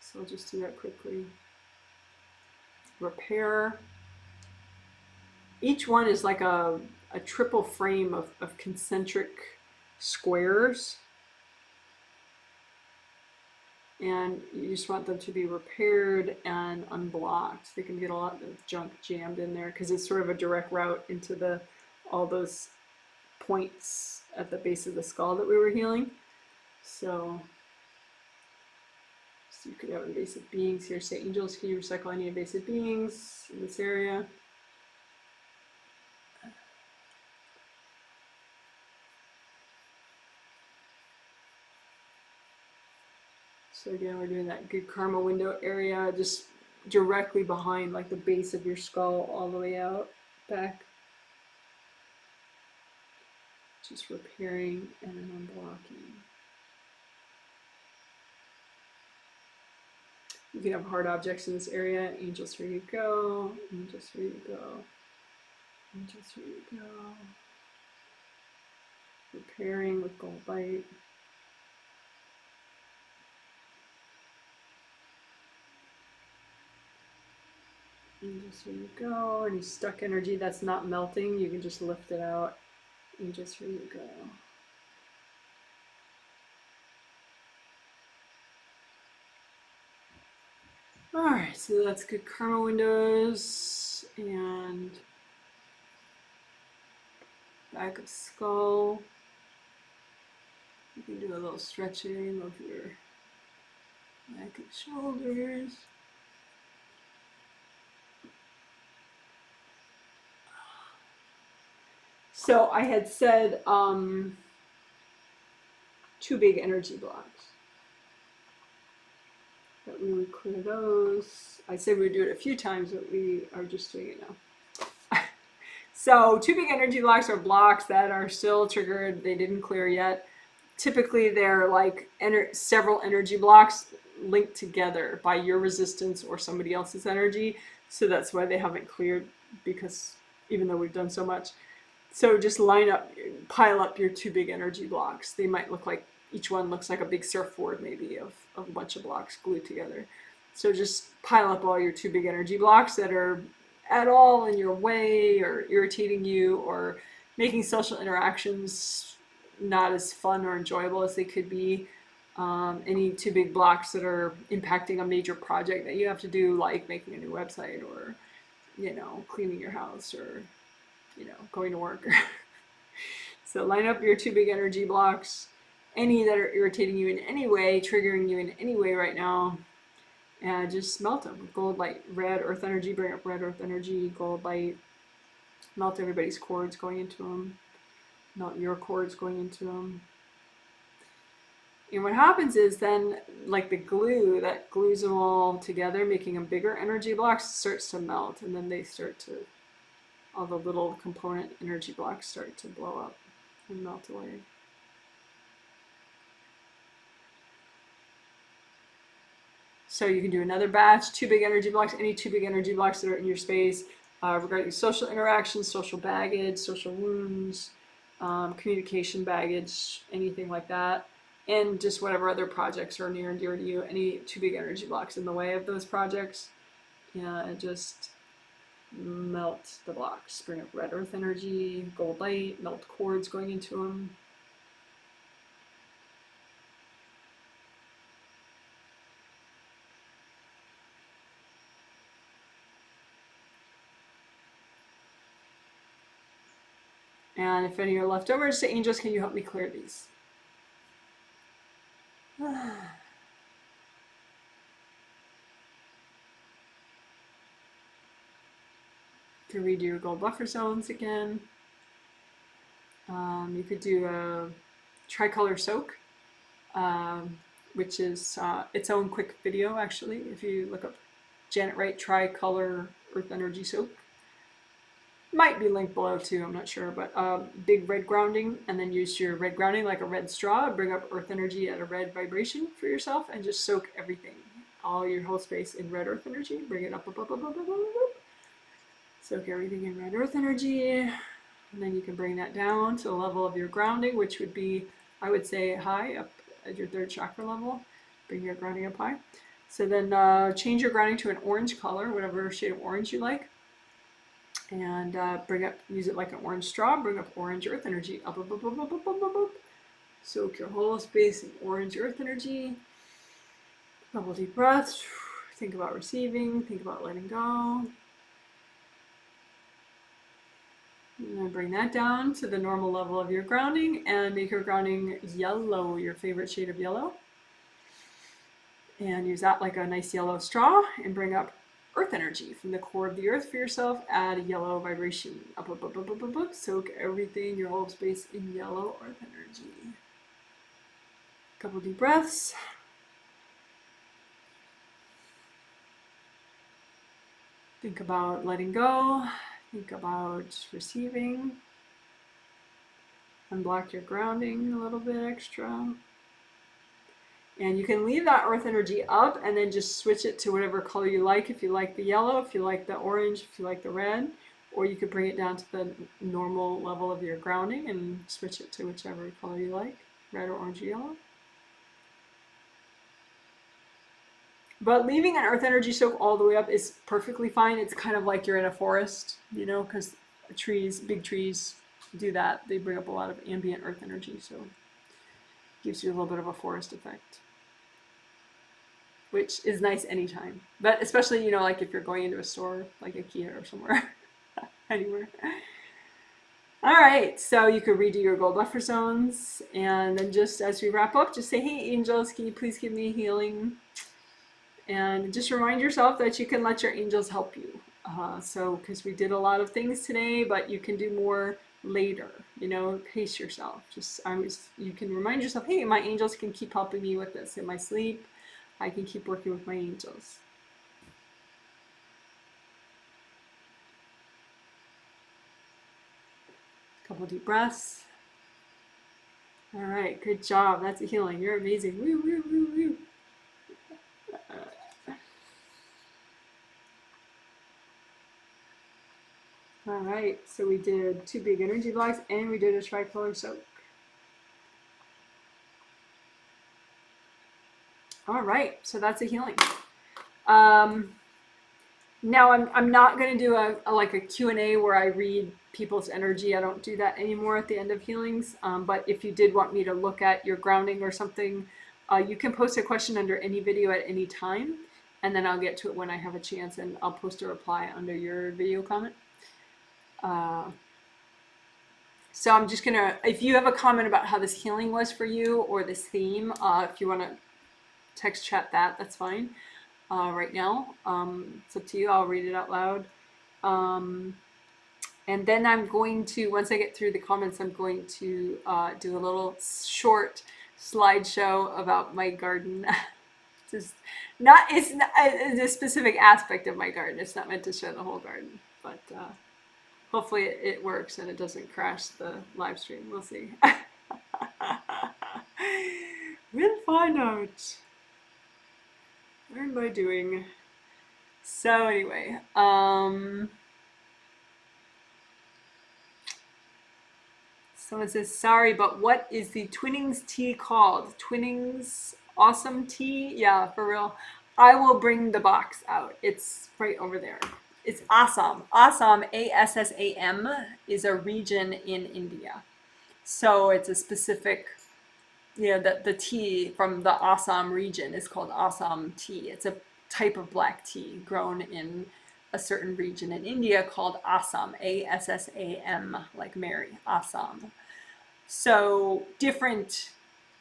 So I'll just do that quickly. Repair. Each one is like a triple frame of concentric squares. And you just want them to be repaired and unblocked. They can get a lot of junk jammed in there because it's sort of a direct route into all those points at the base of the skull that we were healing. So you could have invasive beings here. Say, angels, can you recycle any invasive beings in this area? So again, we're doing that good karma window area, just directly behind like the base of your skull all the way out, back. Just repairing and then unblocking. You can have hard objects in this area. Angels, here you go. Angels, here you go. Angels, here you go. Repairing with gold light. Angels, here you go. Any stuck energy that's not melting, you can just lift it out. Angels, here you go. Alright, so that's good karma windows and back of skull. You can do a little stretching of your neck and shoulders. So I had said 2 big energy blocks. That we would clear those. I said we'd do it a few times, but we are just doing it now. So 2 big energy blocks are blocks that are still triggered. They didn't clear yet. Typically, they're like several energy blocks linked together by your resistance or somebody else's energy. So that's why they haven't cleared, because even though we've done so much. So just pile up your 2 big energy blocks. They might look like, each one looks like a big surfboard maybe of a bunch of blocks glued together. So just pile up all your 2 big energy blocks that are at all in your way or irritating you or making social interactions not as fun or enjoyable as they could be. Any 2 big blocks that are impacting a major project that you have to do, like making a new website or, cleaning your house or, going to work. So line up your 2 big energy blocks, any that are irritating you in any way, triggering you in any way right now, and just melt them. Gold light, red earth energy, bring up red earth energy, gold light, melt everybody's cords going into them, melt your cords going into them. And what happens is then, like the glue that glues them all together, making them bigger energy blocks, starts to melt, and then all the little component energy blocks start to blow up and melt away. So you can do another batch, 2 big energy blocks, any 2 big energy blocks that are in your space, regarding social interactions, social baggage, social wounds, communication baggage, anything like that. And just whatever other projects are near and dear to you, any 2 big energy blocks in the way of those projects. And just melt the blocks. Bring up red earth energy, gold light, melt cords going into them. And if any are left over, just say, angels, can you help me clear these? To redo your gold buffer zones again. You could do a tricolor soak, which is its own quick video, actually. If you look up Janet Wright tricolor earth energy soak, might be linked below too, I'm not sure, but big red grounding, and then use your red grounding like a red straw, bring up earth energy at a red vibration for yourself, and just soak everything, all your whole space in red earth energy. Bring it up, up, up, up, up, up, up, up. Soak everything in red earth energy, and then you can bring that down to the level of your grounding, which would be, I would say, high, up at your 3rd chakra level. Bring your grounding up high. So then change your grounding to an orange color, whatever shade of orange you like. And use it like an orange straw, bring up orange earth energy, up, up, up, up, up, up, up, up, up. Soak your whole space in orange earth energy. Couple deep breaths. Think about receiving, think about letting go. And then bring that down to the normal level of your grounding and make your grounding yellow, your favorite shade of yellow. And use that like a nice yellow straw and bring up earth energy from the core of the earth for yourself. Add a yellow vibration. Up, up, up, up, up, up, up. Soak everything, your whole space, in yellow earth energy. Couple deep breaths. Think about letting go. Think about receiving. Unblock your grounding a little bit extra. And you can leave that earth energy up and then just switch it to whatever color you like. If you like the yellow, if you like the orange, if you like the red, or you could bring it down to the normal level of your grounding and switch it to whichever color you like, red or orange or yellow. But leaving an earth energy soak all the way up is perfectly fine. It's kind of like you're in a forest, because big trees do that. They bring up a lot of ambient earth energy, so it gives you a little bit of a forest effect, which is nice anytime. But especially, like if you're going into a store, like IKEA or somewhere, anywhere. All right, so you could redo your gold buffer zones, and then just as we wrap up, just say, hey, angels, can you please give me healing? And just remind yourself that you can let your angels help you. Because we did a lot of things today, but you can do more later. Pace yourself. You can remind yourself, hey, my angels can keep helping me with this. In my sleep, I can keep working with my angels. Couple deep breaths. All right, good job. That's a healing. You're amazing. Woo, woo, woo, woo. All right, so we did 2 big energy blocks and we did a tricolor soak. All right, so that's a healing. Now I'm not going to do a Q&A where I read people's energy. I don't do that anymore at the end of healings. But if you did want me to look at your grounding or something, you can post a question under any video at any time, and then I'll get to it when I have a chance, and I'll post a reply under your video comment. So I'm just gonna, if you have a comment about how this healing was for you or this theme, if you want to text chat that, that's fine. Right now, it's up to you. I'll read it out loud. And then I'm going to, once I get through the comments, I'm going to do a little short slideshow about my garden. It's a specific aspect of my garden. It's not meant to show the whole garden, but hopefully it works and it doesn't crash the live stream. We'll see. We'll find out. Learn by doing. So anyway, someone says, sorry, but what is the Twinnings tea called? Twinnings Awesome Tea? Yeah, for real. I will bring the box out. It's right over there. It's Assam. Assam, A-S-S-A-M, is a region in India. So it's a specific, the tea from the Assam region is called Assam tea. It's a type of black tea grown in a certain region in India called Assam, A-S-S-A-M, like Mary, Assam. So different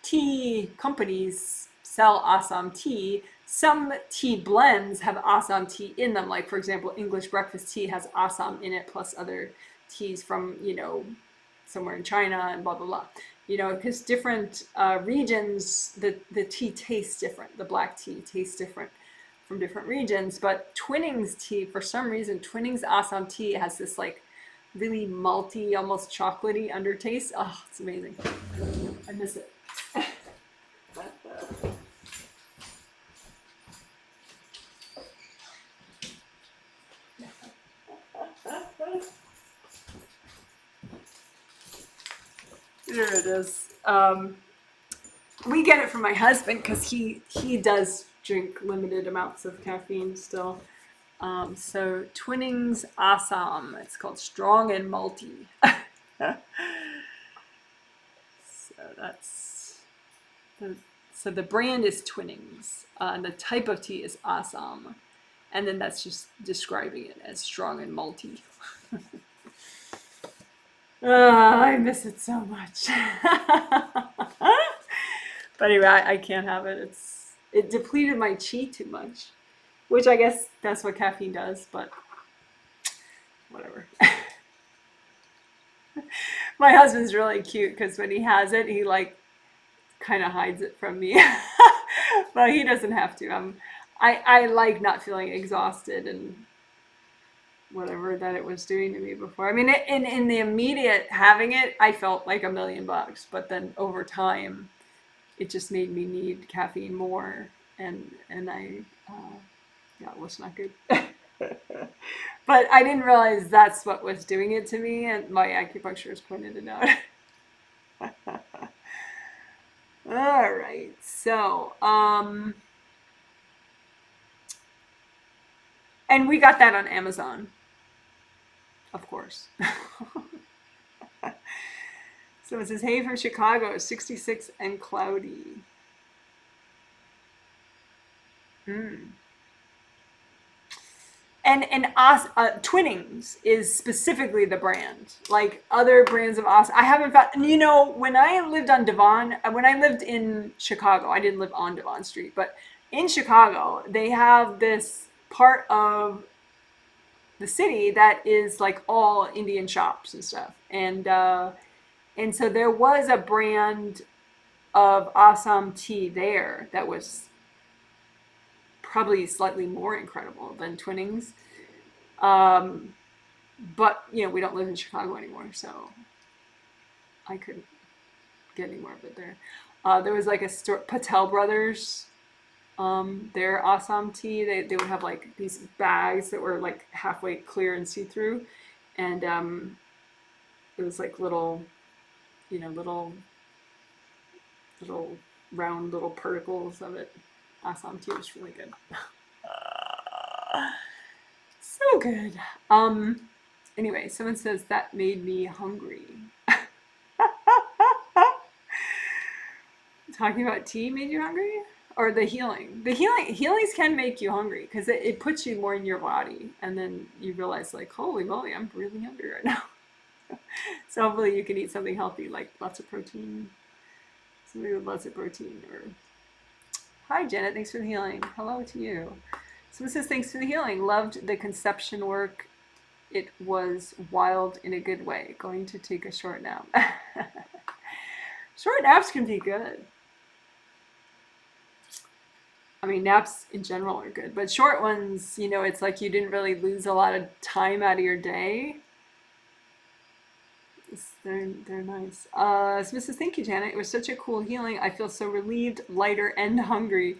tea companies sell Assam tea. Some tea blends have Assam tea in them. Like, for example, English breakfast tea has Assam in it, plus other teas from, somewhere in China and blah, blah, blah. Because different regions, the tea tastes different. The black tea tastes different from different regions. But Twinnings tea, for some reason, Twinnings Assam tea has this like really malty, almost chocolatey undertaste. Oh, it's amazing. I miss it. There it is. We get it from my husband because he does drink limited amounts of caffeine still. So Twinnings Assam. It's called Strong and Malty. So the brand is Twinnings. And the type of tea is Assam. And then that's just describing it as strong and malty. I miss it so much. But anyway, I can't have it. It depleted my chi too much, which I guess that's what caffeine does, but whatever. My husband's really cute because when he has it, he like kind of hides it from me. But he doesn't have to. I like not feeling exhausted and whatever that it was doing to me before. I mean, in the immediate having it, I felt like $1,000,000, but then over time, it just made me need caffeine more, and it was not good. But I didn't realize that's what was doing it to me, and my acupuncturist pointed it out. All right, so and we got that on Amazon, of course. So it says, hey from Chicago, 66 and cloudy. And Twinnings is specifically the brand. Like other brands of I haven't found, when I lived on Devon, when I lived in Chicago, I didn't live on Devon Street, but in Chicago, they have this part of the city that is like all Indian shops and stuff. And so there was a brand of Assam tea there that was probably slightly more incredible than Twinnings. But, we don't live in Chicago anymore, so I couldn't get any more of it there. There was like a store, Patel Brothers. Their Assam tea, they would have like these bags that were like halfway clear and see-through, and it was like little, you know, little round little particles of it. Assam tea was really good. So good. Anyway, someone says that made me hungry. Talking about tea made you hungry? Or the healing? Healings can make you hungry because it puts you more in your body, and then you realize like, holy moly, I'm really hungry right now. So hopefully you can eat something healthy, like lots of protein. Somebody with lots of protein. Or hi Janet, thanks for the healing. Hello to you. Someone says thanks for the healing. Loved the conception work. It was wild in a good way. Going to take a short nap. Short naps can be good. I mean, naps in general are good, but short ones, you know, it's like you didn't really lose a lot of time out of your day. They're nice. So Mrs. Thank you, Janet. It was such a cool healing. I feel so relieved, lighter, and hungry.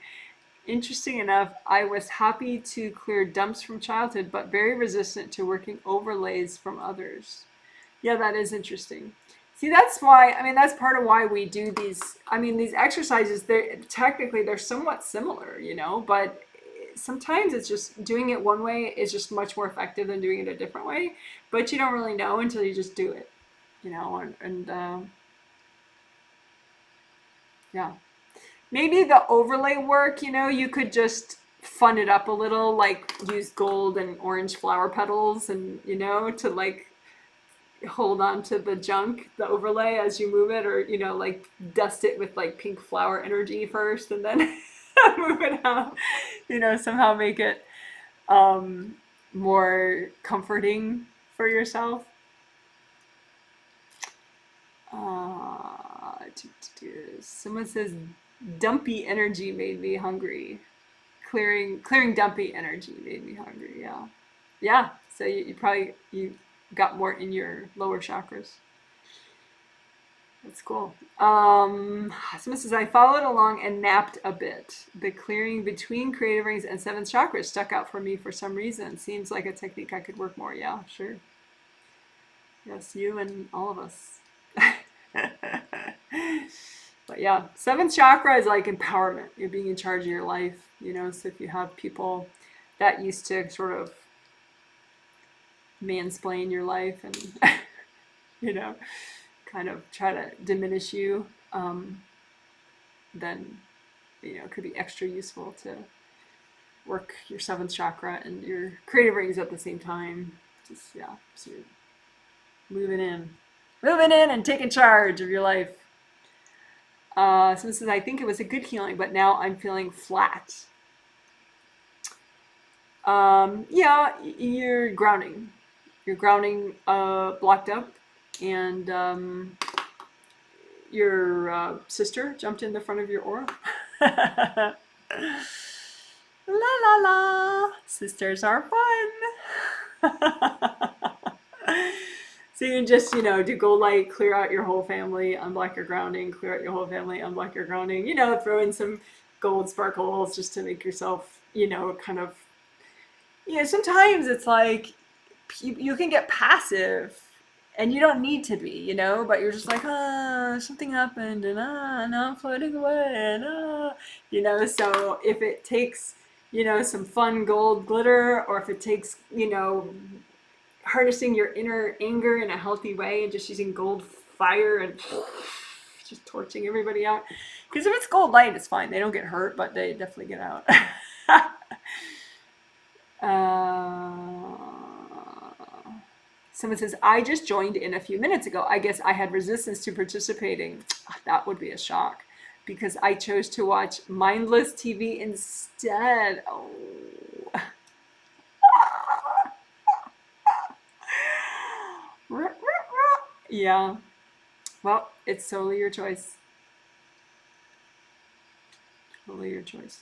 Interesting enough, I was happy to clear dumps from childhood, but very resistant to working overlays from others. Yeah, that is interesting. See, that's why, I mean, that's part of why we do these, I mean, these exercises, they're somewhat similar, you know, but sometimes it's just doing it one way is just much more effective than doing it a different way, but you don't really know until you just do it, you know, and yeah. Maybe the overlay work, you know, you could just fun it up a little, like use gold and orange flower petals and, you know, to like hold on to the junk, the overlay as you move it, or, you know, like dust it with like pink flower energy first and then move it out, you know, somehow make it more comforting for yourself. Someone says dumpy energy made me hungry. Clearing dumpy energy made me hungry. Yeah, yeah. So you probably got more in your lower chakras. That's cool. Someone says I followed along and napped a bit. The clearing between creative rings and seventh chakras stuck out for me for some reason. Seems like a technique I could work more. Yeah, sure. Yes, you and all of us. But yeah, seventh chakra is like empowerment. You're being in charge of your life, you know. So if you have people that used to sort of mansplain your life and, you know, kind of try to diminish you, then, you know, it could be extra useful to work your seventh chakra and your creative rings at the same time. Just, yeah, so you're moving in and taking charge of your life. So this is, I think it was a good healing, but now I'm feeling flat. Yeah, you're grounding. You're grounding blocked up, and your sister jumped in the front of your aura. La la la. Sisters are fun. So you can just, you know, do gold light, clear out your whole family, unblock your grounding, clear out your whole family, unblock your grounding, you know, throw in some gold sparkles just to make yourself, you know, kind of, you know, sometimes it's like you can get passive and you don't need to be, you know, but you're just like, something happened and now I'm floating away and you know, so if it takes, you know, some fun gold glitter, or if it takes, you know, harnessing your inner anger in a healthy way and just using gold fire and just torching everybody out. Because if it's gold light, it's fine. They don't get hurt, but they definitely get out. Someone says, I just joined in a few minutes ago. I guess I had resistance to participating. That would be a shock because I chose to watch mindless TV instead. Oh. Yeah. Well, it's totally your choice. Totally your choice.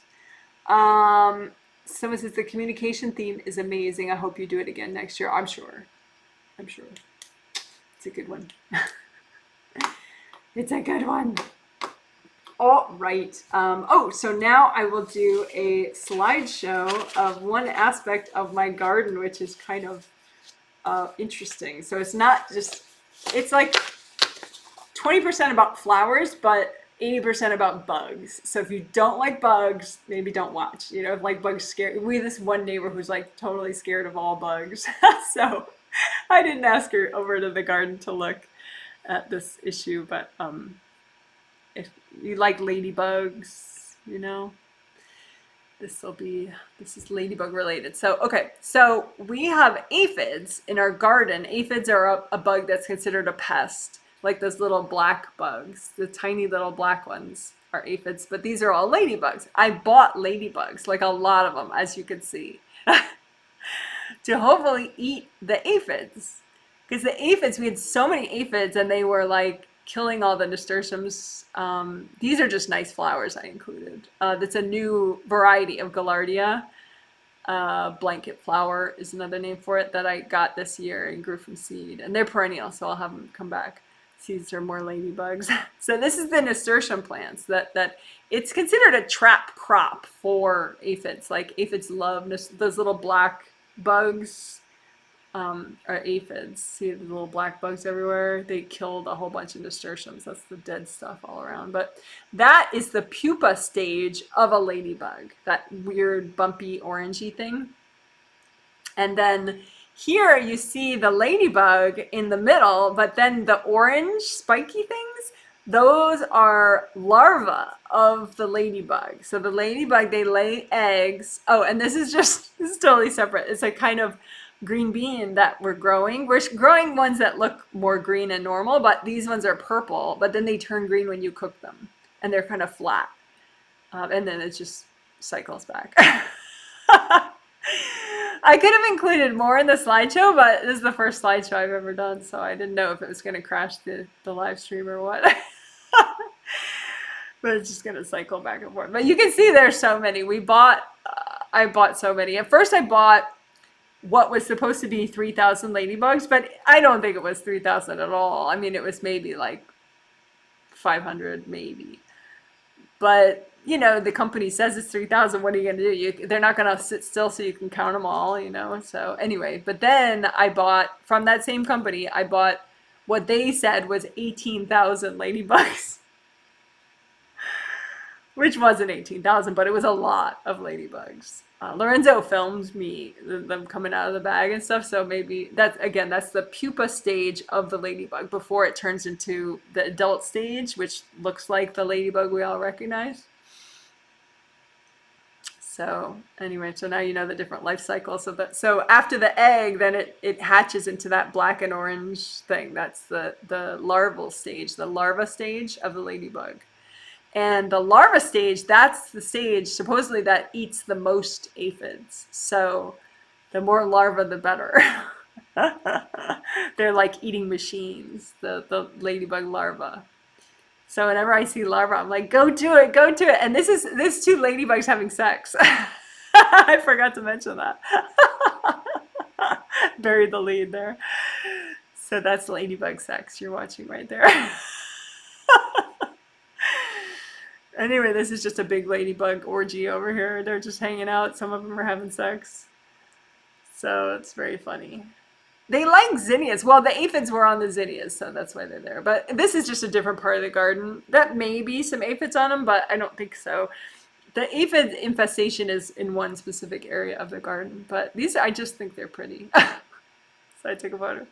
Someone says the communication theme is amazing. I hope you do it again next year. I'm sure. It's a good one. It's a good one. All right. Oh, so now I will do a slideshow of one aspect of my garden, which is kind of interesting. So it's not just, it's like 20% about flowers, but 80% about bugs. So if you don't like bugs, maybe don't watch. You know, if like bugs scare, we have this one neighbor who's like totally scared of all bugs. So I didn't ask her over to the garden to look at this issue, but if you like ladybugs, you know, this is ladybug related. So, okay, so we have aphids in our garden. Aphids are a bug that's considered a pest, like those little black bugs. The tiny little black ones are aphids, but these are all ladybugs. I bought ladybugs, like a lot of them, as you can see, to hopefully eat the aphids. Because the aphids, we had so many aphids and they were like killing all the nasturtiums. These are just nice flowers I included. That's a new variety of Gaillardia. Blanket flower is another name for it that I got this year and grew from seed. And they're perennial, so I'll have them come back. These are more ladybugs. So this is the nasturtium plants that it's considered a trap crop for aphids. Like aphids love those little black bugs. Are aphids. See the little black bugs everywhere? They killed a whole bunch of nasturtiums. That's the dead stuff all around. But that is the pupa stage of a ladybug, that weird bumpy orangey thing. And then here you see the ladybug in the middle, but then the orange spiky things, those are larvae of the ladybug. So the ladybug, they lay eggs. Oh, and this is totally separate. It's a kind of green bean that we're growing. We're growing ones that look more green and normal, but these ones are purple, but then they turn green when you cook them and they're kind of flat. And then it just cycles back. I could have included more in the slideshow, but this is the first slideshow I've ever done, so I didn't know if it was going to crash the live stream or what. But it's just going to cycle back and forth. But you can see there's so many. I bought so many. At first I bought what was supposed to be 3,000 ladybugs, but I don't think it was 3,000 at all. I mean, it was maybe like 500 maybe. But, you know, the company says it's 3,000. What are you going to do? They're not going to sit still so you can count them all, you know? So anyway, but then I bought, from that same company, I bought what they said was 18,000 ladybugs. Which wasn't 18,000, but it was a lot of ladybugs. Lorenzo filmed me, them coming out of the bag and stuff, so maybe that's the pupa stage of the ladybug before it turns into the adult stage, which looks like the ladybug we all recognize. So anyway, so now you know the different life cycles of that. So after the egg, then it hatches into that black and orange thing. That's the larval stage, the larva stage of the ladybug. And the larva stage, that's the stage supposedly that eats the most aphids. So the more larvae, the better. They're like eating machines, the ladybug larva. So whenever I see larva, I'm like, go to it, go to it. And this two ladybugs having sex. I forgot to mention that. Buried the lead there. So that's ladybug sex you're watching right there. Anyway, this is just a big ladybug orgy over here. They're just hanging out. Some of them are having sex. So it's very funny. They like zinnias. Well, the aphids were on the zinnias, so that's why they're there. But this is just a different part of the garden. That may be some aphids on them, but I don't think so. The aphid infestation is in one specific area of the garden. But these, I just think they're pretty. So I took a photo.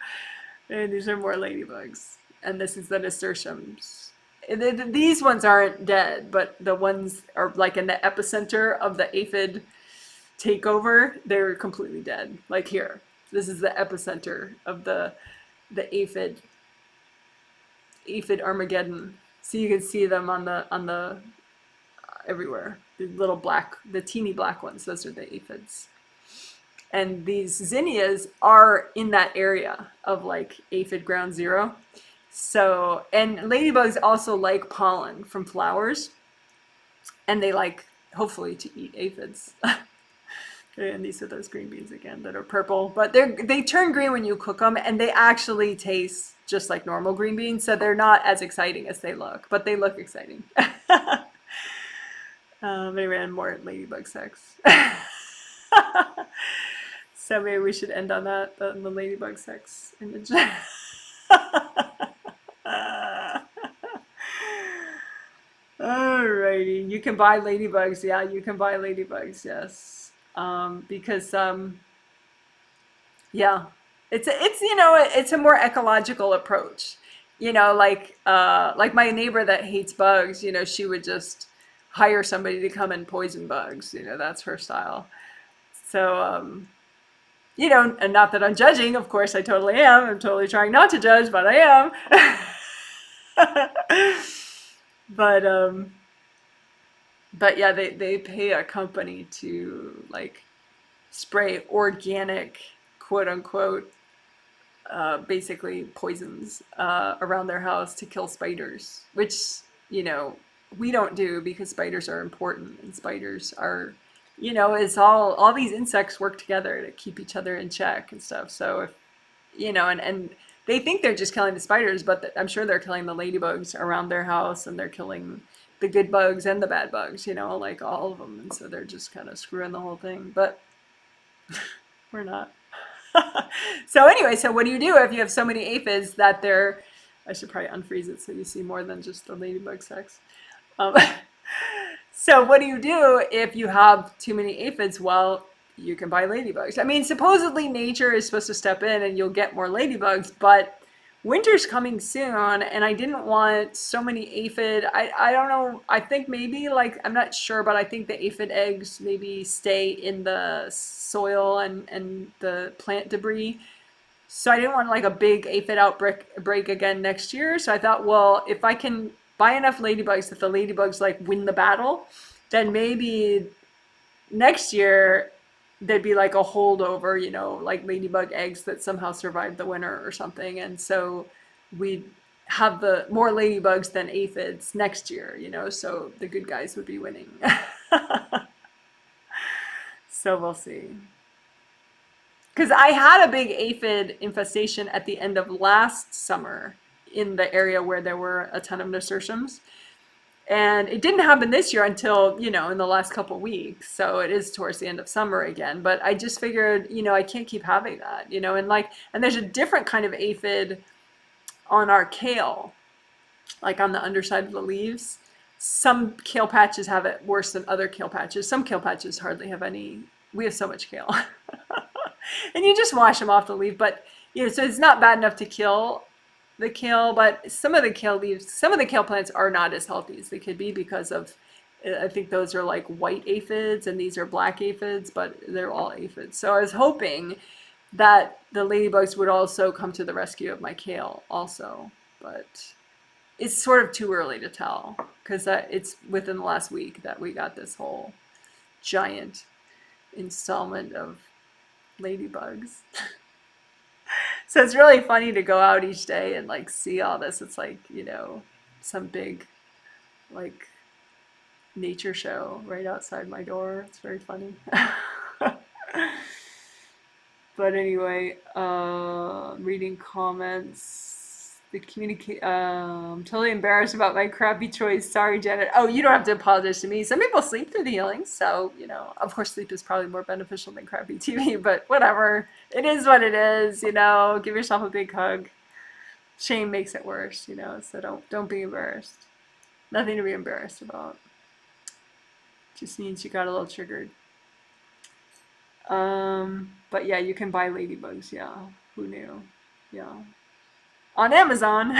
And these are more ladybugs. And this is the nasturtiums. These ones aren't dead, but the ones are like in the epicenter of the aphid takeover. They're completely dead. Like here, this is the epicenter of the aphid Armageddon. So you can see them on the everywhere. The little black, the teeny black ones. Those are the aphids. And these zinnias are in that area of like aphid ground zero. So, and ladybugs also like pollen from flowers, and they like, hopefully, to eat aphids. Okay, and these are those green beans again that are purple, but they turn green when you cook them, and they actually taste just like normal green beans, so they're not as exciting as they look, but they look exciting. Anyway, and more ladybug sex. So maybe we should end on that, the ladybug sex image. Alrighty, you can buy ladybugs. Yeah, you can buy ladybugs. Yes, because yeah, it's it's a more ecological approach. Like my neighbor that hates bugs. She would just hire somebody to come and poison bugs. That's her style. So and not that I'm judging. Of course, I totally am. I'm totally trying not to judge, but I am. But yeah, they pay a company to like spray organic, quote unquote, basically poisons around their house to kill spiders, which we don't do because spiders are important, and spiders are, it's all these insects work together to keep each other in check and stuff. So if and they think they're just killing the spiders, but I'm sure they're killing the ladybugs around their house, and they're killing the good bugs and the bad bugs, like all of them. And so they're just kind of screwing the whole thing, but we're not. So anyway, so what do you do if you have so many aphids that they're, I should probably unfreeze it so you see more than just the ladybug sex. So what do you do if you have too many aphids? Well, you can buy ladybugs. I mean, supposedly nature is supposed to step in and you'll get more ladybugs, but winter's coming soon, and I didn't want so many aphid. I don't know. I think maybe, like, I'm not sure, but I think the aphid eggs maybe stay in the soil and the plant debris. So I didn't want like a big aphid outbreak again next year. So I thought, well, if I can buy enough ladybugs that the ladybugs like win the battle, then maybe next year there'd be like a holdover, like ladybug eggs that somehow survived the winter or something. And so we'd have the more ladybugs than aphids next year, so the good guys would be winning. So we'll see. Because I had a big aphid infestation at the end of last summer in the area where there were a ton of nasturtiums. And it didn't happen this year until, in the last couple of weeks. So it is towards the end of summer again. But I just figured, I can't keep having that, and there's a different kind of aphid on our kale, like on the underside of the leaves. Some kale patches have it worse than other kale patches. Some kale patches hardly have any. We have so much kale. And you just wash them off the leaf. But, so it's not bad enough to kill the kale, but some of the kale leaves, some of the kale plants are not as healthy as they could be because of, I think those are like white aphids and these are black aphids, but they're all aphids. So I was hoping that the ladybugs would also come to the rescue of my kale also, but it's sort of too early to tell because it's within the last week that we got this whole giant installment of ladybugs. So it's really funny to go out each day and like see all this. It's like, some big like nature show right outside my door. It's very funny. But anyway, reading comments. I'm totally embarrassed about my crappy choice. Sorry, Janet. Oh, you don't have to apologize to me. Some people sleep through the healing, so of course, sleep is probably more beneficial than crappy TV. But whatever, it is what it is. Give yourself a big hug. Shame makes it worse, So don't be embarrassed. Nothing to be embarrassed about. Just means you got a little triggered. But yeah, you can buy ladybugs. Yeah, who knew? Yeah. On Amazon.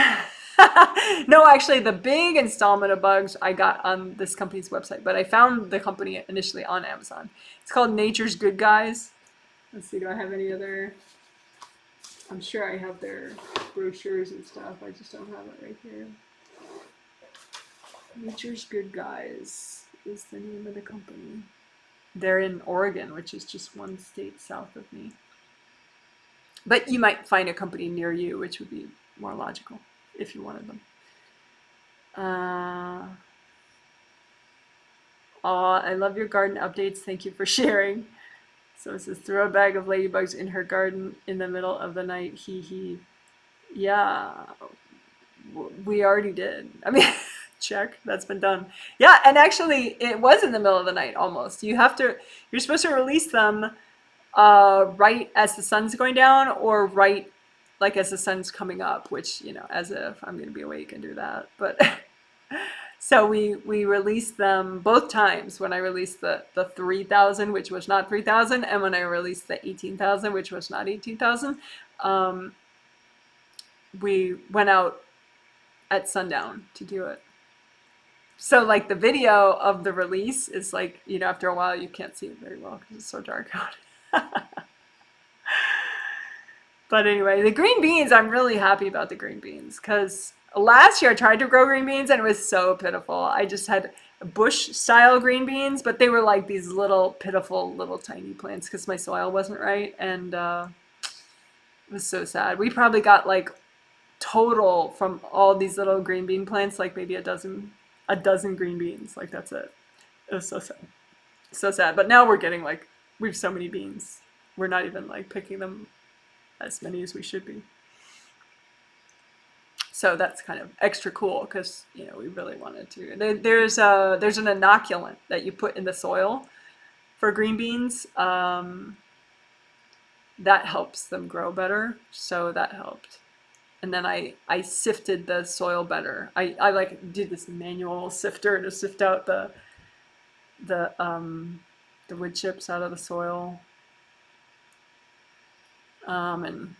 No, actually, the big installment of bugs I got on this company's website, but I found the company initially on Amazon. It's called Nature's Good Guys. Let's see, do I have any other? I'm sure I have their brochures and stuff. I just don't have it right here. Nature's Good Guys is the name of the company. They're in Oregon, which is just one state south of me. But you might find a company near you, which would be more logical if you wanted them. I love your garden updates. Thank you for sharing. So it says, throw a bag of ladybugs in her garden in the middle of the night. Hee hee. Yeah, we already did. I mean, check. That's been done. Yeah, and actually, it was in the middle of the night almost. You're supposed to release them right as the sun's going down, or right like as the sun's coming up, which, as if I'm going to be awake and do that. But so we released them both times, when I released the 3,000, which was not 3,000, and when I released the 18,000, which was not 18,000. We went out at sundown to do it. So like the video of the release is like, after a while you can't see it very well because it's so dark out. But anyway, the green beans, I'm really happy about the green beans, because last year I tried to grow green beans and it was so pitiful. I just had bush style green beans, but they were like these little pitiful little tiny plants because my soil wasn't right, and it was so sad. We probably got like total from all these little green bean plants, like maybe a dozen green beans. Like that's it. It was so sad. So sad. But now we're getting like, we have so many beans. We're not even like picking them as many as we should be. So that's kind of extra cool because, we really wanted to. There's an inoculant that you put in the soil for green beans that helps them grow better. So that helped. And then I sifted the soil better. I like did this manual sifter to sift out the wood chips out of the soil. And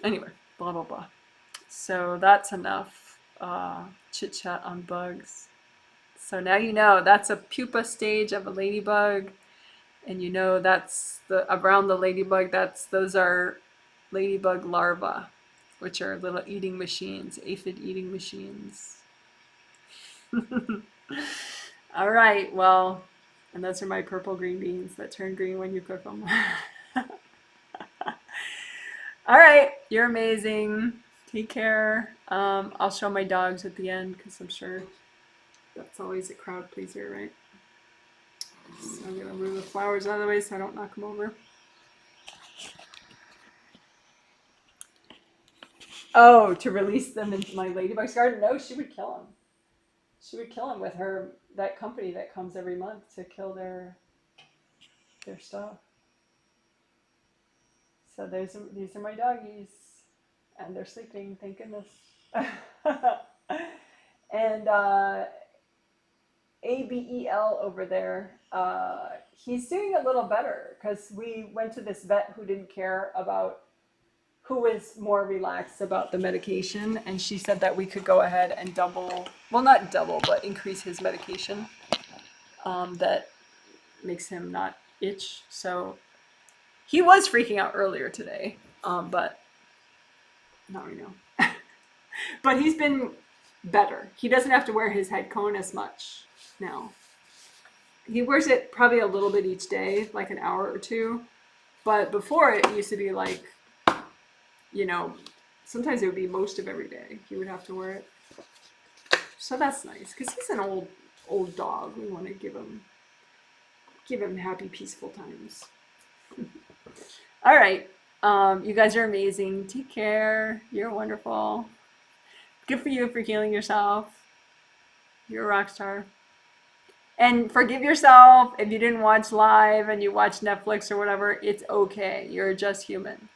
anyway, blah blah blah. So that's enough chit chat on bugs. So now that's a pupa stage of a ladybug, and that's around the ladybug. Those are ladybug larvae, which are little eating machines, aphid eating machines. All right, well, and those are my purple green beans that turn green when you cook them. All right, you're amazing. Take care. I'll show my dogs at the end because I'm sure that's always a crowd pleaser, right? So I'm going to move the flowers out of the way so I don't knock them over. Oh, to release them into my ladybug's garden? No, she would kill them. She would kill them with that company that comes every month to kill their stuff. So these are my doggies, and they're sleeping, thank goodness. And ABEL over there, he's doing a little better because we went to this vet who didn't care about who was more relaxed about the medication, and she said that we could go ahead and not double, but increase his medication that makes him not itch. So he was freaking out earlier today, but not right now. But he's been better. He doesn't have to wear his head cone as much now. He wears it probably a little bit each day, like an hour or two. But before, it used to be like, sometimes it would be most of every day he would have to wear it. So that's nice because he's an old dog. We want to give him happy, peaceful times. All right. You guys are amazing. Take care. You're wonderful. Good for you for healing yourself. You're a rock star. And forgive yourself if you didn't watch live and you watch Netflix or whatever. It's okay. You're just human.